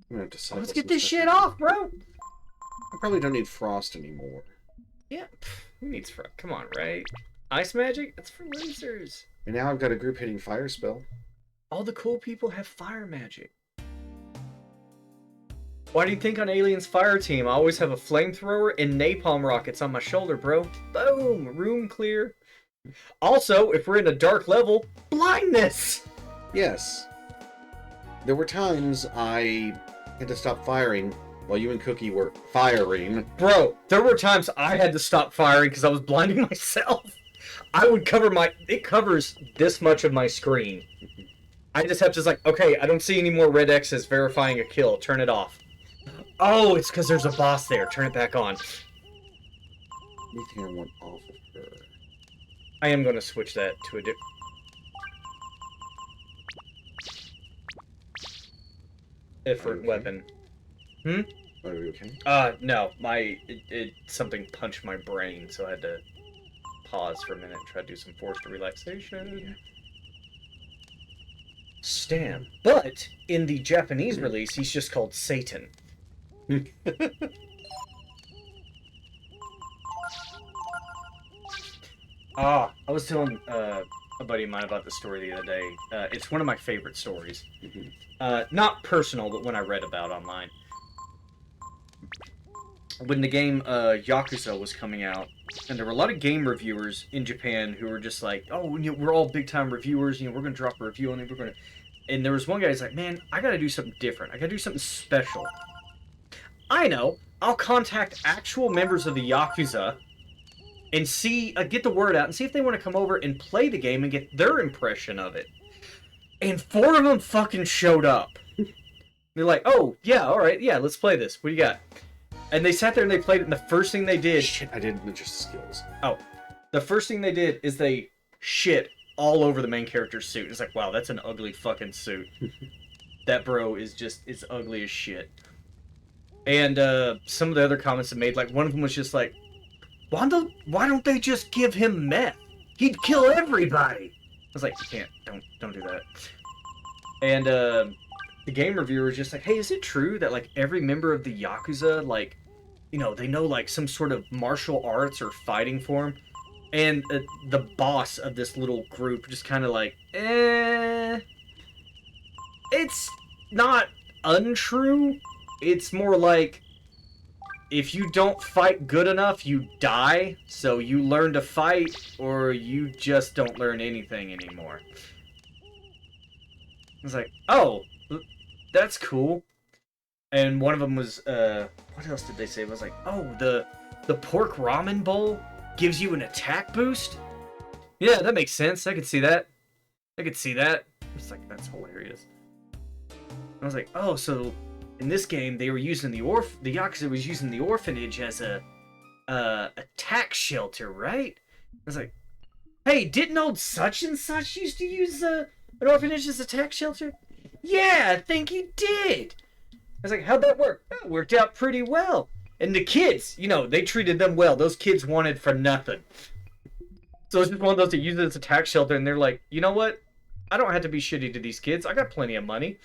S1: I'm gonna have to cycle
S2: Let's get
S1: some
S2: this
S1: stuff
S2: shit
S1: in.
S2: off, bro.
S1: I probably don't need frost anymore.
S2: Yeah, who needs frost? Come on, right? Ice magic? That's for losers.
S1: And now I've got a group hitting fire spell.
S2: All the cool people have fire magic. Why do you think on Alien's fire team I always have a flamethrower and napalm rockets on my shoulder, bro? Boom! Room clear. Also, if we're in a dark level, blindness!
S1: Yes. There were times I had to stop firing while you and Cookie were firing.
S2: Bro, there were times I had to stop firing because I was blinding myself. I would cover it covers this much of my screen. I just have to, like, okay, I don't see any more red X's verifying a kill. Turn it off. Oh, it's because there's a boss there. Turn it back on.
S1: Anything I want off of her.
S2: I am going to switch that to a different
S1: Okay.
S2: weapon. Hmm?
S1: Are you okay?
S2: No. Something punched my brain, so I had to pause for a minute and try to do some forced relaxation. Stam. But in the Japanese release, he's just called Satan. I was telling a buddy of mine about this story the other day. It's one of my favorite stories. Not personal, but when I read about online. When the game Yakuza was coming out, and there were a lot of game reviewers in Japan who were just like, "Oh, we're all big time reviewers. We're gonna drop a review on it. We're gonna." And there was one guy who's like, "Man, I gotta do something different. I gotta do something special." I know. I'll contact actual members of the Yakuza and see, get the word out and see if they want to come over and play the game and get their impression of it. And 4 of them fucking showed up. They're like, "Oh yeah, all right, yeah, let's play this. What do you got?" And they sat there and they played it, and the first thing they did...
S1: Shit, I didn't adjust the skills.
S2: Oh. The first thing they did is they shit all over the main character's suit. It's like, wow, that's an ugly fucking suit. That bro is just... it's ugly as shit. And some of the other comments they made, like, one of them was just like, why don't they just give him meth? He'd kill everybody! I was like, you can't. Don't do that. And the game reviewer was just like, hey, is it true that, like, every member of the Yakuza, like, they know, like, some sort of martial arts or fighting form? And the boss of this little group just kind of like, it's not untrue. It's more like, if you don't fight good enough, you die. So you learn to fight, or you just don't learn anything anymore. I was like, oh, that's cool. And one of them was, what else did they say? It was like, oh, the pork ramen bowl gives you an attack boost? Yeah, that makes sense. I could see that. It's like, that's hilarious. I was like, oh, so in this game they were using the Yakuza was using the orphanage as a tax shelter, right? I was like, hey, didn't old such and such used to use an orphanage as a tax shelter? Yeah, I think he did. I was like, how'd that work? Oh, it worked out pretty well. And the kids, they treated them well. Those kids wanted for nothing. So it's just one of those that use it as a tax shelter, and they're like, you know what? I don't have to be shitty to these kids. I got plenty of money.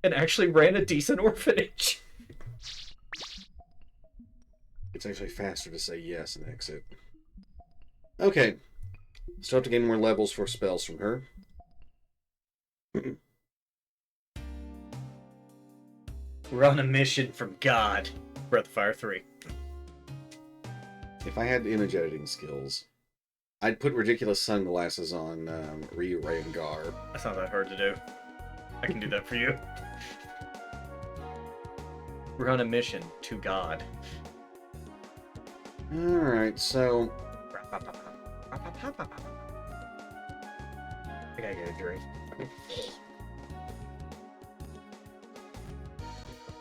S2: And actually ran a decent orphanage.
S1: It's actually faster to say yes and exit. Okay. Still have to gain more levels for spells from her.
S2: We're on a mission from God. Breath of Fire 3.
S1: If I had image editing skills, I'd put ridiculous sunglasses on Ryu Rangar.
S2: That's not that hard to do. I can do that for you. We're on a mission to God.
S1: Alright, so...
S2: I gotta get a drink.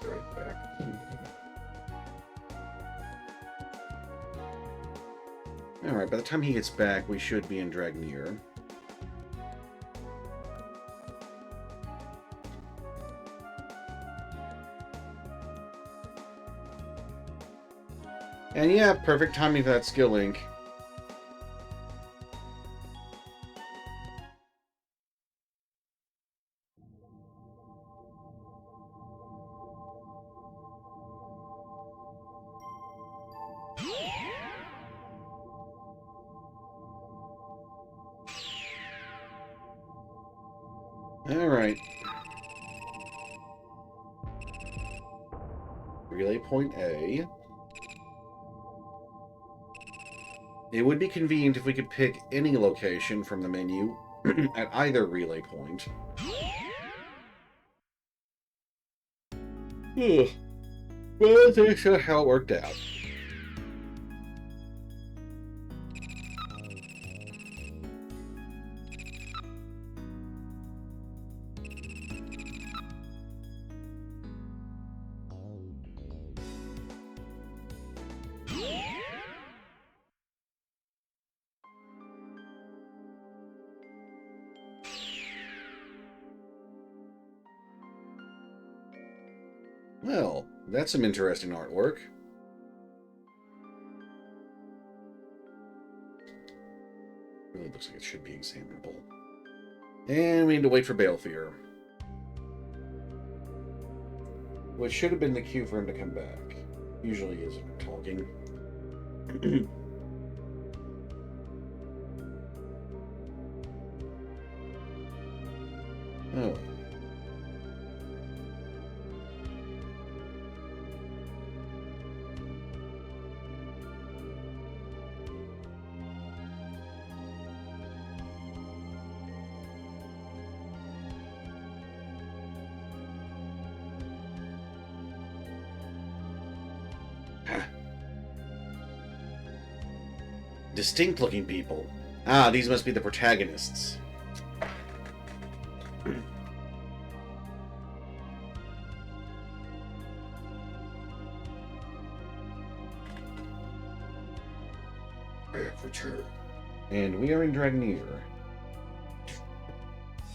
S1: Right back. Alright, by the time he gets back, we should be in Dragnir. And yeah, perfect timing for that skill link. Alright. Relay point A. It would be convenient if we could pick any location from the menu at either relay point. Ugh. Well, that's how it worked out. Well, that's some interesting artwork. Really looks like it should be examinable. And we need to wait for Balefear. Which should have been the cue for him to come back. Usually is when I'm talking. Oh. Distinct looking people. Ah, these must be the protagonists. And we are in Dragoneer.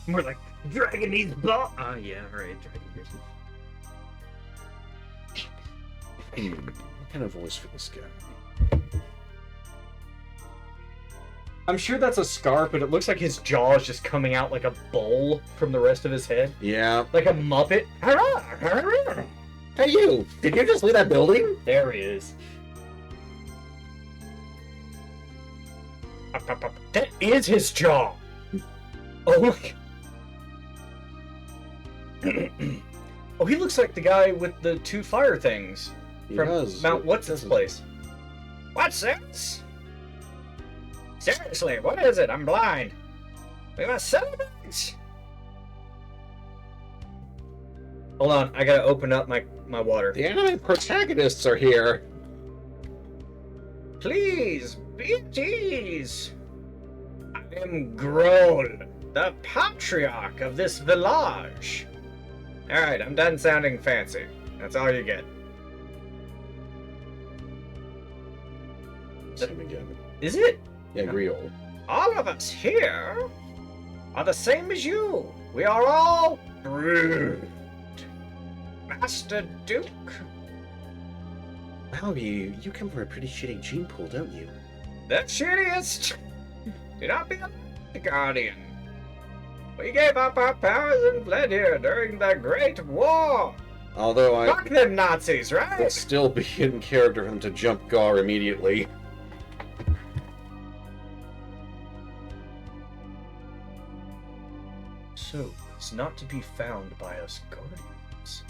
S2: More like Dragonese ball. Oh yeah, right, Dragoneers.
S1: What kind of voice for this guy?
S2: I'm sure that's a scarf, but it looks like his jaw is just coming out like a bowl from the rest of his head.
S1: Yeah.
S2: Like a Muppet.
S1: Hey you! Did you just leave that building?
S2: There he is. That is his jaw! Oh, look! Oh, he looks like the guy with the two fire things.
S1: He
S2: From
S1: does.
S2: Mount what's his
S1: Doesn't-
S2: place? What's this? Seriously, what is it? I'm blind. We must celebrate! Hold on, I gotta open up my water.
S1: The anime protagonists are here.
S2: Please, be at ease. I am Grohl, the patriarch of this village. Alright, I'm done sounding fancy. That's all you get.
S1: It's him again.
S2: Is it?
S1: Yeah, Griol.
S2: All of us here are the same as you. We are all brood. Master Duke.
S1: Wow, you come from a pretty shitty gene pool, don't you?
S2: The shittiest. Do not be a guardian. We gave up our powers and fled here during the Great War.
S1: Although I
S2: Fuck them Nazis,
S1: would
S2: right?
S1: still be in character for him to jump Gar immediately.
S2: So, it's not to be found by us guardians.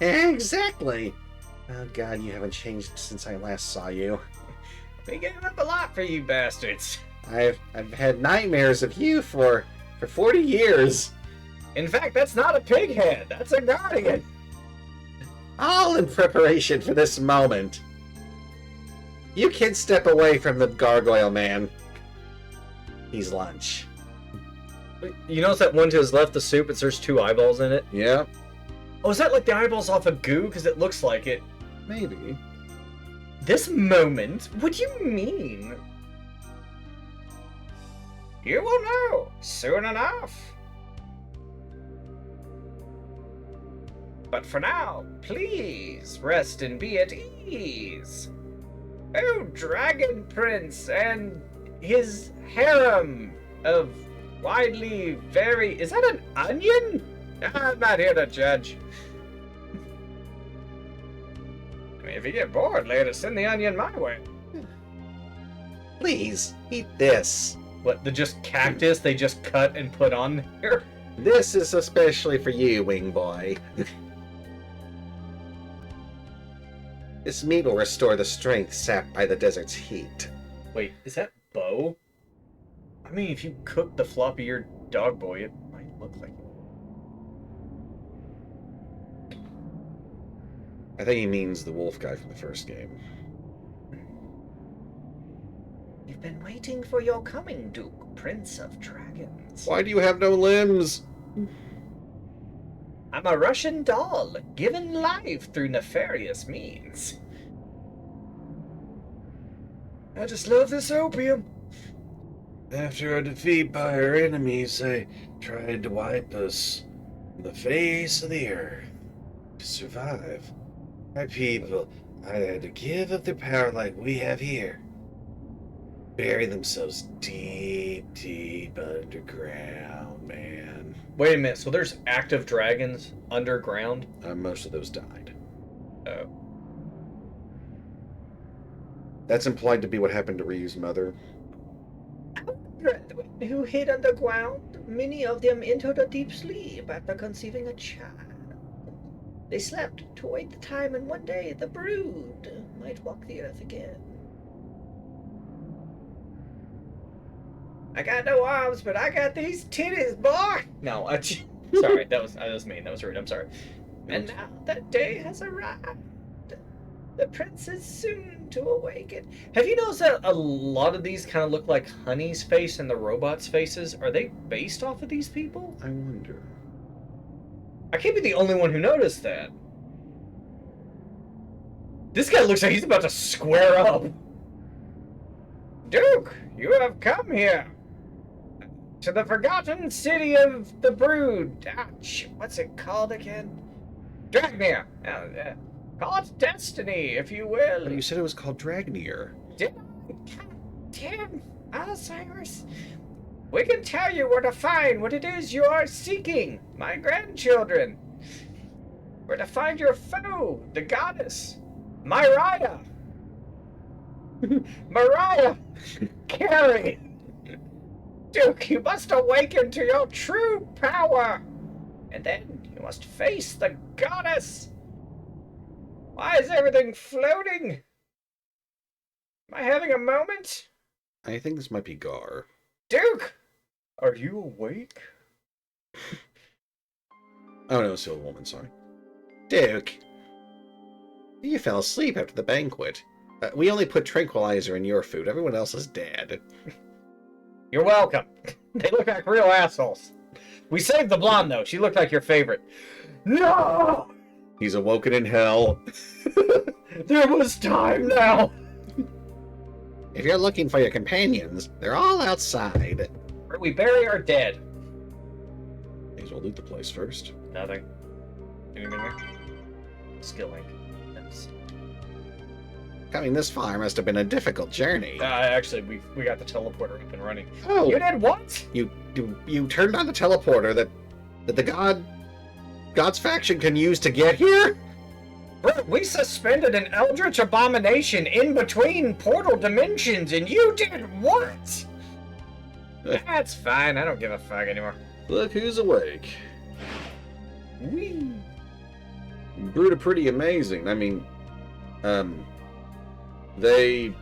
S1: Exactly. Oh god, you haven't changed since I last saw you.
S2: We gave up a lot for you bastards.
S1: I've had nightmares of you for 40 years.
S2: In fact, that's not a pig head. That's a guardian.
S1: All in preparation for this moment. You kids step away from the gargoyle man. He's lunch.
S2: You notice that one to his left, the soup, there's two eyeballs in it?
S1: Yeah,
S2: Oh, is that like the eyeballs off of goo? Because it looks like it.
S1: maybe.
S2: This moment? What do you mean? You will know soon enough. But for now, please rest and be at ease. Oh, Dragon Prince and his harem of widely very... Is that an onion? I'm not here to judge. I mean, if you get bored later, send the onion my way.
S1: Please, eat this.
S2: What, the just cactus they just cut and put on there?
S1: This is especially for you, Wing Boy. This meat will restore the strength sapped by the desert's heat.
S2: Wait, is that Bo? I mean, if you cook the floppy-eared dog boy, it might look like it.
S1: I think he means the wolf guy from the first game.
S4: You've been waiting for your coming, Duke, Prince of Dragons.
S1: Why do you have no limbs?
S4: I'm a Russian doll, given life through nefarious means.
S2: I just love this opium.
S5: After our defeat by our enemies, they tried to wipe us from the face of the earth. To survive, my people either had to give up their power like we have here, bury themselves deep, deep underground, man.
S2: Wait a minute, so there's active dragons underground?
S1: Most of those died.
S2: Oh.
S1: That's implied to be what happened to Ryu's mother.
S4: Brethren who hid underground, many of them entered a deep sleep after conceiving a child. They slept to wait the time, and one day the brood might walk the earth again. I got no arms, but I got these titties, boy!
S2: No, sorry, that was mean. That was rude. I'm sorry.
S4: And now that day has arrived. The prince is soon to awaken.
S2: Have you noticed that a lot of these kind of look like Honey's face and the robots' faces? Are they based off of these people?
S1: I wonder.
S2: I can't be the only one who noticed that. This guy looks like he's about to square up.
S4: Duke, you have come here. To the forgotten city of the brood. What's it called again? Dragnir. Call it Destiny, if you will.
S1: But you said it was called Dragnir.
S4: Did I? God damn, Alzheimer's. We can tell you where to find what it is you are seeking, my grandchildren. Where to find your foe, the goddess, Mariah. Mariah Carey. Duke, you must awaken to your true power. And then you must face the goddess. Why is everything floating? Am I having a moment?
S1: I think this might be Gar.
S4: Duke!
S2: Are you awake?
S1: Oh no, it's the old woman, sorry. Duke! You fell asleep after the banquet. We only put tranquilizer in your food. Everyone else is dead.
S2: You're welcome. They look like real assholes. We saved the blonde, though. She looked like your favorite. No!
S1: He's awoken in hell.
S2: There was time now.
S1: If you're looking for your companions, they're all outside.
S2: Where we bury our dead.
S1: May as well loot the place first.
S2: Nothing. Anything there? Skill link. Nice.
S1: Coming this far must have been a difficult journey.
S2: Actually, we got the teleporter up and running.
S1: Oh,
S2: You did what?
S1: you turned on the teleporter that the God's faction can use to get here?
S2: Bro, we suspended an eldritch abomination in between portal dimensions, and you did what? That's fine. I don't give a fuck anymore.
S1: Look who's awake.
S2: Whee!
S1: Brood are pretty amazing. I mean, they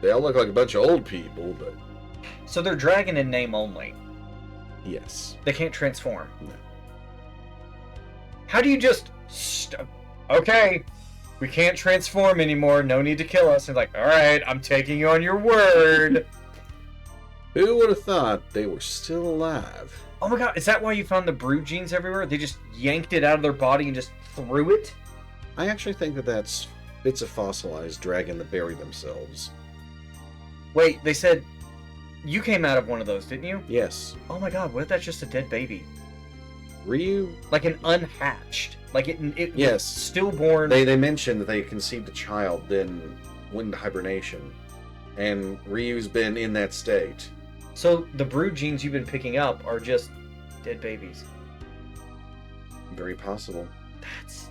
S1: all look like a bunch of old people, but
S2: So they're dragon in name only.
S1: yes.
S2: They can't transform.
S1: No.
S2: How do you just okay, we can't transform anymore, no need to kill us. And like, alright, I'm taking you on your word.
S1: Who would have thought they were still alive?
S2: Oh my god, is that why you found the brood genes everywhere? They just yanked it out of their body and just threw it?
S1: I actually think that that's bits of fossilized dragon that bury themselves.
S2: Wait, they said you came out of one of those, didn't you?
S1: Yes.
S2: Oh my god, what if that's just a dead baby?
S1: Ryu?
S2: Like an unhatched. Like it
S1: Yes.
S2: was stillborn.
S1: They mentioned that they conceived a child, then went into hibernation. And Ryu's been in that state.
S2: So the brood genes you've been picking up are just dead babies.
S1: Very possible.
S2: That's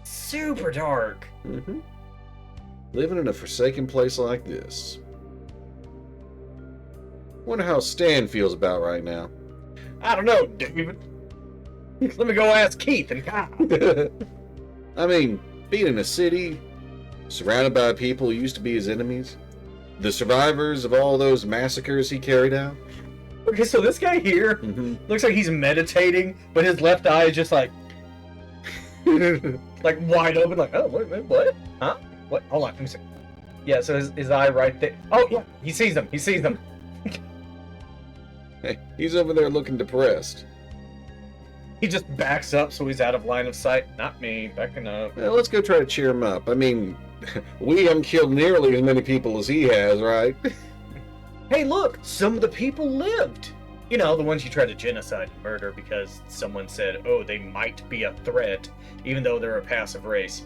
S2: super dark.
S1: Mm-hmm. Living in a forsaken place like this. Wonder how Stan feels about right now.
S2: I don't know, David. Let me go ask Keith and Kyle.
S1: I mean, being in a city, surrounded by people who used to be his enemies, the survivors of all those massacres he carried out.
S2: Okay, so this guy here
S1: Mm-hmm.
S2: looks like he's meditating, but his left eye is just like wide open, like, oh, what? Huh? What? Hold on, let me see. Yeah, so his eye right there. Oh, yeah, he sees them. He sees them.
S1: Hey, he's over there looking depressed.
S2: He just backs up so he's out of line of sight. Not me, backing up.
S1: Well, let's go try to cheer him up. I mean, we haven't killed nearly as many people as he has, right?
S2: Hey, look, some of the people lived. You know, the ones you try to genocide and murder because someone said, oh, they might be a threat, even though they're a passive race.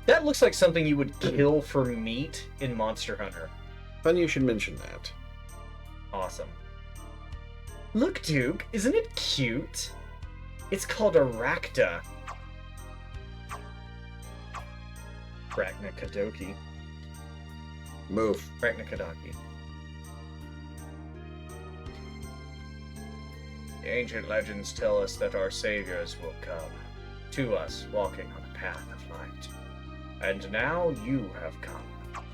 S2: That looks like something you would kill for meat in Monster Hunter.
S1: Funny you should mention that.
S2: Awesome. Look, Duke, isn't it cute? It's called a Rakta. Raknakadoki.
S1: Move.
S2: Raknakadaki. The ancient legends tell us that our saviors will come to us walking on a path of light. And now you have come,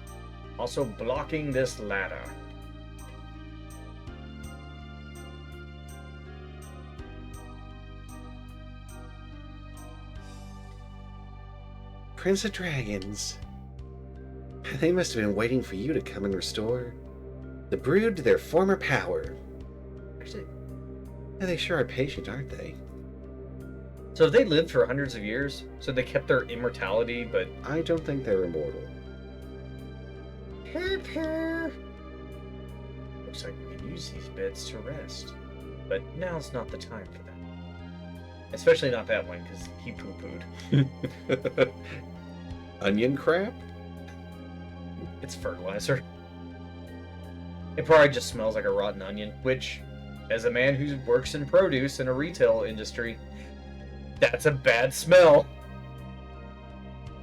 S2: also blocking this ladder.
S1: Prince of Dragons. They must have been waiting for you to come and restore the brood to their former power. They sure are patient, aren't they?
S2: So have they lived for hundreds of years? So they kept their immortality, but...
S1: I don't think they're immortal.
S2: Looks like we can use these beds to rest. But now's not the time for that. Especially not that one, because he poo-pooed.
S1: Onion crap?
S2: It's fertilizer. It probably just smells like a rotten onion, which, as a man who works in produce in a retail industry, that's a bad smell.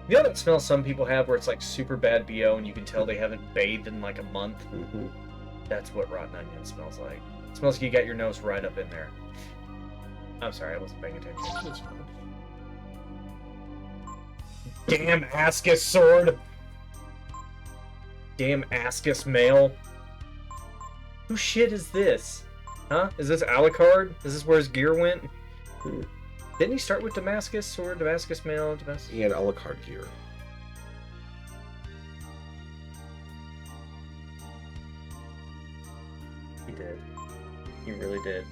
S2: You know that smell some people have where it's like super bad BO and you can tell they haven't bathed in like a month?
S1: Mm-hmm.
S2: That's what rotten onion smells like. It smells like you got your nose right up in there. I'm sorry, I wasn't paying attention.
S1: That's fine.
S2: Damn Ascus sword! Damn Ascus mail. Who shit is this? Huh? Is this Alucard? Is this where his gear went?
S1: Hmm.
S2: Didn't he start with Damascus sword, Damascus mail, Damascus?
S1: He had a la carte gear.
S2: He did. He really did.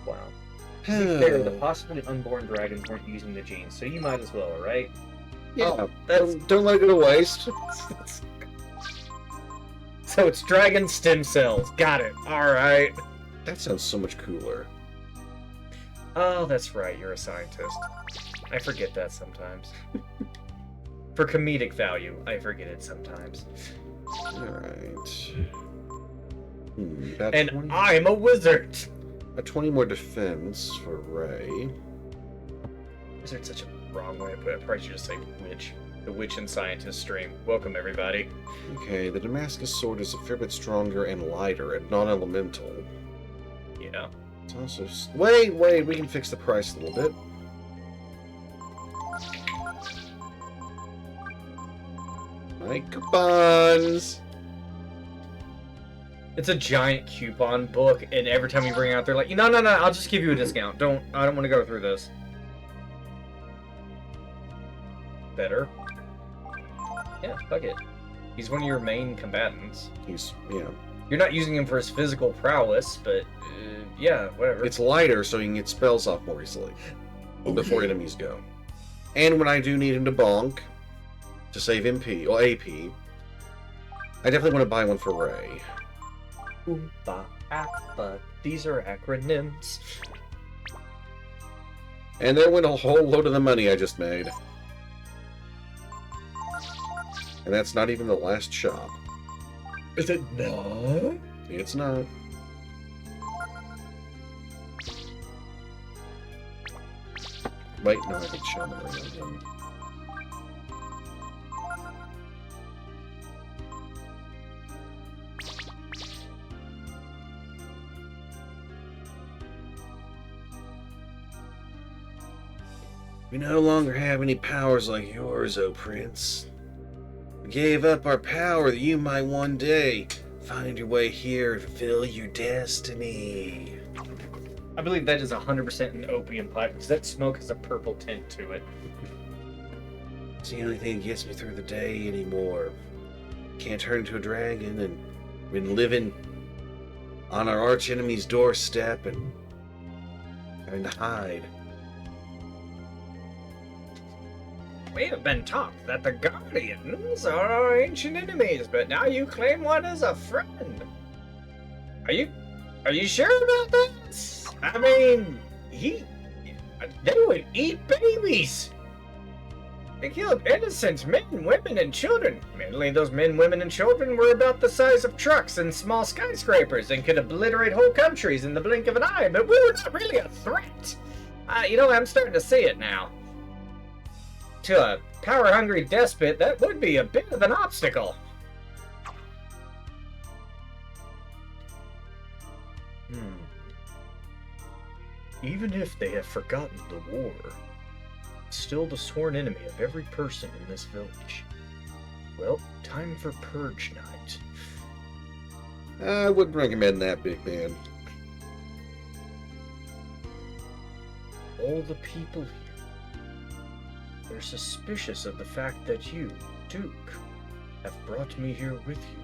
S2: Wow. To be fair, the possibly unborn dragons weren't using the genes, so you might as well, right?
S1: Yeah,
S2: Oh, that's-
S1: don't let it go to waste.
S2: So it's dragon stem cells. Got it. Alright.
S1: That sounds so much cooler.
S2: Oh, that's right. You're a scientist. I forget that sometimes. For comedic value, I forget it sometimes.
S1: Alright. About
S2: And
S1: 20,
S2: I'm a wizard!
S1: a 20 more defense for Ray.
S2: Wizard's such a wrong way to put it. I probably should just say witch. The Witch and Scientist stream. Welcome, everybody.
S1: Okay, the Damascus sword is a fair bit stronger and lighter and non-elemental.
S2: Yeah.
S1: It's also... Wait, we can fix the price a little bit. My coupons!
S2: It's a giant coupon book, and every time you bring it out, they're like, no, I'll just give you a discount. I don't want to go through this. Better. Yeah, fuck it. He's one of your main combatants.
S1: He's, yeah.
S2: You're not using him for his physical prowess, but, yeah, whatever.
S1: It's lighter, so he can get spells off more easily before enemies go. And when I do need him to bonk, to save MP, or AP, I definitely want to buy one for Ray.
S2: Oompa, appa. These are acronyms.
S1: And there went a whole load of the money I just made. And that's not even the last shop.
S2: Is it not?
S1: It's not. Wait, no, I think Shaman Ring again.
S5: We no longer have any powers like yours, O Prince. We gave up our power that you might one day find your way here and fulfill your destiny.
S2: I believe that is 100% an opium pipe because that smoke has a purple tint to it.
S5: It's the only thing that gets me through the day anymore. Can't turn into a dragon, and been living on our arch enemy's doorstep and having to hide.
S4: We have been taught that the Guardians are our ancient enemies, but now you claim one as a friend. Are you sure about this? I mean, they would eat babies. They killed innocent men, women, and children. Mainly those men, women, and children were about the size of trucks and small skyscrapers and could obliterate whole countries in the blink of an eye, but we were not really a threat. I'm starting to see it now. To a power-hungry despot, that would be a bit of an obstacle.
S2: Even if they have forgotten the war, still the sworn enemy of every person in this village. Well, time for Purge Night.
S1: I wouldn't recommend that, big man.
S2: All the people here, they're suspicious of the fact that you, Duke, have brought me here with you.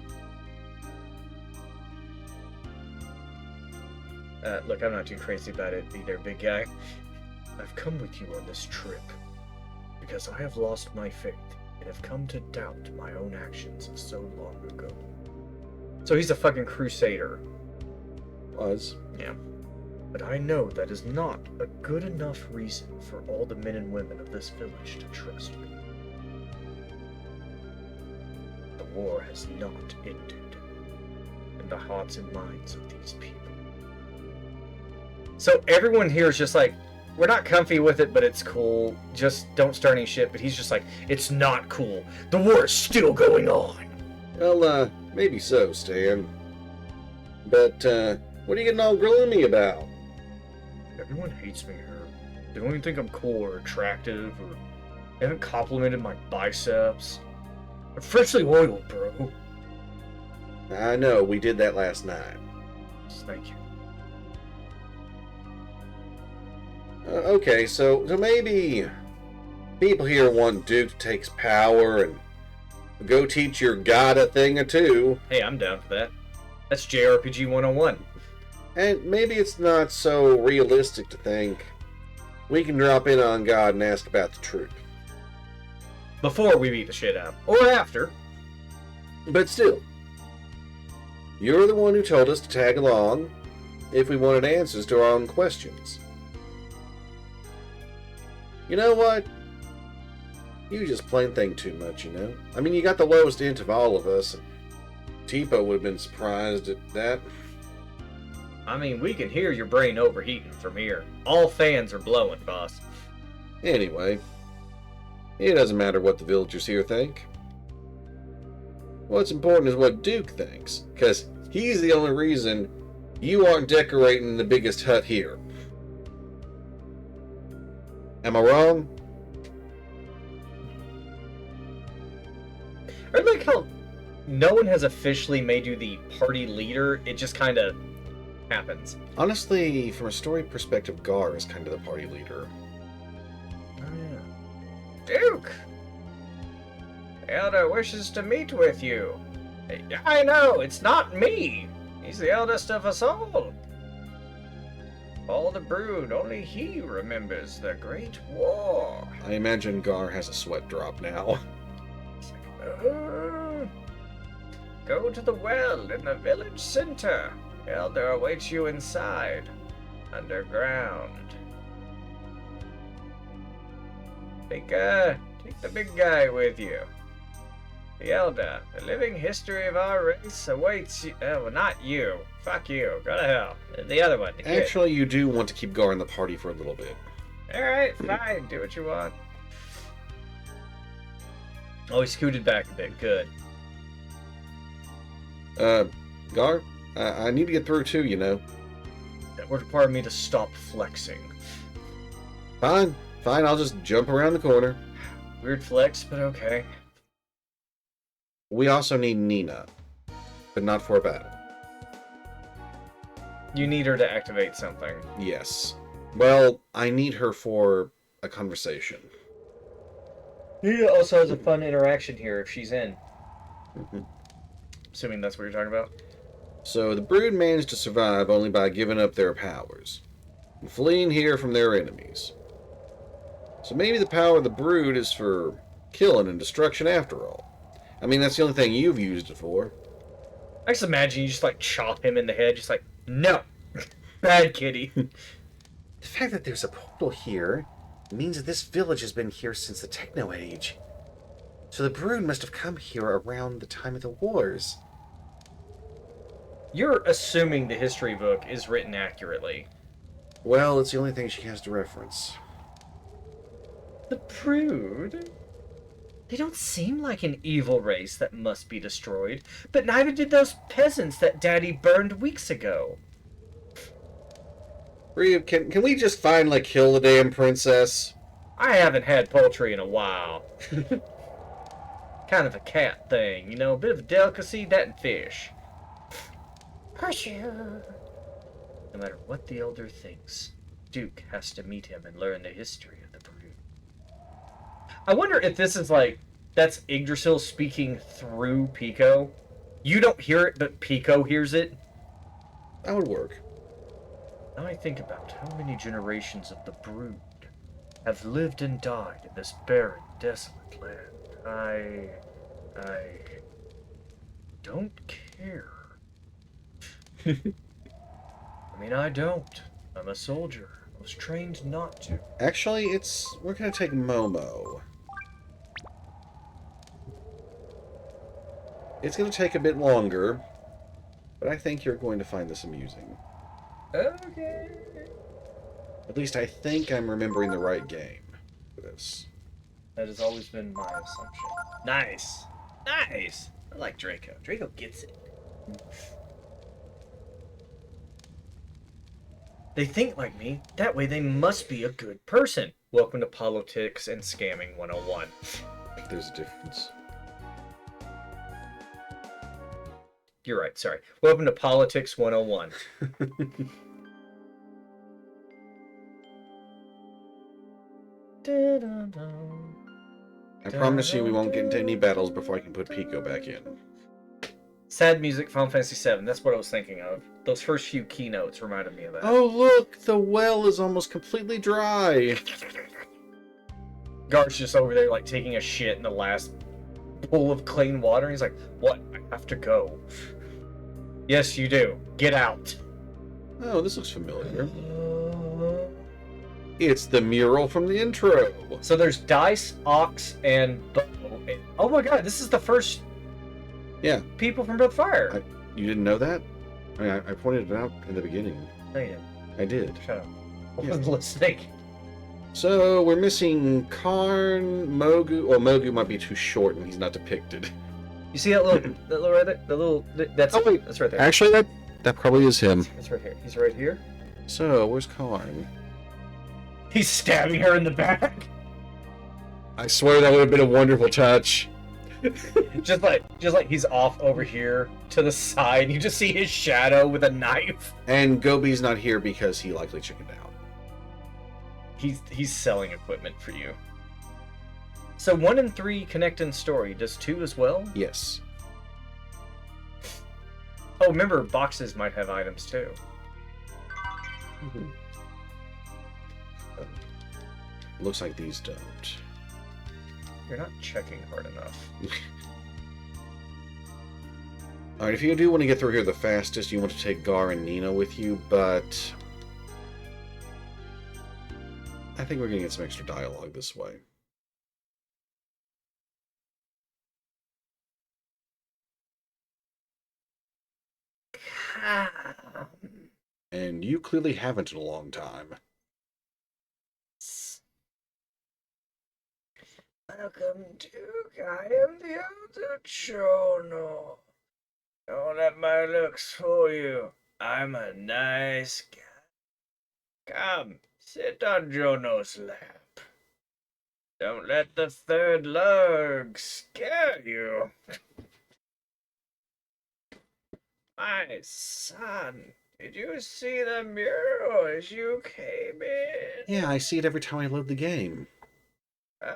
S2: Look, I'm not too crazy about it either, big guy. I've come with you on this trip because I have lost my faith and have come to doubt my own actions of so long ago. So he's a fucking crusader.
S1: Was.
S2: Yeah. But I know that is not a good enough reason for all the men and women of this village to trust me. The war has not ended in the hearts and minds of these people. So everyone here is just like, we're not comfy with it, but it's cool. Just don't start any shit. But he's just like, it's not cool. The war is still going on.
S1: Well, maybe so, Stan. But, what are you getting all gloomy about?
S2: Everyone hates me here. They don't even think I'm cool or attractive, or they haven't complimented my biceps. I'm freshly oiled, bro.
S1: I know, we did that last night.
S2: Thank you.
S1: Okay, so maybe people here want Duke to take his power and go teach your god a thing or two.
S2: Hey, I'm down for that. That's JRPG 101.
S1: And maybe it's not so realistic to think we can drop in on God and ask about the truth.
S2: Before we beat the shit out. Or after.
S1: But still, you're the one who told us to tag along if we wanted answers to our own questions. You know what? You just plain think too much, you know? I mean, you got the lowest int of all of us, and Tipo would have been surprised at that.
S2: I mean, we can hear your brain overheating from here. All fans are blowing, boss.
S1: Anyway, it doesn't matter what the villagers here think. What's important is what Duke thinks, because he's the only reason you aren't decorating the biggest hut here. Am I wrong?
S2: I like how no one has officially made you the party leader. It just kind of happens.
S1: Honestly, from a story perspective, Gar is kind of the party leader.
S2: Oh, yeah.
S4: Duke! Elder wishes to meet with you. I know, it's not me. He's the eldest of us all. All the brood, only he remembers the Great War.
S1: I imagine Gar has a sweat drop now.
S4: Go to the well in the village center. Elder awaits you inside, underground. Take the big guy with you. The Elder, the living history of our race awaits you. Oh, not you. Fuck you. Go to hell. The other one. The kid.
S1: Actually, you do want to keep Gar in the party for a little bit.
S4: Alright, fine. Do what you want.
S2: Oh, he scooted back a bit. Good.
S1: Gar, I need to get through too, you know.
S2: That would require me to stop flexing.
S1: Fine. Fine, I'll just jump around the corner.
S2: Weird flex, but okay.
S1: We also need Nina, but not for a battle.
S2: You need her to activate something.
S1: Yes. Well, I need her for a conversation.
S2: Nina also has a fun interaction here if she's in.
S1: Mhm.
S2: Assuming that's what you're talking about.
S1: So the Brood managed to survive only by giving up their powers and fleeing here from their enemies. So maybe the power of the Brood is for killing and destruction after all. I mean, that's the only thing you've used it for.
S2: I just imagine you just like chop him in the head, just like, no! Bad kitty.
S5: The fact that there's a portal here means that this village has been here since the Techno Age. So the Brood must have come here around the time of the wars.
S2: You're assuming the history book is written accurately.
S1: Well, it's the only thing she has to reference.
S2: The Brood? They don't seem like an evil race that must be destroyed, but neither did those peasants that Daddy burned weeks ago.
S1: Rhea, can we just finally kill the damn princess?
S2: I haven't had poultry in a while. Kind of a cat thing, you know, a bit of a delicacy, that and fish. No matter what the Elder thinks, Duke has to meet him and learn the history of the Brood. I wonder if this is like, that's Yggdrasil speaking through Pico. You don't hear it, but Pico hears it.
S1: That would work.
S2: Now I think about how many generations of the Brood have lived and died in this barren, desolate land. I don't care. I mean, I don't. I'm a soldier. I was trained not to.
S1: Actually, we're gonna take Momo. It's gonna take a bit longer, but I think you're going to find this amusing.
S2: Okay.
S1: At least I think I'm remembering the right game for this.
S2: That has always been my assumption. Nice. Nice. I like Draco. Draco gets it. They think like me. That way they must be a good person. Welcome to Politics and Scamming 101.
S1: There's a difference.
S2: You're right, sorry. Welcome to Politics 101.
S1: I promise you we won't get into any battles before I can put Pico back in.
S2: Sad music, Final Fantasy VII. That's what I was thinking of. Those first few keynotes reminded me of that.
S1: Oh look, the well is almost completely dry.
S2: Gar's just over there, like, taking a shit in the last bowl of clean water. And he's like, what? I have to go. Yes, you do. Get out.
S1: Oh, this looks familiar. It's the mural from the intro.
S2: So there's Dice, Ox, and Bow. Oh my god, this is the first people from Breath of Fire.
S1: You didn't know that? I mean, I pointed it out in the beginning.
S2: No, you didn't.
S1: I did.
S2: Shut up. I
S1: Yeah.
S2: wasn't listening.
S1: So we're missing Karn, Mogu. Well, Mogu might be too short and he's not depicted.
S2: You see that little right there? That's
S1: Oh, wait.
S2: that's right there.
S1: Actually, that probably is him.
S2: That's right here. He's right here.
S1: So where's Karn?
S2: He's stabbing her in the back.
S1: I swear that would have been a wonderful touch.
S2: just like he's off over here to the side. You just see his shadow with a knife.
S1: And Gobi's not here because he likely chickened out.
S2: He's selling equipment for you. So 1 and 3 connect in story. Does 2 as well?
S1: Yes.
S2: Oh, remember boxes might have items too.
S1: Looks like these don't.
S2: You're not checking hard enough.
S1: Alright, if you do want to get through here the fastest, you want to take Gar and Nina with you, but I think we're going to get some extra dialogue this way. And you clearly haven't in a long time.
S4: Welcome, Duke. I am the Elder Chono. Don't let my looks fool you. I'm a nice guy. Come, sit on Jono's lap. Don't let the third lug scare you. My son, did you see the mural as you came in?
S1: Yeah, I see it every time I load the game.
S4: I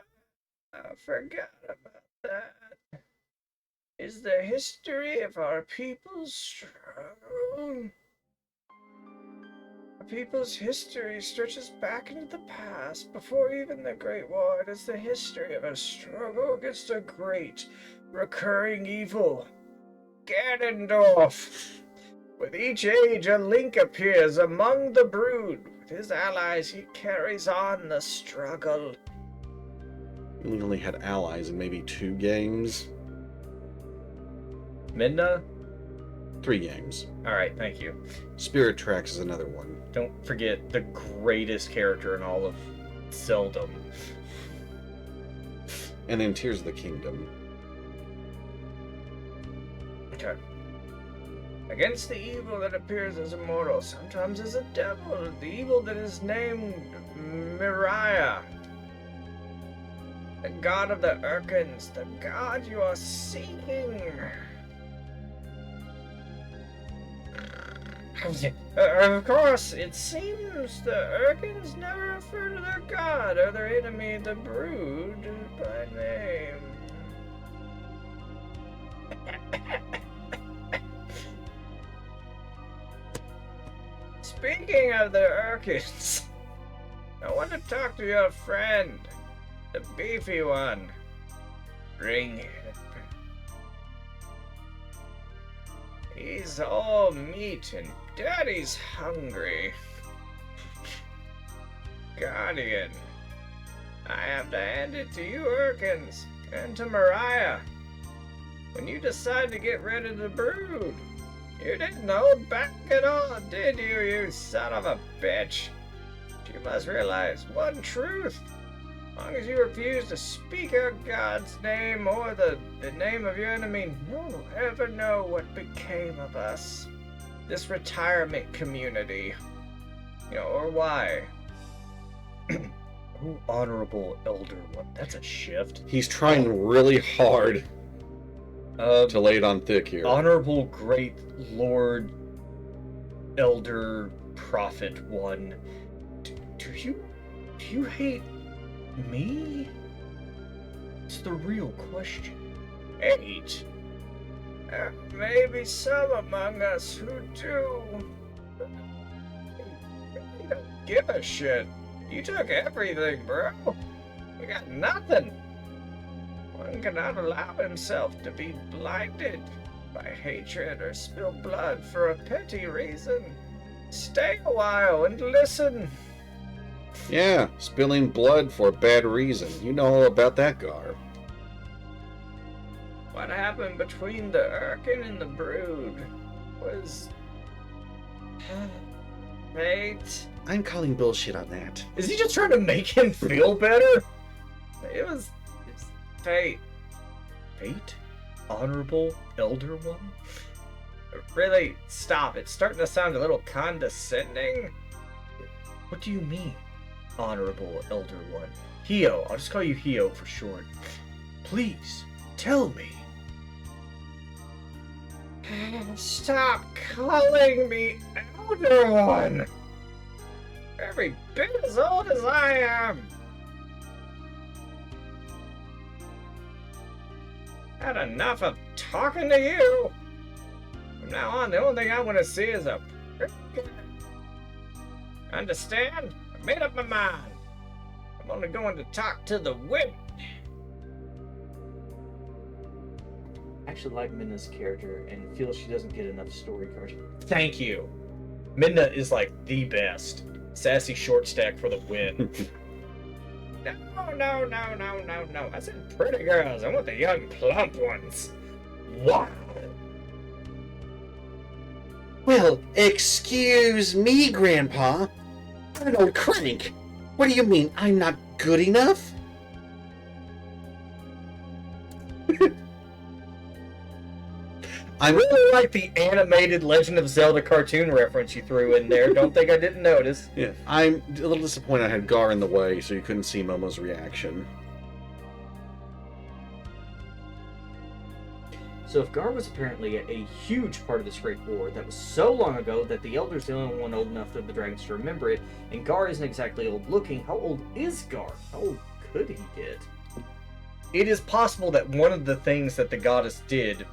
S4: forgot about that. Is the history of our people's struggle? Our people's history stretches back into the past, before even the Great War. It is the history of a struggle against a great, recurring evil. Ganondorf! With each age, a link appears among the brood. With his allies, he carries on the struggle.
S1: We only had allies in maybe 2 games.
S2: Midna?
S1: 3 games.
S2: Alright, thank you.
S1: Spirit Tracks is another one.
S2: Don't forget the greatest character in all of Zeldom.
S1: And then Tears of the Kingdom.
S2: Okay.
S4: Against the evil that appears as immortal, sometimes as a devil, the evil that is named Miriah. The god of the Urkins, the god you are seeking. Of course, it seems the Urkins never refer to their god or their enemy, the Brood, by name. Speaking of the Urkins, I want to talk to your friend, the beefy one. Bring him. He's all meat and Daddy's hungry. Guardian, I have to hand it to you, Urkins, and to Mariah. When you decide to get rid of the Brood, you didn't hold back at all, did you, you son of a bitch? You must realize one truth. As long as you refuse to speak our God's name or the name of your enemy, no one will ever know what became of us. This retirement community. Or why?
S2: Oh, honorable elder one. That's a shift.
S1: He's trying really hard to lay it on thick here.
S2: Honorable great lord elder prophet one. Do you hate me? It's the real question.
S4: Hate? Maybe some among us who do. You don't give a shit. You took everything, bro. We got nothing. One cannot allow himself to be blinded by hatred or spill blood for a petty reason. Stay a while and listen.
S1: Yeah, spilling blood for a bad reason. You know all about that, Gar.
S4: What happened between the Urkin and the Brood was fate.
S1: I'm calling bullshit on that.
S2: Is he just trying to make him feel better?
S4: It was fate.
S2: Fate? Honorable elder one?
S4: Really, stop. It's starting to sound a little condescending.
S2: What do you mean, honorable elder one? Hio. I'll just call you Hio for short. Please, tell me.
S4: Stop calling me Elder One! Every bit as old as I am! Had enough of talking to you! From now on, the only thing I want to see is a prick. Understand? I made up my mind. I'm only going to talk to the women.
S3: I actually like Minna's character and feel she doesn't get enough story cards.
S2: Thank you. Midna is like the best. Sassy short stack for the win.
S4: No. I said pretty girls. I want the young, plump ones.
S2: Wow.
S1: Well, excuse me, Grandpa. I'm an old crank. What do you mean, I'm not good enough?
S2: I really like the animated Legend of Zelda cartoon reference you threw in there. Don't think I didn't notice.
S1: Yeah, I'm a little disappointed I had Gar in the way, so you couldn't see Momo's reaction.
S3: So if Gar was apparently a huge part of this great war that was so long ago that the Elder's the only one old enough of the dragons to remember it, and Gar isn't exactly old looking, how old is Gar? How old could he get?
S2: It is possible that one of the things that the goddess did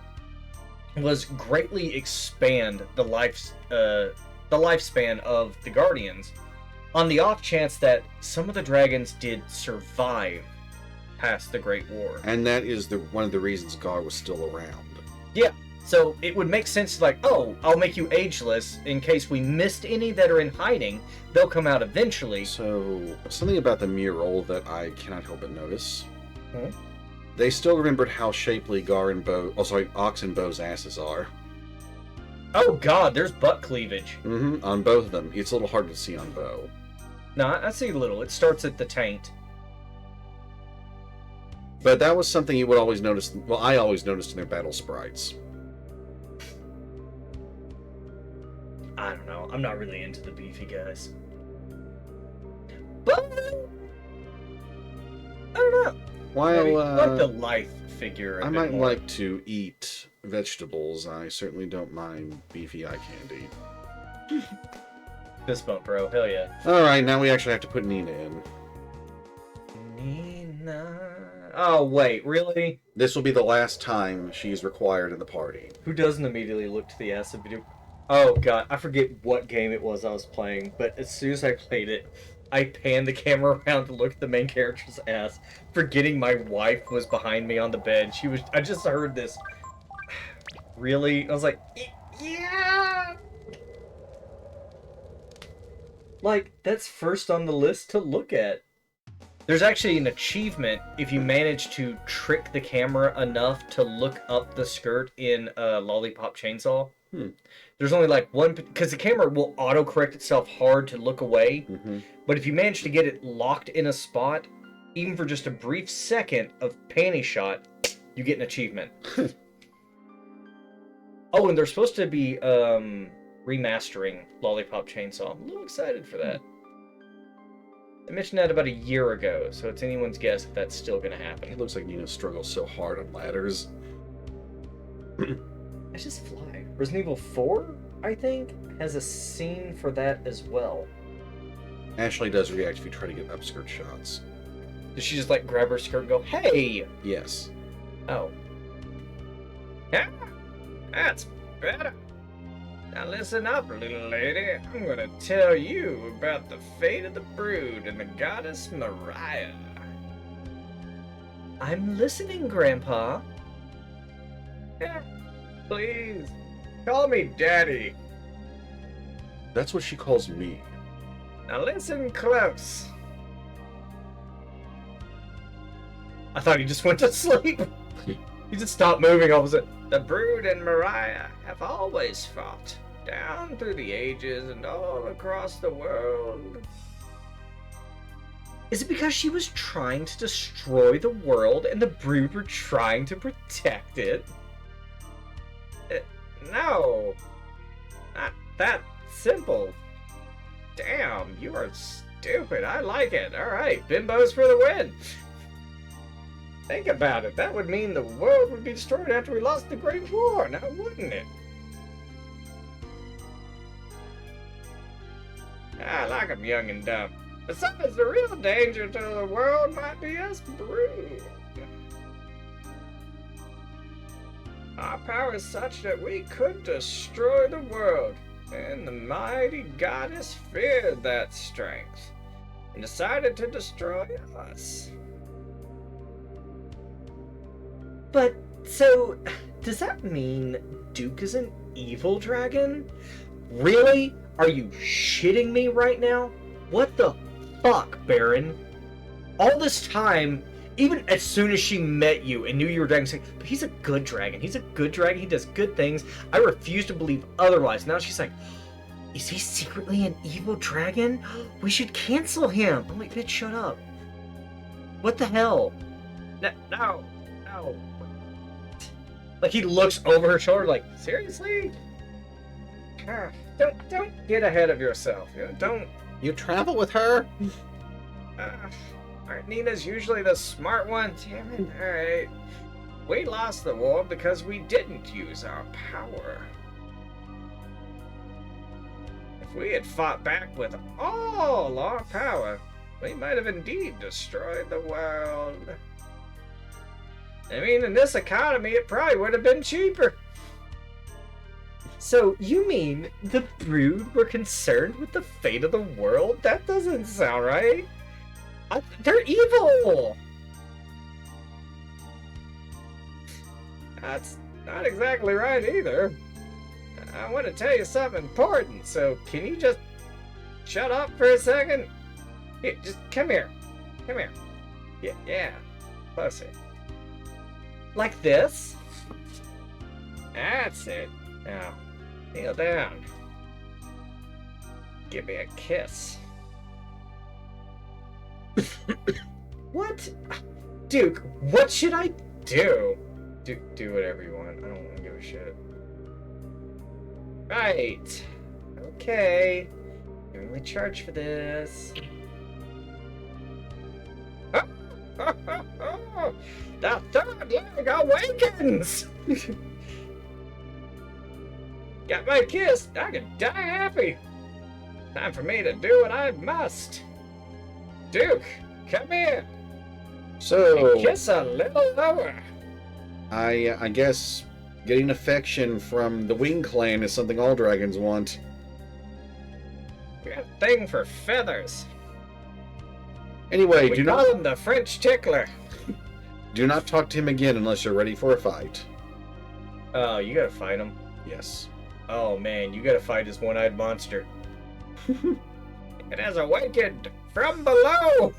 S2: was greatly expand the lifespan of the Guardians, on the off chance that some of the dragons did survive past the Great War.
S1: And that is one of the reasons Gar was still around.
S2: So it would make sense, like, oh, I'll make you ageless in case we missed any that are in hiding. They'll come out eventually.
S1: So, something about the mural that I cannot help but notice.
S2: Hmm?
S1: They still remembered how shapely Ox and Bo's asses are.
S2: Oh god, there's butt cleavage.
S1: On both of them. It's a little hard to see on Bo.
S2: No, I see a little. It starts at the taint.
S1: But that was something you would always notice. Well, I always noticed in their battle sprites.
S2: I don't know. I'm not really into the beefy guys. But I don't know.
S1: While
S2: I like the lithe figure.
S1: I might like to eat vegetables, I certainly don't mind beefy eye candy.
S2: Fist bump, bro. Hell yeah.
S1: Alright, now we actually have to put Nina in.
S2: Nina. Oh wait, really?
S1: This will be the last time she's required in the party.
S3: Who doesn't immediately look to the acid video?
S2: Oh god, I forget what game it was I was playing, but as soon as I played it, I panned the camera around to look at the main character's ass, forgetting my wife was behind me on the bed. I just heard this. Really? I was like, yeah!
S3: Like, that's first on the list to look at.
S2: There's actually an achievement if you manage to trick the camera enough to look up the skirt in Lollipop Chainsaw. There's only like one, because the camera will autocorrect itself hard to look away, but if you manage to get it locked in a spot, even for just a brief second of panty shot, you get an achievement. Oh, and they're supposed to be remastering Lollipop Chainsaw. I'm a little excited for that. I mentioned that about a year ago, so it's anyone's guess if that's still going to happen.
S1: It looks like Nina struggles so hard on ladders.
S3: I just fly. Resident Evil 4, I think, has a scene for that as well.
S1: Ashley does react if you try to get upskirt shots.
S2: Does she just like grab her skirt and go, hey?
S1: Yes.
S2: Oh. Yeah, that's better. Now listen up, little lady. I'm gonna tell you about the fate of the brood and the goddess Mariah. I'm listening, Grandpa. Yeah, please. Call me Daddy.
S1: That's what she calls me.
S2: Now listen close. I thought he just went to sleep. He just stopped moving all of a sudden. The brood and Mariah have always fought, down through the ages and all across the world. Is it because she was trying to destroy the world and the brood were trying to protect it? No. Not that simple. Damn, you are stupid. I like it. Alright, bimbos for the win. Think about it. That would mean the world would be destroyed after we lost the Great War, now wouldn't it? I like 'em young and dumb. Besides, the real danger to the world might be us brood. Our power is such that we could destroy the world, and the mighty goddess feared that strength and decided to destroy us. But, so, does that mean Duke is an evil dragon? Really? Are you shitting me right now? What the fuck, Baron? All this time, even as soon as she met you and knew you were a dragon, saying, but he's a good dragon. He's a good dragon. He does good things. I refuse to believe otherwise. Now she's like, is he secretly an evil dragon? We should cancel him. I'm like, bitch, shut up. What the hell? No. Like, he looks over her shoulder like, seriously? Don't get ahead of yourself. Don't.
S1: You travel with her?
S2: Nina's usually the smart one. Damn it. Alright.
S4: We lost the war because we didn't use our power. If we had fought back with all our power, we might have indeed destroyed the world. I mean, in this economy, it probably would have been cheaper. So, you mean the Brood were concerned with the fate of the world? That doesn't sound right. They're evil! That's not exactly right either. I want to tell you something important, so can you just shut up for a second? Here, just come here. Come here. Yeah. Closer. Like this? That's it. Now, kneel down. Give me a kiss. What? Duke, what should I do? Do whatever you want. I don't want to give a shit. Right. Okay. Giving me charge for this. The third leg awakens! Got my kiss. I can die happy. Time for me to do what I must. Duke, come here.
S1: So,
S4: And kiss a little lower.
S1: I guess getting affection from the Wing Clan is something all dragons want.
S4: We got a thing for feathers.
S1: Anyway,
S4: We
S1: do
S4: call
S1: not
S4: him the French tickler.
S1: do not talk to him again unless you're ready for a fight.
S2: Oh, you gotta fight him.
S1: Yes.
S2: Oh man, you gotta fight this one-eyed monster.
S4: It has awakened from below.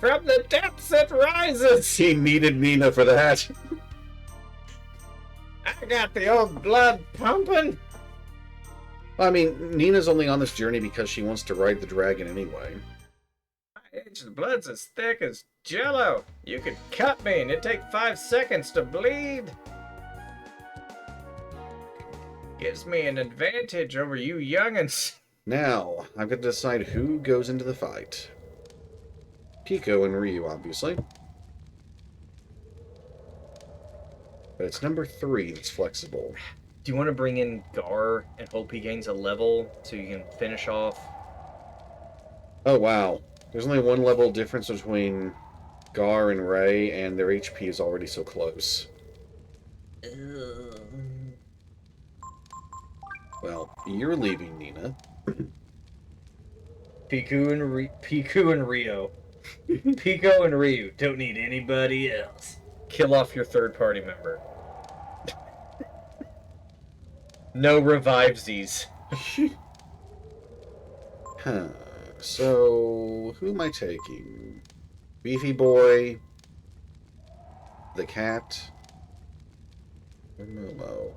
S4: From the depths it rises.
S1: He needed Nina for that.
S4: I got the old blood pumping.
S1: I mean, Nina's only on this journey because she wants to ride the dragon anyway.
S4: My aged blood's as thick as jello. You could cut me and it'd take 5 seconds to bleed. Gives me an advantage over you young'uns.
S1: Now, I've got to decide who goes into the fight. Pico and Ryu, obviously. But it's number 3 that's flexible.
S2: Do you want to bring in Gar and hope he gains a level so you can finish off?
S1: Oh, wow. There's only one level difference between Gar and Ray, and their HP is already so close. Well, you're leaving, Nina.
S2: Pico and Rio. Pico and Ryu don't need anybody else. Kill off your third party member. No revivesies.
S1: Huh. So, who am I taking? Beefy Boy? The cat? Or Momo?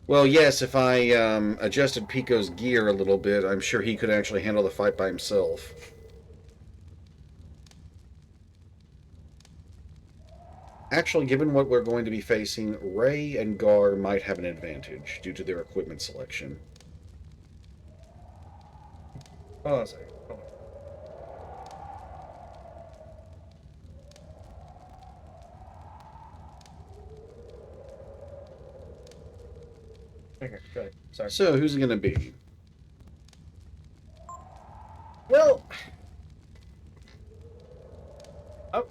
S1: Well, yes, if I adjusted Pico's gear a little bit, I'm sure he could actually handle the fight by himself. Actually, given what we're going to be facing, Ray and Gar might have an advantage due to their equipment selection.
S2: Hold on a second. Hold on. Okay, go ahead. Sorry.
S1: So, who's it going to be?
S2: Well,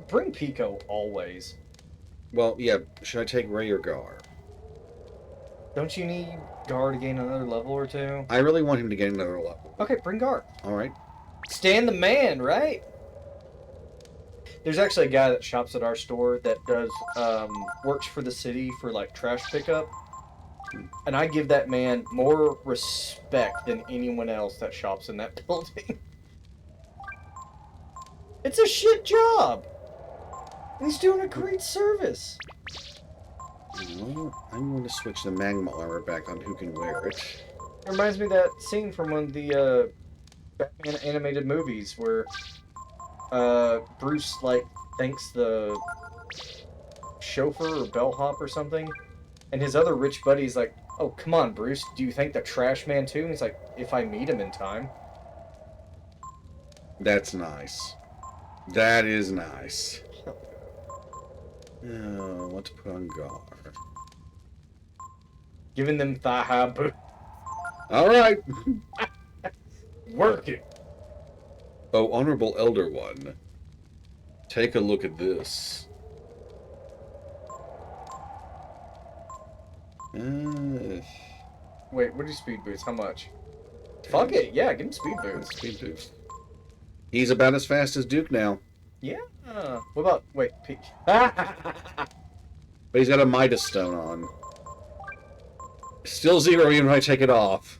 S2: bring Pico always.
S1: Well, yeah, should I take Ray or Gar?
S2: Don't you need Gar to gain another level or two?
S1: I really want him to get another level.
S2: Okay, bring Gar.
S1: Alright.
S2: Stan the man, right? There's actually a guy that shops at our store that does works for the city for like trash pickup. And I give that man more respect than anyone else that shops in that building. It's a shit job. He's doing a great service.
S1: Well, I'm going to switch the magma armor back on who can wear it.
S2: It reminds me of that scene from one of the Batman animated movies where Bruce like thanks the chauffeur or bellhop or something, and his other rich buddy's like, Oh, come on, Bruce. Do you think the trash man too? And he's like, if I meet him in time.
S1: That's nice. That is nice. What to put on Gar?
S2: Giving them thigh-high boot.
S1: All right.
S2: Work it.
S1: Oh, Honorable Elder One. Take a look at this.
S2: Wait, what are speed boots? How much? Fuck it. Yeah, give him speed boots.
S1: Speed boost. He's about as fast as Duke now.
S2: Yeah. What about... Wait, Pete.
S1: But he's got a Midas Stone on. Still 0 even when I take it off.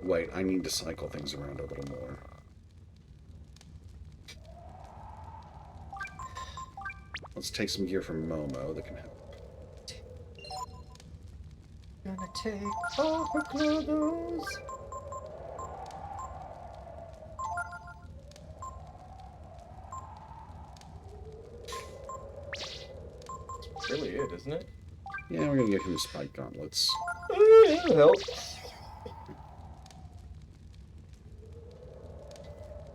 S1: Wait, I need to cycle things around a little more. Let's take some gear from Momo that can help.
S2: Gonna take off her clothes. That's really it, isn't it?
S1: Yeah, we're gonna give him spike gauntlets.
S2: It'll help.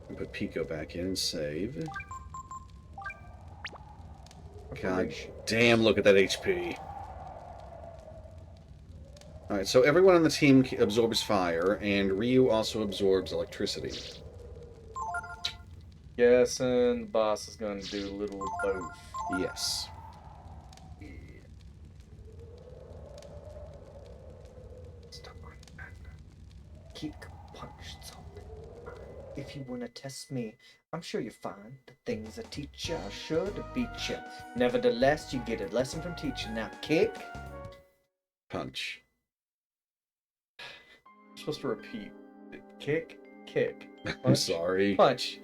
S1: And put Pico back in and save. God damn, look at that HP. Alright, so everyone on the team absorbs fire, and Ryu also absorbs electricity.
S2: Yes, and the boss is gonna do a little both.
S1: Yes.
S4: Keep punched something. If you wanna test me, I'm sure you'll find the things a teacher should beat you. Nevertheless, you get a lesson from teacher. Now kick.
S1: Punch.
S2: I'm supposed to repeat. Kick, kick.
S1: I'm
S2: Punch,
S1: sorry.
S2: Punch.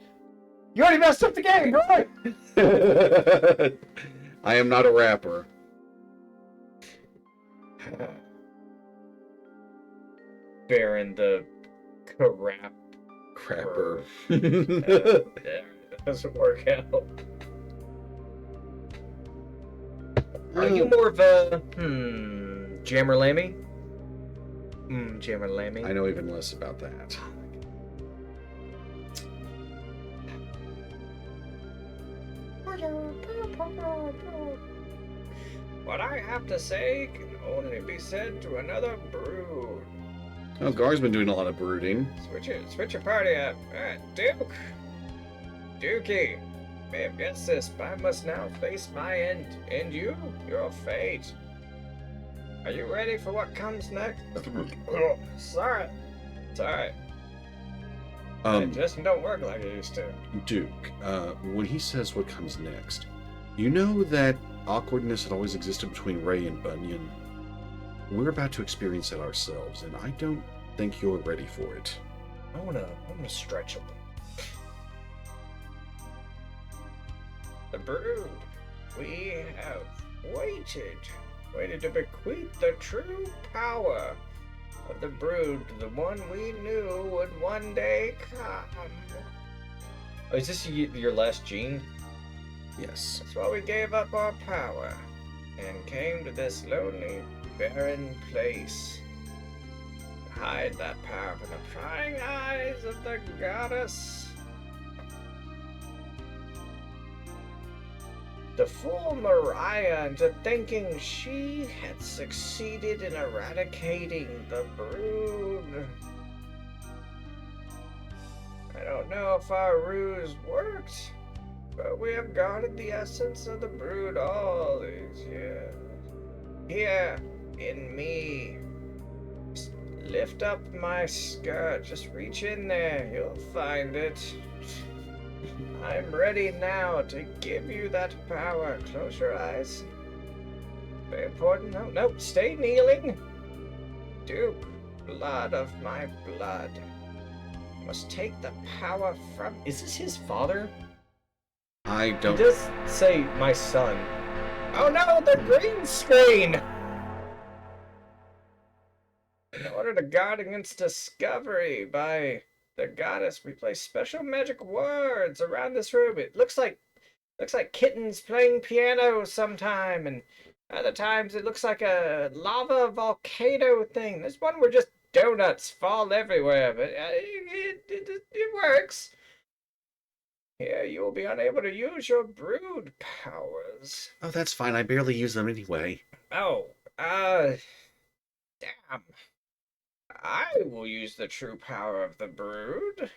S2: You already messed up the game, right?
S1: I am not a rapper.
S2: Baron the crap.
S1: Crapper.
S2: That doesn't work out. Are you more of a Jammer Lammy? Jammer Lammy.
S1: I know even less about that.
S4: What I have to say can only be said to another brood.
S1: Oh, Gar's been doing a lot of brooding.
S4: Switch your party up. Alright, Duke. Dookie. May have guessed this, but I must now face my end. And you? Your fate. Are you ready for what comes next? Sorry. Sorry. It just don't work like it used to.
S1: Duke, when he says what comes next, you know that awkwardness that always existed between Ray and Bunyan? We're about to experience it ourselves, and I don't think you're ready for it.
S2: I wanna stretch a little.
S4: The brood. We have waited to bequeath the true power of the brood to the one we knew would one day come.
S2: Oh, is this your last gene?
S1: Yes.
S4: That's why we gave up our power and came to this lonely, barren place. To hide that power from the prying eyes of the goddess. To fool Mariah into thinking she had succeeded in eradicating the brood. I don't know if our ruse worked, but we have guarded the essence of the brood all these years. Here, in me. Just lift up my skirt, just reach in there, you'll find it. I'm ready now to give you that power. Close your eyes. Very important. No, nope, stay kneeling. Duke, blood of my blood. Must take the power from.
S2: Is this his father?
S1: I
S2: He
S1: don't...
S2: does say my son.
S4: Oh no, the green screen! In order to guard against discovery by the goddess, we place special magic words around this room. It looks like kittens playing piano sometime, and other times it looks like a lava volcano thing. This one where just donuts fall everywhere, but it works. Here you will be unable to use your brood powers.
S1: Oh, that's fine. I barely use them anyway.
S4: Oh, damn. I will use the true power of the brood.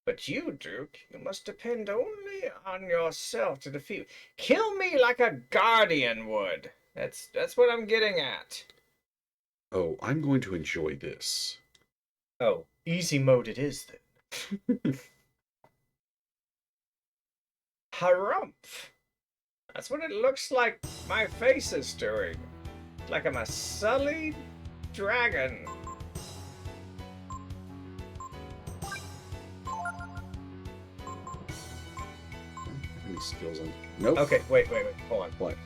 S4: But you, Duke, you must depend only on yourself to defeat. Kill me like a guardian would. That's what I'm getting at.
S1: Oh, I'm going to enjoy this.
S2: Oh, easy mode it is then.
S4: Harumph. That's what it looks like my face is doing. Like I'm a sullied dragon.
S1: Any skills on? Nope.
S2: Okay, wait, hold on.
S1: What?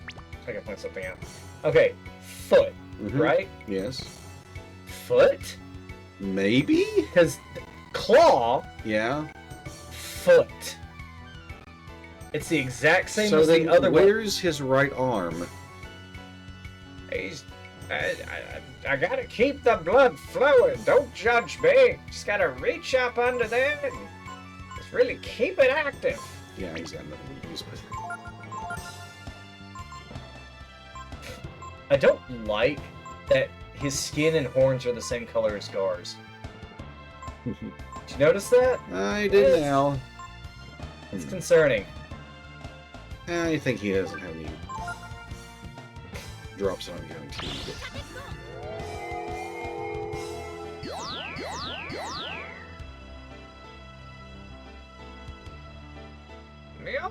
S2: I can point something out. Okay, foot,
S1: Mhm.
S2: right?
S1: Yes.
S2: Foot?
S1: Maybe?
S2: Because claw,
S1: Yeah.
S2: foot. It's the exact same
S1: So
S2: as
S1: then
S2: the other one.
S1: where's his right arm?
S4: I gotta keep the blood flowing. Don't judge me. Just gotta reach up under there and just really keep it active.
S1: Yeah, he's got nothing to use, but...
S2: I don't like that his skin and horns are the same color as Gar's. Did you notice that?
S1: I did now.
S2: It's concerning.
S1: I think he doesn't have any drops on guaranteed.
S4: Yeah.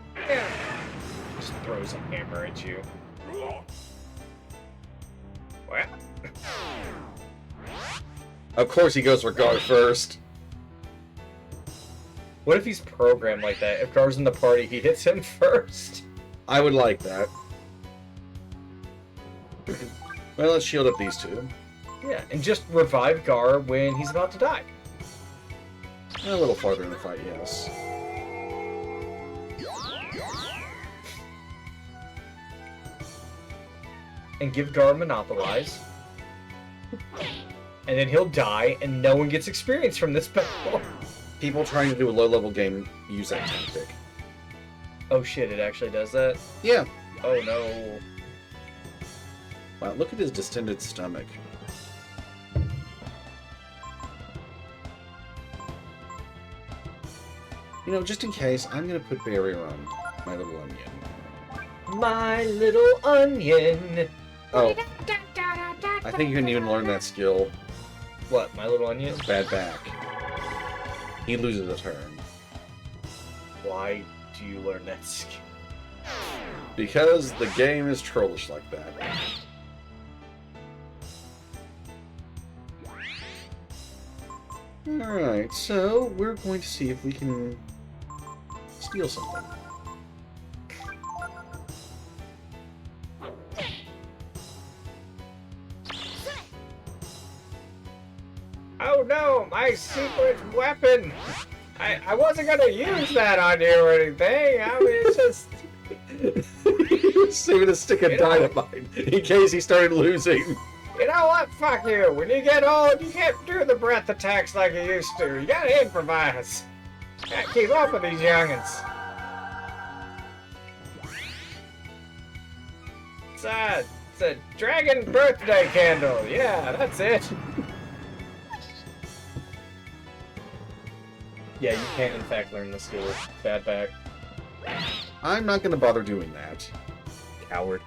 S2: Just throws a hammer at you.
S4: Well,
S1: Of course he goes for Gar first.
S2: What if he's programmed like that? If Gar's in the party, he hits him first.
S1: I would like that. Well, let's shield up these two.
S2: Yeah, and just revive Gar when he's about to die.
S1: A little farther in the fight, yes.
S2: And give Gar Monopolize. And then he'll die, and no one gets experience from this battle.
S1: People trying to do a low-level game use that tactic.
S2: Oh shit, it actually does that?
S1: Yeah.
S2: Oh no.
S1: Wow, look at his distended stomach. You know, just in case, I'm gonna put barrier on my little onion.
S2: My little onion.
S1: Oh, I think you can even learn that skill.
S2: What, my little onion?
S1: Bad back. He loses a turn.
S2: Why do you learn that skill?
S1: Because the game is trollish like that. Alright, so we're going to see if we can steal something.
S4: oh no, my secret weapon. I wasn't gonna use that on you or anything. I mean, it's just.
S1: Saving a stick of
S4: You know-
S1: dynamite in case he started losing.
S4: You know what? Fuck you. When you get old, you can't do the breath attacks like you used to. You gotta improvise. Gotta keep up with these youngins. It's a dragon birthday candle. Yeah, that's it.
S2: Yeah, you can in fact learn the skill. Bad back.
S1: I'm not going to bother doing that.
S2: Coward.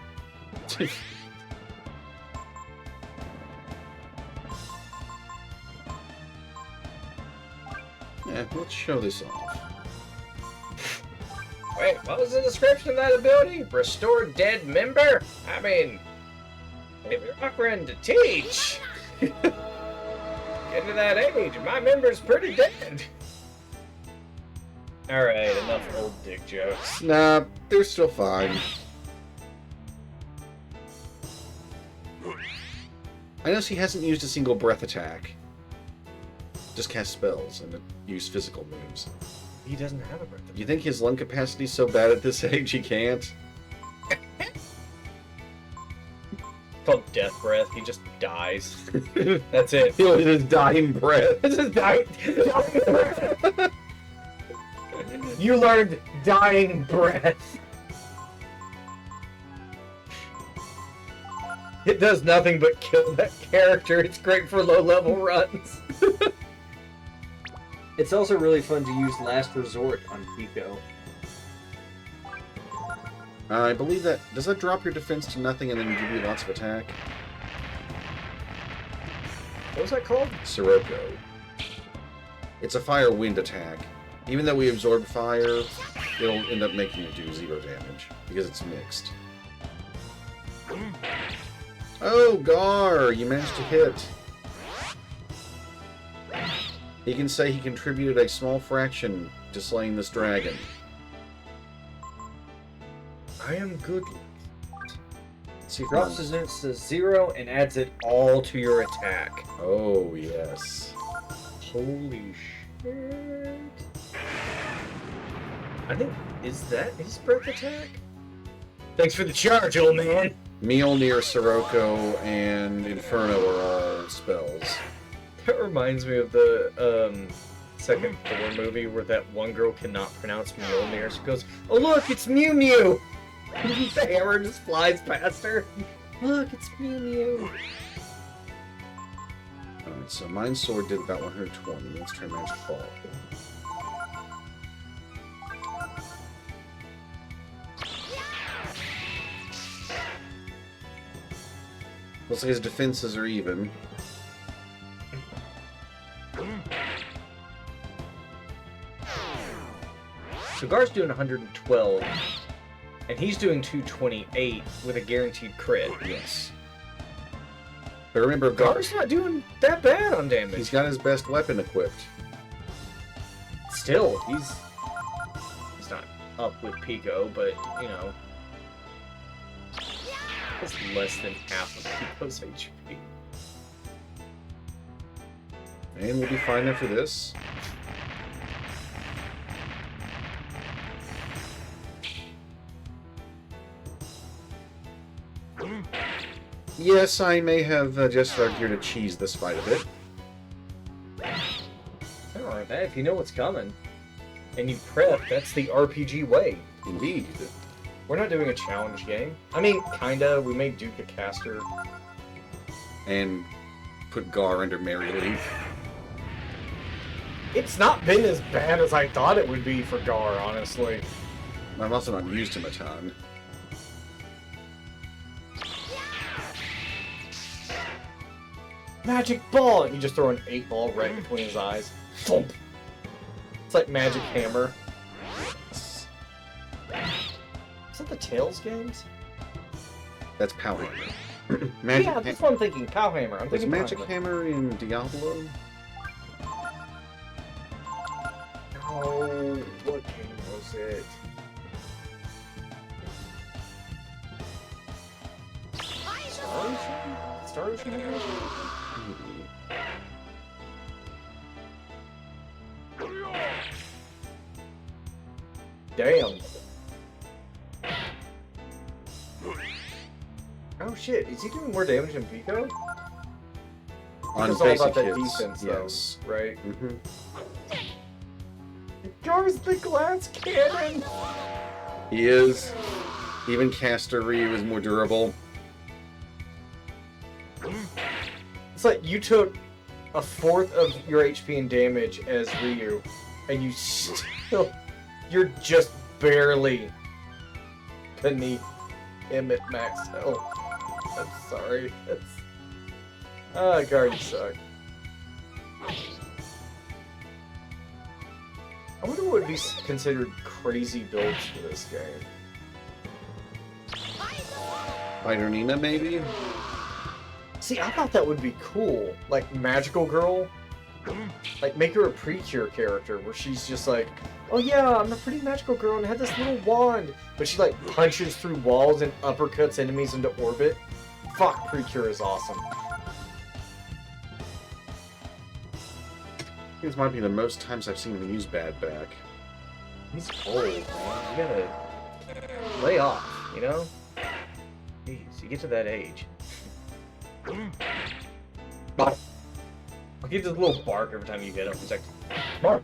S1: Yeah, let's show this off.
S4: Wait, what was the description of that ability? Restore dead member? I mean, if you're offering to teach, get to that age, my member's pretty dead.
S2: Alright, enough old dick jokes.
S1: Nah, they're still fine. I notice he hasn't used a single breath attack. Just cast spells and use physical moves.
S2: He doesn't have a breath.
S1: You think his lung capacity's so bad at this age he can't?
S2: Called death breath. He just dies. That's it.
S1: He was his dying breath.
S2: This is dying breath. You learned dying breath. It does nothing but kill that character. It's great for low-level runs.
S3: It's also really fun to use Last Resort on Pico.
S1: I believe that... Does that drop your defense to nothing and then give you lots of attack?
S2: What was that called?
S1: Sirocco. It's a fire wind attack. Even though we absorb fire, it'll end up making you do 0 damage because it's mixed. Oh, Gar! You managed to hit. He can say he contributed a small fraction to slaying this dragon.
S2: I am good.
S1: Let's see if
S2: Drops his defense to 0 and adds it all to your attack.
S1: Oh, yes.
S2: Holy shit. I think, is that his breath attack? Thanks for the charge, old man.
S1: Mjolnir, Sirocco, and Inferno are all spells.
S2: That reminds me of the second Thor movie where that one girl cannot pronounce Mjolnir. She goes, "Oh look, it's Mew Mew!" The hammer just flies past her. Look, it's Mew Mew.
S1: Alright, so Mind Sword did about 120. Let's try Magic Ball. Looks like his defenses are even.
S2: So Gar's doing 112, and he's doing 228 with a guaranteed crit.
S1: Yes. But remember, Gar,
S2: Gar's not doing that bad on damage.
S1: he's got his best weapon equipped.
S2: Still, he's not up with Pico, but, you know, it's less than half of Pico's HP.
S1: And we'll be fine after this. Yes, I may have just argued to cheese this fight a bit.
S2: Alright, man, if you know what's coming, and you prep, that's the RPG way.
S1: Indeed.
S2: We're not doing a challenge game. I mean, kinda, we made Duke a caster.
S1: And put Gar under Mary Leaf.
S2: It's not been as bad as I thought it would be for Gar, honestly.
S1: I've also not used him a ton.
S2: Magic ball! You just throw an 8-ball right between his eyes. Thump! It's like Magic Hammer. Is that the Tails games?
S1: That's Pow Hammer. Magic
S2: Yeah, that's what I'm thinking. Pow Hammer. I'm
S1: Was
S2: thinking
S1: Magic
S2: Pow Hammer.
S1: Hammer in Diablo?
S2: No, what game was it? Star Ocean? Star Ocean Generation? Damn. Oh shit, is he doing more damage than Pico?
S1: On
S2: It's all
S1: basic
S2: about that
S1: hits,
S2: defense, though,
S1: yes.
S2: right?
S1: Mm-hmm.
S2: Gar's the glass cannon!
S1: He is. Even Caster Ryu is more durable.
S2: It's like you took a fourth of your HP and damage as Ryu, and you still... You're just barely beneath him at max health. I'm sorry. That's... Ah, Gar, you suck. I wonder what would be considered crazy builds for this game.
S1: Fighter Nina, maybe?
S2: See, I thought that would be cool. Like, Magical Girl. Like, make her a Precure character where she's just like, oh yeah, I'm a pretty magical girl and I had this little wand. But she, like, punches through walls and uppercuts enemies into orbit. Fuck, Precure is awesome.
S1: This might be the most times I've seen him use bad back.
S2: He's old, man. You gotta lay off, you know? Jeez, you get to that age. Bark. I'll get this little bark every time you hit him. It's like, bark.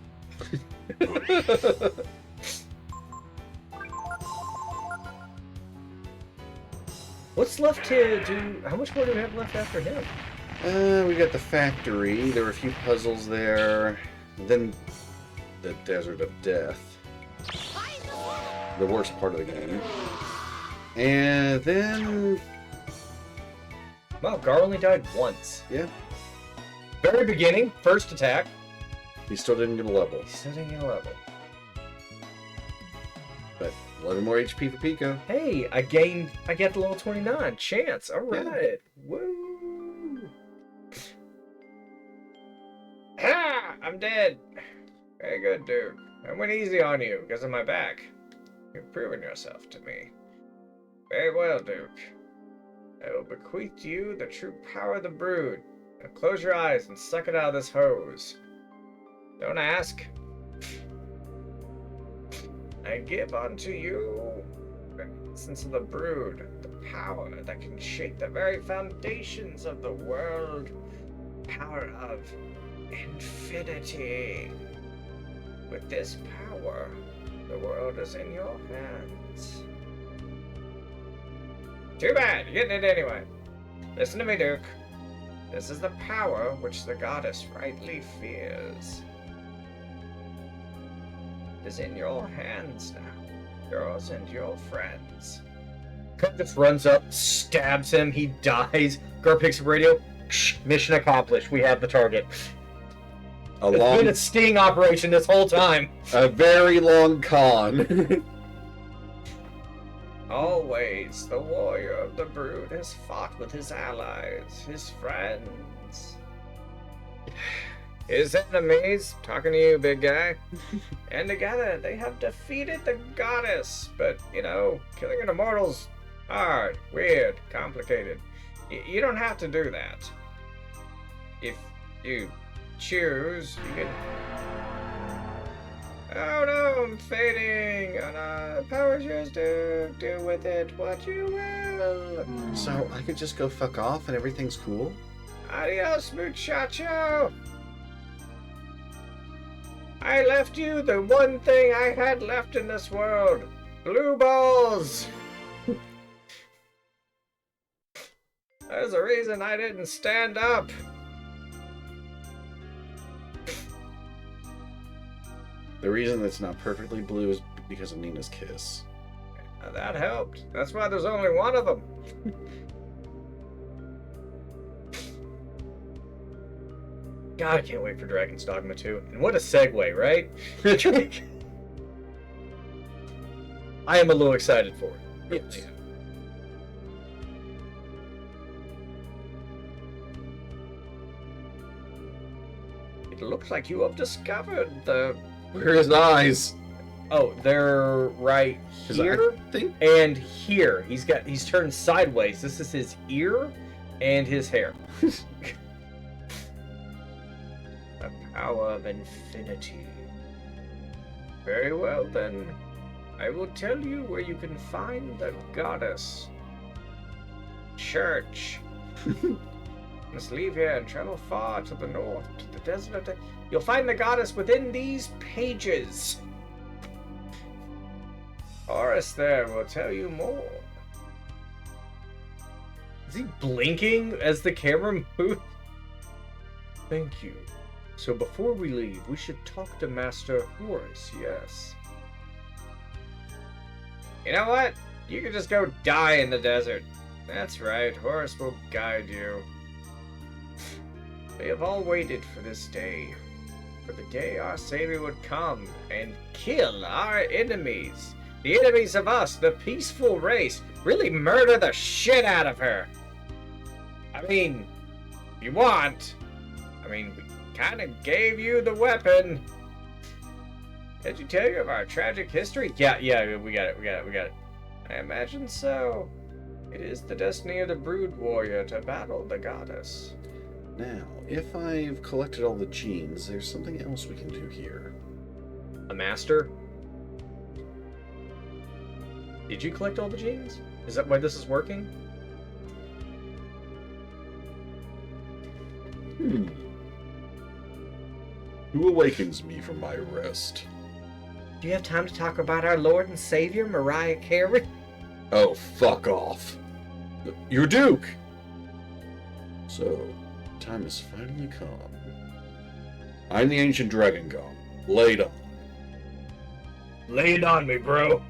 S2: What's left to do? How much more do we have left after him?
S1: We got the factory. There were a few puzzles there. Then the Desert of Death. The worst part of the game. And then...
S2: Wow, Gar only died once.
S1: Yeah.
S2: Very beginning, first attack.
S1: He still didn't get a level.
S2: He's sitting in a level.
S1: But 11 more HP for Pico.
S2: Hey, I got the level 29. Chance. Alright. Woo! Ah! I'm dead. Very good, Duke. I went easy on you because of my back. You've proven yourself to me. Very well, Duke. I will bequeath to you the true power of the brood. Now close your eyes and suck it out of this hose. Don't ask. I give unto you the essence of the brood, the power that can shake the very foundations of the world. Power of infinity. With this power, the world is in your hands. Too bad, you're getting it anyway. Listen to me, Duke. This is the power which the goddess rightly fears. It is in your hands now, yours and your friends. Kurt just runs up, stabs him, he dies. Gar picks up radio. Mission accomplished. We have the target. It's been a sting operation this whole time.
S1: A very long con.
S2: Always, the warrior of the brood has fought with his allies, his friends. His enemies, talking to you, big guy. And together, they have defeated the goddess. But, you know, killing an immortal's hard, weird, complicated. You don't have to do that. If you choose, you can... Oh no, I'm fading! Oh no, the power's yours to do with it what you will.
S1: So I could just go fuck off and everything's cool?
S2: Adios, muchacho! I left you the one thing I had left in this world. Blue balls! There's a reason I didn't stand up.
S1: The reason it's not perfectly blue is because of Nina's kiss.
S2: That helped. That's why there's only one of them. God, I can't wait for Dragon's Dogma 2. And what a segue, right? I am a little excited for it.
S1: Yes.
S2: Yeah. It looks like you have discovered the...
S1: Where are his eyes?
S2: Oh, they're right
S1: 'Cause
S2: here
S1: I think
S2: and here. He's turned sideways. This is his ear and his hair. The power of infinity. Very well then. I will tell you where you can find the goddess. Church. You must leave here and travel far to the north, to the desert of death. You'll find the goddess within these pages. Horace there will tell you more. Is he blinking as the camera moves? Thank you. So before we leave, we should talk to Master Horace, yes. You know what? You can just go die in the desert. That's right, Horace will guide you. We have all waited for this day. For the day our Savior would come and kill our enemies. The enemies of us, the peaceful race. Really murder the shit out of her. I mean, if you want. I mean, we kind of gave you the weapon. Did you tell you of our tragic history? Yeah, we got it. I imagine so. It is the destiny of the brood warrior to battle the goddess.
S1: Now, if I've collected all the genes, there's something else we can do here.
S2: A master? Did you collect all the genes? Is that why this is working?
S1: Who awakens me from my rest?
S4: Do you have time to talk about our Lord and Savior, Mariah Carey?
S1: Oh, fuck off. You're Duke! So, time has finally come. I'm the ancient Dragon God. Laid up.
S2: Lay it on me, bro.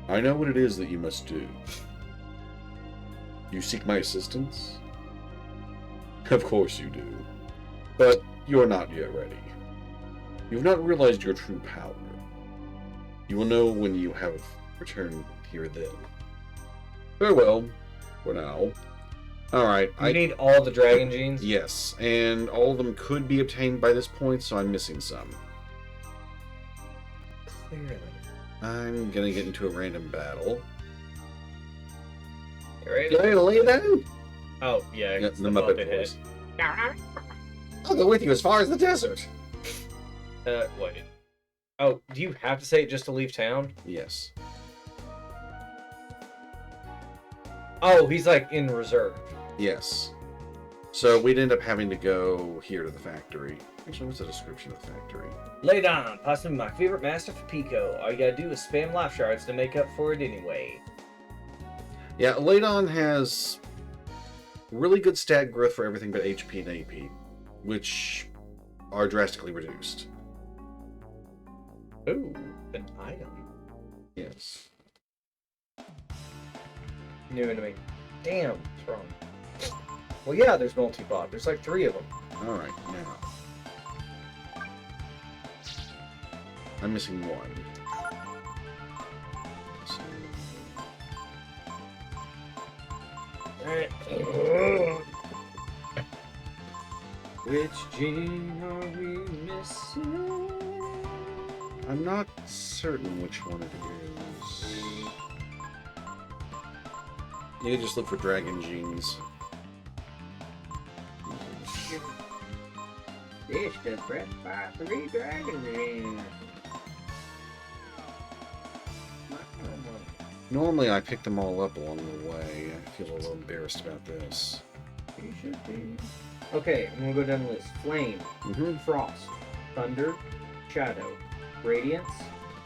S1: I know what it is that you must do. You seek my assistance? Of course you do. But you're not yet ready. You've not realized your true power. You will know when you have returned here then. Farewell, for now. Alright,
S2: You need all the dragon genes?
S1: Yes, and all of them could be obtained by this point, so I'm missing some.
S2: Clearly.
S1: I'm gonna get into a random battle.
S2: You ready?
S1: Ready to lay down?
S2: Oh, yeah,
S1: Yeah,
S2: it's
S1: the
S2: the
S1: Muppet
S2: Muppet
S1: voice.
S2: hit.
S1: I'll go with you as far as the desert.
S2: Wait. Oh, do you have to say it just to leave town?
S1: Yes.
S2: Oh, he's like in reserve.
S1: Yes. So we'd end up having to go here to the factory. Actually, what's the description of the factory?
S2: Lay down, possibly my favorite master for Pico. All you gotta do is spam life shards to make up for it anyway.
S1: Yeah, Ladon has really good stat growth for everything but HP and AP, which are drastically reduced.
S2: Ooh, an item.
S1: Yes.
S2: New enemy. Damn, what's wrong? Well, yeah, there's multi-bot. There's like 3 of them.
S1: Alright, now. I'm missing one. So,
S2: Alright.
S3: Which gene are we missing?
S1: I'm not certain which one it is. You just look for dragon genes.
S3: This the press by 3 dragon genes.
S1: Normally I pick them all up along the way. I feel a little embarrassed about this.
S3: You should be. Okay, I'm gonna go down the list. Flame,
S1: Mm-hmm.
S3: Frost, Thunder, Shadow, Radiance,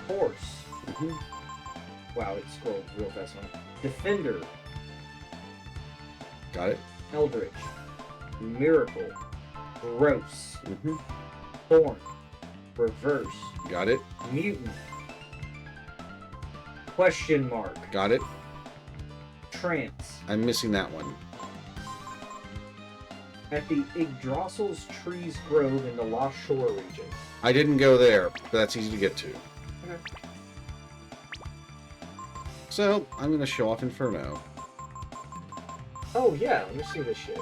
S3: Force.
S1: Mm-hmm.
S3: Wow, it scrolled real fast on. Defender,
S1: Got it?
S3: Eldritch, Miracle, Gross,
S1: Mm-hmm.
S3: Thorn, Reverse,
S1: Got it?
S3: Mutant, Question Mark,
S1: Got it?
S3: Trance.
S1: I'm missing that one.
S3: At the Yggdrasil's Trees Grove in the Lost Shore region.
S1: I didn't go there, but that's easy to get to.
S3: Okay.
S1: So, I'm going to show off Inferno.
S3: Oh yeah, let me see this shit.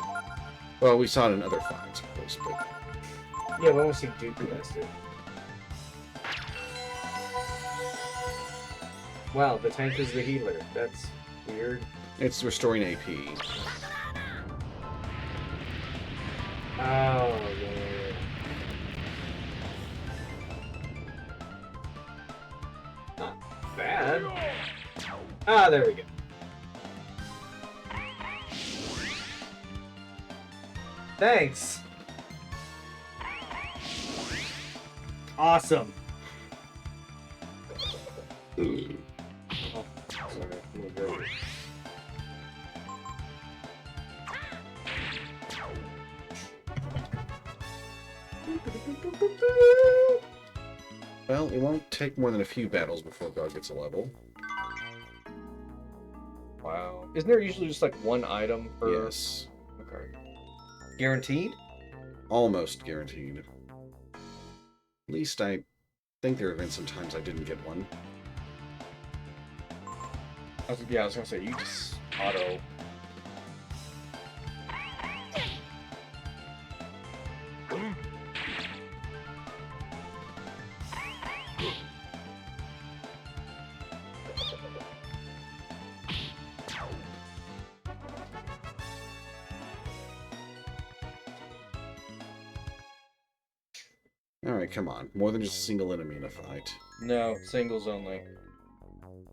S1: Well, we saw it in other finds, of course, but...
S3: Yeah, but I want to see Duke test it. Wow, the tank is the healer. That's weird.
S1: It's restoring AP.
S3: Oh, yeah. Not bad. Ah, there we go. Thanks. Awesome. Oh, sorry, we'll go.
S1: Well, it won't take more than a few battles before God gets a level.
S2: Wow. Isn't there usually just like one item per...
S1: Yes.
S2: Okay. Guaranteed?
S1: Almost guaranteed. At least I think there have been some times I didn't get one.
S2: I was gonna say, you just auto...
S1: Alright, come on. More than just a single enemy in a fight.
S2: No, singles only.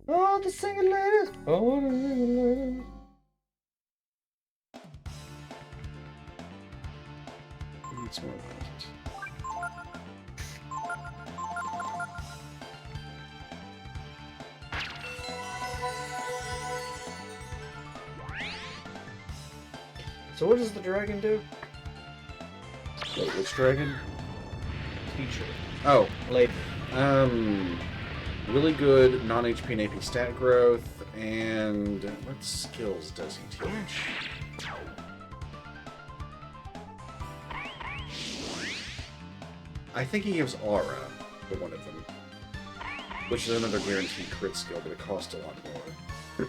S2: Oh, the single ladies! Oh, the single ladies!
S1: It's more about it.
S2: So what does the dragon do?
S1: Wait, which dragon?
S2: Teacher.
S1: Oh,
S2: Lady.
S1: really good non-HP and AP stat growth, and what skills does he teach? I think he gives Aura for one of them, which is another guaranteed crit skill, but it costs a lot more.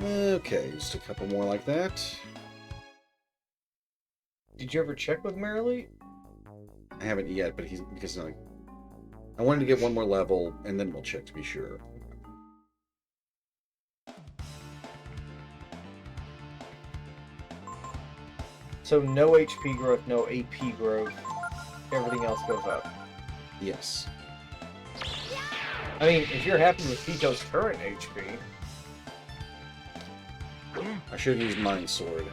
S1: Okay, just a couple more like that.
S2: Did you ever check with Marilee?
S1: I haven't yet, but because I wanted to get one more level, and then we'll check to be sure.
S2: So no HP growth, no AP growth. Everything else goes up.
S1: Yes.
S2: I mean, if you're happy with Pico's current HP,
S1: I should have used Mind Sword.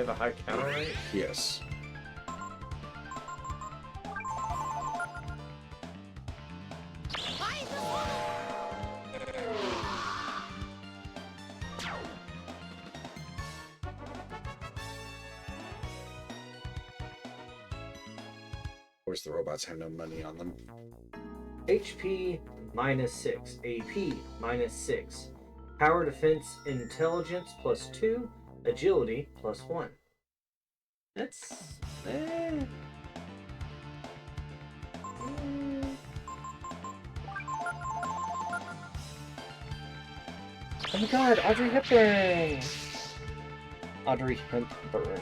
S2: they have a high counter rate.
S1: Yes. Of course, the robots have no money on them.
S3: HP -6, AP -6, Power Defense Intelligence +2, Agility +1. That's Oh my god, Audrey Hepburn! Audrey Hepburn.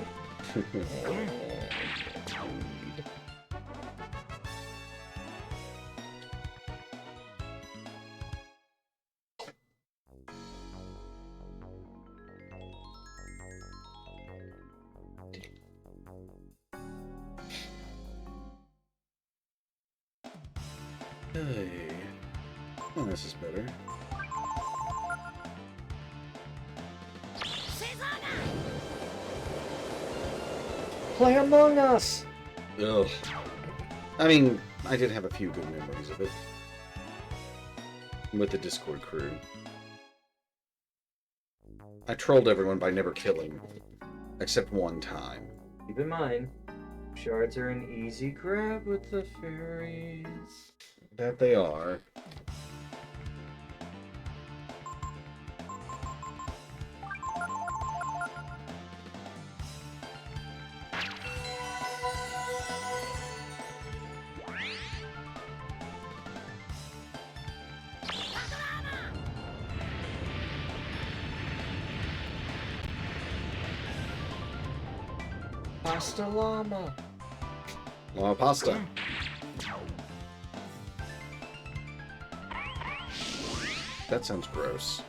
S1: Hey. Oh, this is better.
S2: Play Among Us!
S1: Ugh. I mean, I did have a few good memories of it. With the Discord crew. I trolled everyone by never killing. Except one time.
S3: Keep in mind, shards are an easy grab with the fairies.
S1: That they are.
S2: Pasta Llama!
S1: Llama pasta. That sounds gross.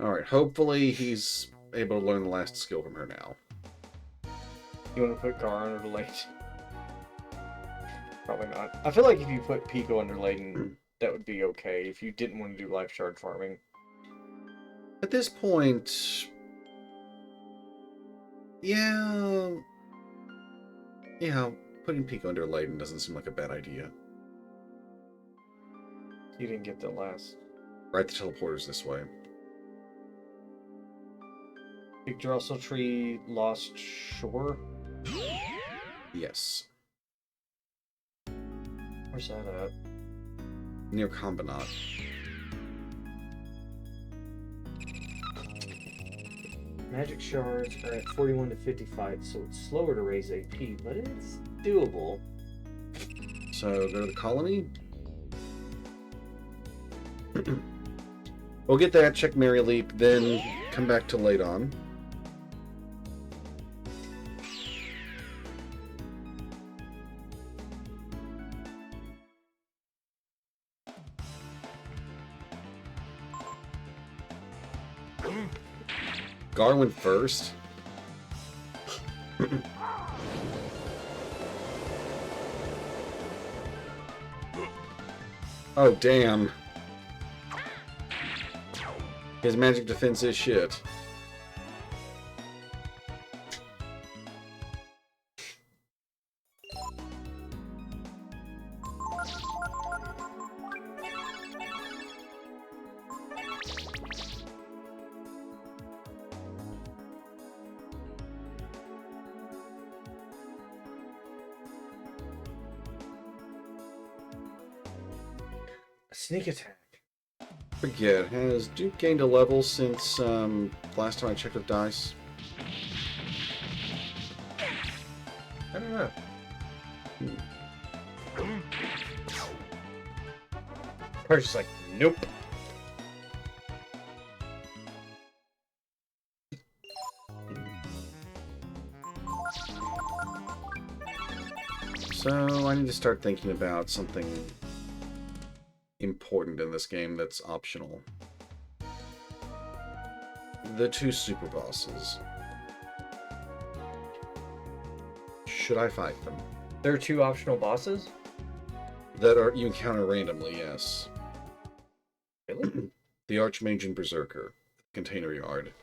S1: Alright, hopefully he's able to learn the last skill from her now.
S2: You want to put Gar under Layton? Probably not. I feel like if you put Pico under Layton, that would be okay. If you didn't want to do life shard farming.
S1: At this point... Yeah... Yeah, putting Pico under Layton doesn't seem like a bad idea.
S2: You didn't get the last.
S1: Right, the teleporter's this way.
S2: Yggdrasil Tree Lost Shore?
S1: Yes.
S2: Where's that at?
S1: Near Combinat.
S3: Magic shards are at 41 to 55, so it's slower to raise AP, but it's doable.
S1: So go to the colony. We'll get that, check Mary Leap, then come back to late on. Garland first. Oh, damn. His magic defense is shit.
S2: Sneak attack.
S1: Forget, has Duke gained a level since last time I checked with dice?
S2: I don't know. Probably just like, nope.
S1: So I need to start thinking about something important in this game that's optional. The two super bosses. Should I fight them?
S2: There are 2 optional bosses?
S1: That are you encounter randomly, yes.
S2: Really?
S1: The Archmage and Berserker. Container Yard.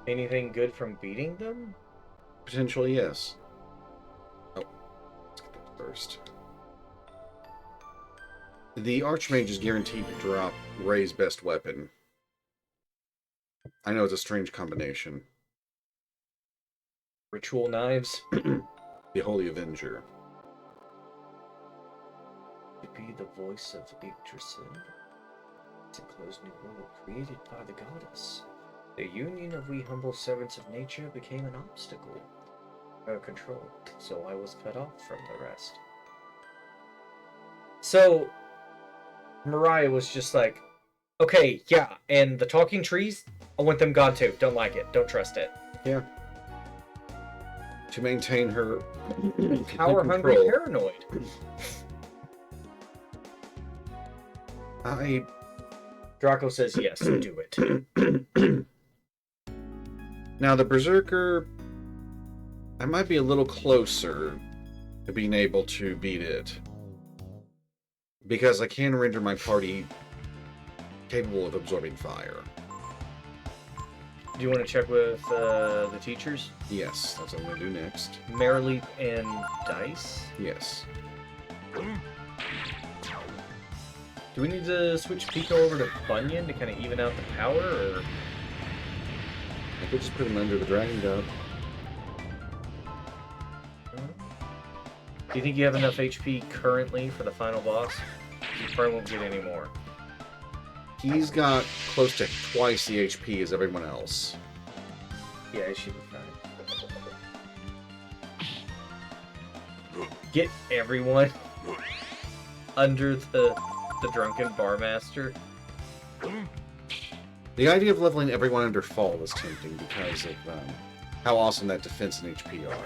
S2: Anything good from beating them?
S1: Potentially, yes. Oh, let's get that first. The Archmage is guaranteed to drop Ray's best weapon. I know it's a strange combination.
S2: Ritual knives?
S1: The Holy Avenger.
S3: To be the voice of Yggdrasil. It's a closed new world created by the goddess. The union of we humble servants of nature became an obstacle. Her control, so I was cut off from the rest.
S2: So, Mariah was just like, okay, yeah, and the talking trees, I want them gone too. Don't like it. Don't trust it.
S1: Yeah. To maintain her
S2: Power-hungry
S1: control.
S2: paranoid. Draco says yes, do it.
S1: Now, the Berserker, I might be a little closer to being able to beat it. Because I can render my party capable of absorbing fire.
S2: Do you want to check with the teachers?
S1: Yes, that's what I'm going to do next.
S2: Marileap and Dice?
S1: Yes.
S2: Do we need to switch Pico over to Bunyan to kind of even out the power, or...?
S1: I could just put him under the Dragon God.
S2: Do you think you have enough HP currently for the final boss? You probably won't get any more.
S1: He's got close to twice the HP as everyone else.
S2: Yeah, it should be fine. Get everyone under the drunken barmaster.
S1: The idea of leveling everyone under fall was tempting because of how awesome that defense and HP are.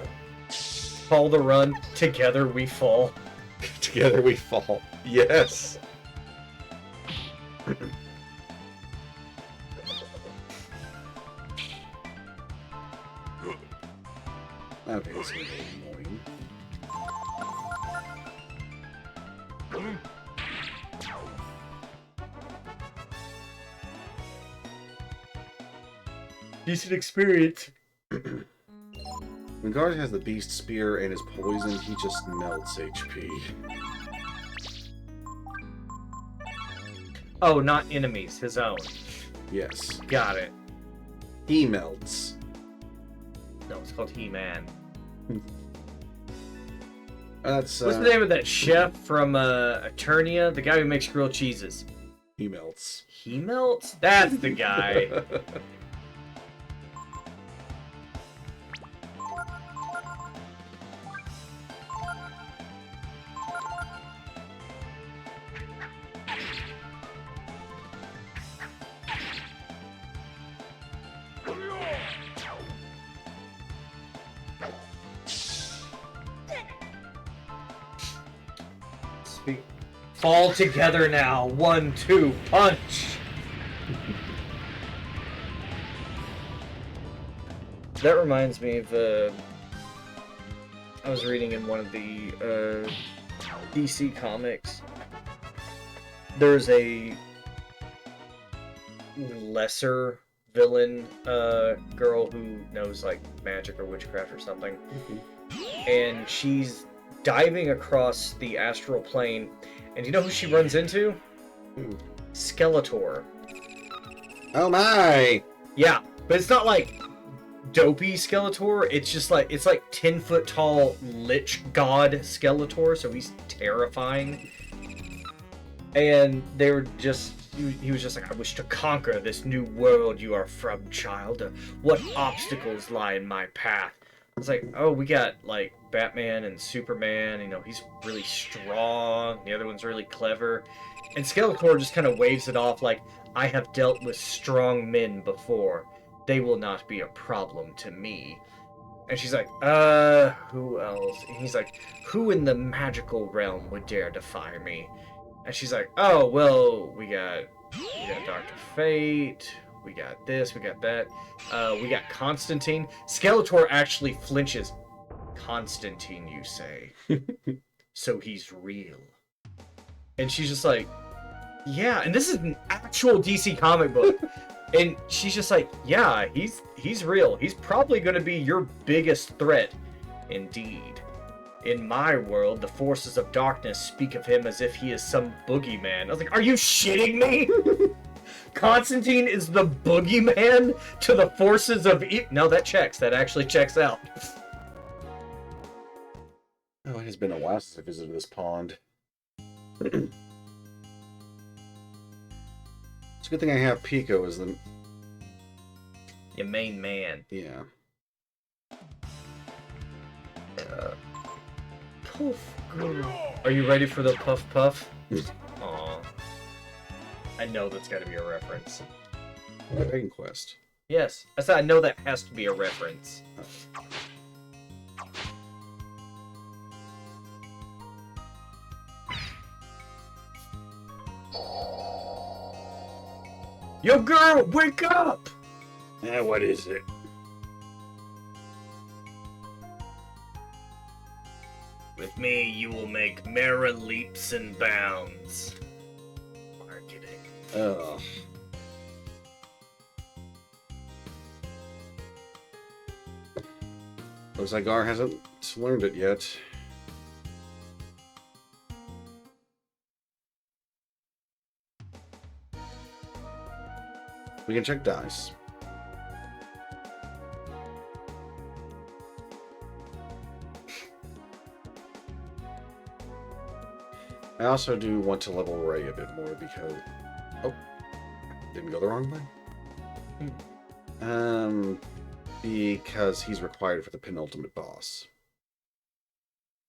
S2: Fall the run, together we fall.
S1: Together we fall. Yes! Okay, this is a little annoying.
S2: Decent experience.
S1: When Guard has the Beast Spear and is poisoned, he just melts HP.
S2: Oh, not enemies, his own.
S1: Yes.
S2: Got it.
S1: He melts.
S2: No, it's called He-Man.
S1: That's,
S2: What's the name of that chef from Eternia? The guy who makes grilled cheeses.
S1: He melts.
S2: He melts? That's the guy. Fall together now. 1-2 punch. That reminds me of I was reading in one of the DC comics. There's a lesser villain girl who knows like magic or witchcraft or something. And she's diving across the astral plane, and you know who she runs into? Skeletor.
S1: Oh my!
S2: Yeah, but it's not like dopey Skeletor. It's just like 10-foot tall lich god Skeletor, so he's terrifying. And they were just he was just like, I wish to conquer this new world you are from, child. What obstacles lie in my path? It's like, oh, we got like Batman and Superman, you know, he's really strong, the other one's really clever. And Skeletor just kind of waves it off like, I have dealt with strong men before. They will not be a problem to me. And she's like, who else? And he's like, who in the magical realm would dare defy me? And she's like, oh, well, we got Dr. Fate, we got this, we got that, we got Constantine. Skeletor actually flinches. Constantine, you say? So he's real. And she's just like, yeah, and this is an actual DC comic book. And she's just like, yeah, he's real. He's probably going to be your biggest threat. Indeed. In my world, the forces of darkness speak of him as if he is some boogeyman. I was like, are you shitting me? Constantine is the boogeyman to the forces of no, that checks. That actually checks out.
S1: Oh, it has been a while since I visited this pond. It's a good thing I have Pico as the...
S2: Your main man.
S1: Yeah.
S2: Poof. Are you ready for the puff puff? Aw. I know that's got to be a reference.
S1: Dragon Quest.
S2: Yes. I said I know that has to be a reference. Yo, girl, wake up!
S5: What is it?
S2: With me, you will make merry leaps and bounds. Marketing.
S1: Oh. Looks like Gar hasn't learned it yet. We can check dice. I also do want to level Ray a bit more because... Oh. Didn't go the wrong way? Because he's required for the penultimate boss.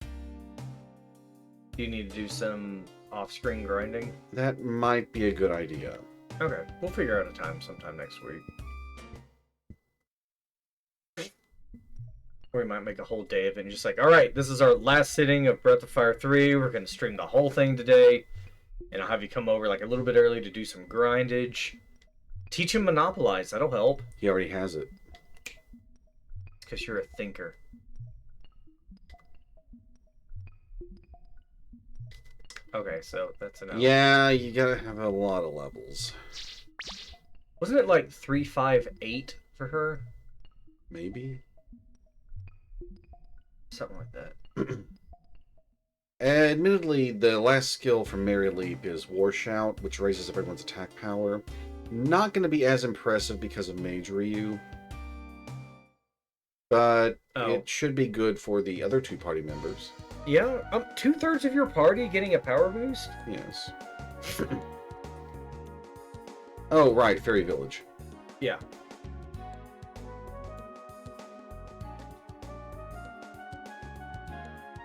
S2: Do you need to do some off-screen grinding?
S1: That might be a good idea.
S2: Okay, we'll figure out a time sometime next week. Or we might make a whole day of it and just like, alright, this is our last sitting of Breath of Fire 3, we're going to stream the whole thing today, and I'll have you come over like a little bit early to do some grindage. Teach him Monopolize, that'll help.
S1: He already has it.
S2: Because you're a thinker. Okay, so that's enough.
S1: Yeah, you gotta have a lot of levels.
S2: Wasn't it like 3, 5, 8 for her?
S1: Maybe?
S2: Something like that.
S1: Admittedly, the last skill from Merry Leap is War Shout, which raises everyone's attack power. Not going to be as impressive because of Mage Ryu. But it should be good for the other two party members.
S2: Yeah, 2/3 of your party getting a power boost?
S1: Yes. Oh, right, Fairy Village.
S2: Yeah.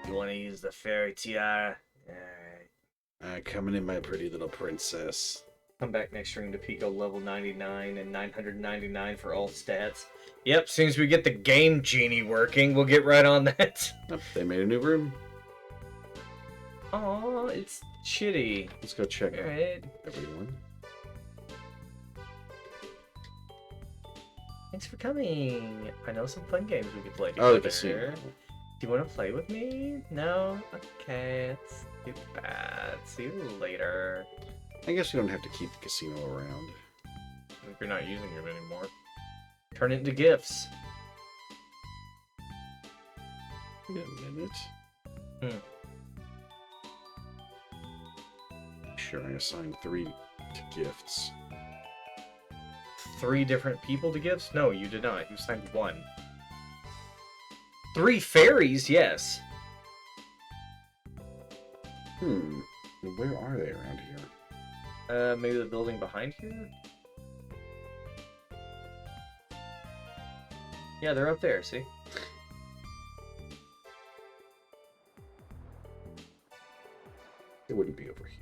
S2: You want to use the fairy tiara? Alright.
S5: Coming in, my pretty little princess.
S3: Come back next stream to Pico level 99 and 999 for all stats.
S2: Yep, soon as we get the game genie working, we'll get right on that.
S1: Oh, they made a new room.
S2: Oh, it's shitty.
S1: Let's go check
S2: Alright.
S1: everyone.
S2: Thanks for coming. I know some fun games we could play together.
S1: Oh, the casino.
S2: Do you want to play with me? No? Okay, it's too bad. See you later.
S1: I guess you don't have to keep the casino around.
S2: If you're not using it anymore. Turn it into gifts.
S1: Wait a minute. Sure, I assigned 3 to gifts.
S2: 3 different people to gifts? No, you did not. You signed 1. 3 fairies, yes.
S1: Where are they around here?
S2: Maybe the building behind here? Yeah, they're up there, see?
S1: It wouldn't be over here.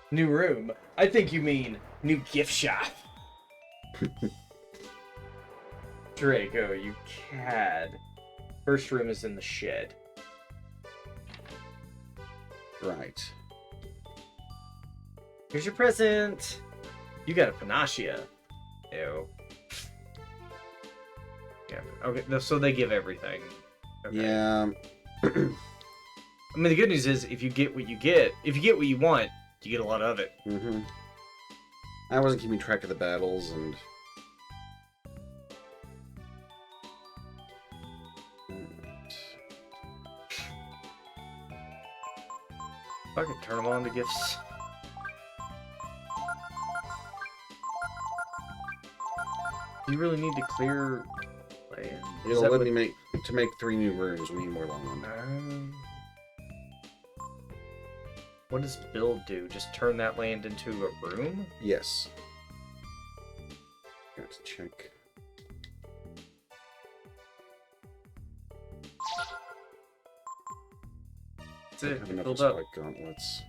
S2: New room. I think you mean new gift shop. Draco, you cad. First room is in the shed.
S1: Right.
S2: Here's your present. You got a panacea. Ew. Yeah. Okay. So they give everything. Okay.
S1: Yeah.
S2: I mean, the good news is if you get what you get, if you get what you want, you get a lot of it.
S1: Mm-hmm. I wasn't keeping track of the battles and.
S2: I can turn them on to gifts. Do you really need to clear land?
S1: It'll let me make 3 new rooms. We need more land.
S2: What does build do? Just turn that land into a room?
S1: Yes. Got to check.
S2: That's
S1: I
S2: it.
S1: have enough
S2: Build
S1: for
S2: up.
S1: spike gauntlets.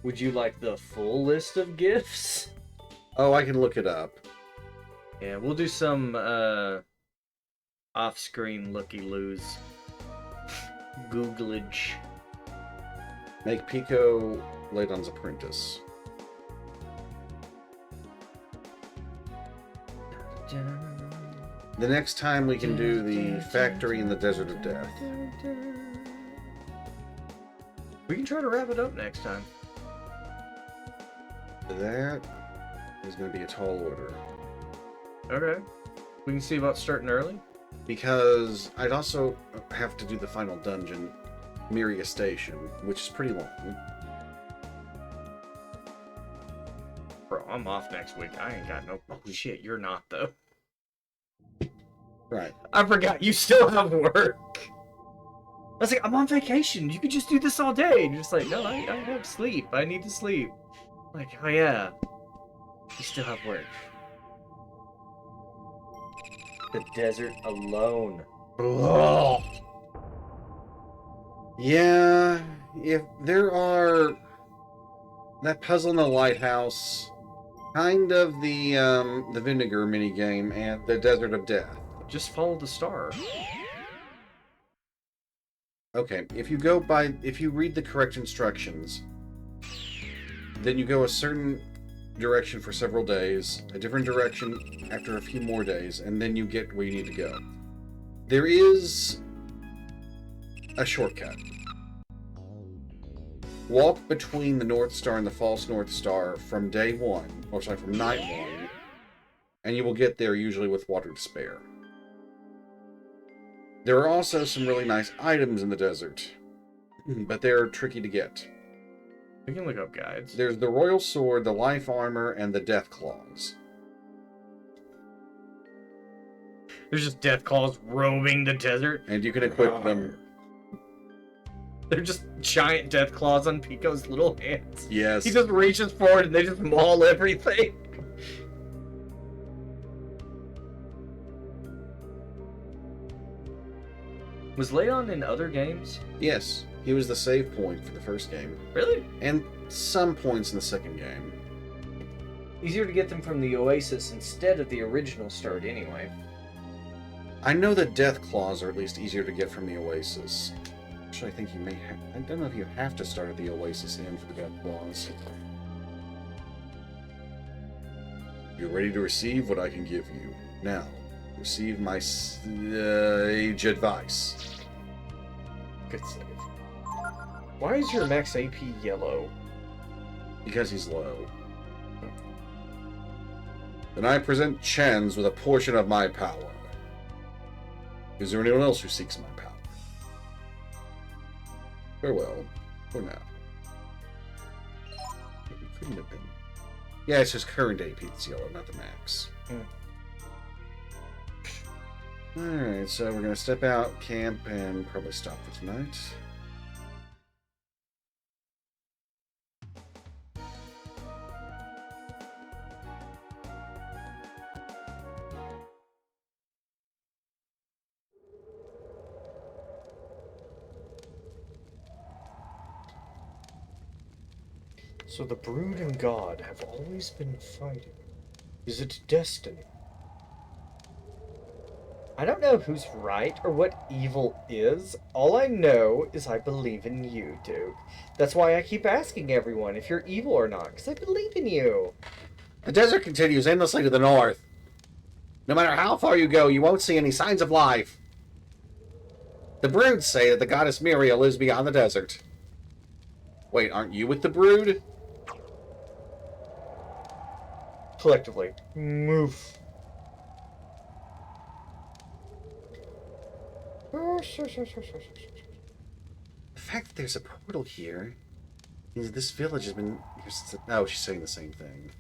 S3: Would you like the full list of gifts?
S1: Oh, I can look it up.
S2: Yeah, we'll do some off-screen looky-loos. Googlage.
S1: Make Pico Ladon's apprentice. The next time we can do the factory in the Desert of Death.
S2: We can try to wrap it up next time.
S1: That is going to be a tall order.
S2: Okay. We can see about starting early.
S1: Because I'd also have to do the final dungeon, Miria Station, which is pretty long.
S2: Bro, I'm off next week. I ain't got no... Oh, shit, you're not, though.
S1: Right.
S2: I forgot you still have work. I was like, I'm on vacation. You could just do this all day. And you're just like, no, I have sleep. I need to sleep. Like, oh yeah. You still have work.
S3: The desert alone.
S1: Oh. Yeah, if there are that puzzle in the lighthouse, kind of the vinegar minigame, and the Desert of Death.
S2: Just follow the star.
S1: Okay, if you read the correct instructions, then you go a certain direction for several days, a different direction after a few more days, and then you get where you need to go. There is a shortcut. Walk between the North Star and the false North Star from night one, and you will get there usually with water to spare. There are also some really nice items in the desert, but they're tricky to get.
S2: We can look up guides.
S1: There's the Royal Sword, the Life Armor, and the Death Claws.
S2: There's just death claws roaming the desert.
S1: And you can equip them
S2: They're just giant death claws on Pico's little hands.
S1: Yes.
S2: He just reaches forward and they just maul everything. Was Leon in other games?
S1: Yes. He was the save point for the first game.
S2: Really?
S1: And some points in the second game.
S3: Easier to get them from the Oasis instead of the original start, anyway.
S1: I know that death claws are at least easier to get from the Oasis. Actually, I think you may have... I don't know if you have to start at the Oasis end for the death claws. You're ready to receive what I can give you. Now, receive my sage advice.
S2: Good save. Why is your max AP yellow?
S1: Because he's low. Then I present Chans with a portion of my power. Is there anyone else who seeks my power? Farewell, for now. Maybe couldn't have been. Yeah, it's just current AP that's yellow, not the max. Alright, so we're gonna step out, camp, and probably stop for tonight.
S2: So the Brood and God have always been fighting. Is it destiny? I don't know who's right or what evil is. All I know is I believe in you, Duke. That's why I keep asking everyone if you're evil or not, because I believe in you.
S1: The desert continues endlessly to the north. No matter how far you go, you won't see any signs of life. The Brood say that the goddess Muriel lives beyond the desert. Wait, aren't you with the Brood?
S2: Collectively, move.
S1: The fact that there's a portal here means this village has been... Oh, she's saying the same thing.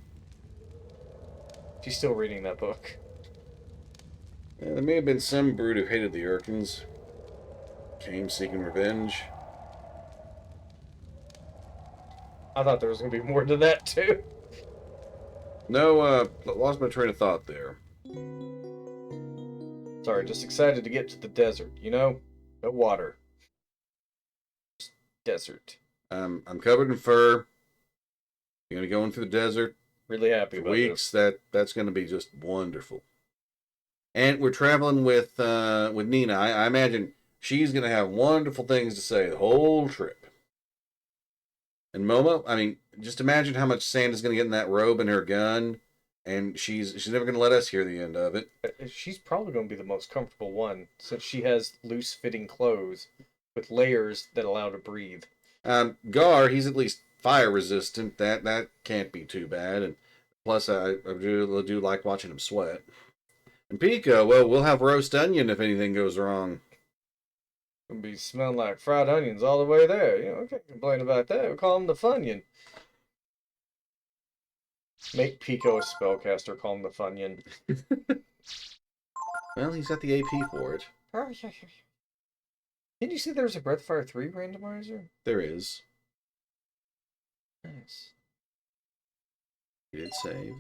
S2: She's still reading that book.
S1: Yeah, there may have been some Brood who hated the Urkins. Came seeking revenge.
S2: I thought there was going to be more to that, too.
S1: No, lost my train of thought there.
S2: Sorry, just excited to get to the desert, you know? No water. Just desert.
S1: I'm covered in fur. You're gonna go in through the desert
S2: Really happy
S1: for
S2: about
S1: weeks. That's gonna be just wonderful. And we're traveling with Nina. I imagine she's gonna have wonderful things to say the whole trip. And Momo, I mean, just imagine how much sand is gonna get in that robe and her gun. And she's never gonna let us hear the end of it.
S2: this. She's probably going to be the most comfortable one, since she has loose-fitting clothes with layers that allow to breathe.
S1: Gar, he's at least fire resistant. That can't be too bad. And plus, I do like watching him sweat. And Pico, well, we'll have roast onion if anything goes wrong.
S2: Gonna be smelling like fried onions all the way there. You know, I can't complain about that. We call him the Funyun. Make Pico a spellcaster, call him the Funyun.
S1: Well, he's got the AP for it.
S2: Didn't you see there's a Breathfire 3 randomizer?
S1: There is.
S2: Nice.
S1: He did save.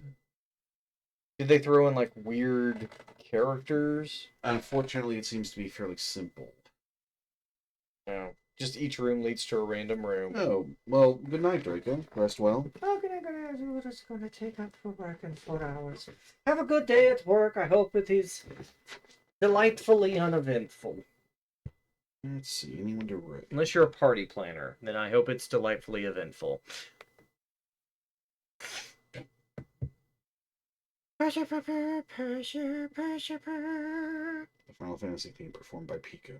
S2: Did they throw in, like, weird characters?
S1: Unfortunately, it seems to be fairly simple.
S2: No. Just each room leads to a random room.
S1: Oh, well, good night, Draco. Rest well.
S3: Oh, good. It's going to take up for work in 4 hours. Have a good day at work. I hope it is delightfully uneventful.
S1: Let's see, anyone to write?
S2: Unless you're a party planner, then I hope it's delightfully eventful.
S1: The Final Fantasy theme performed by Pico.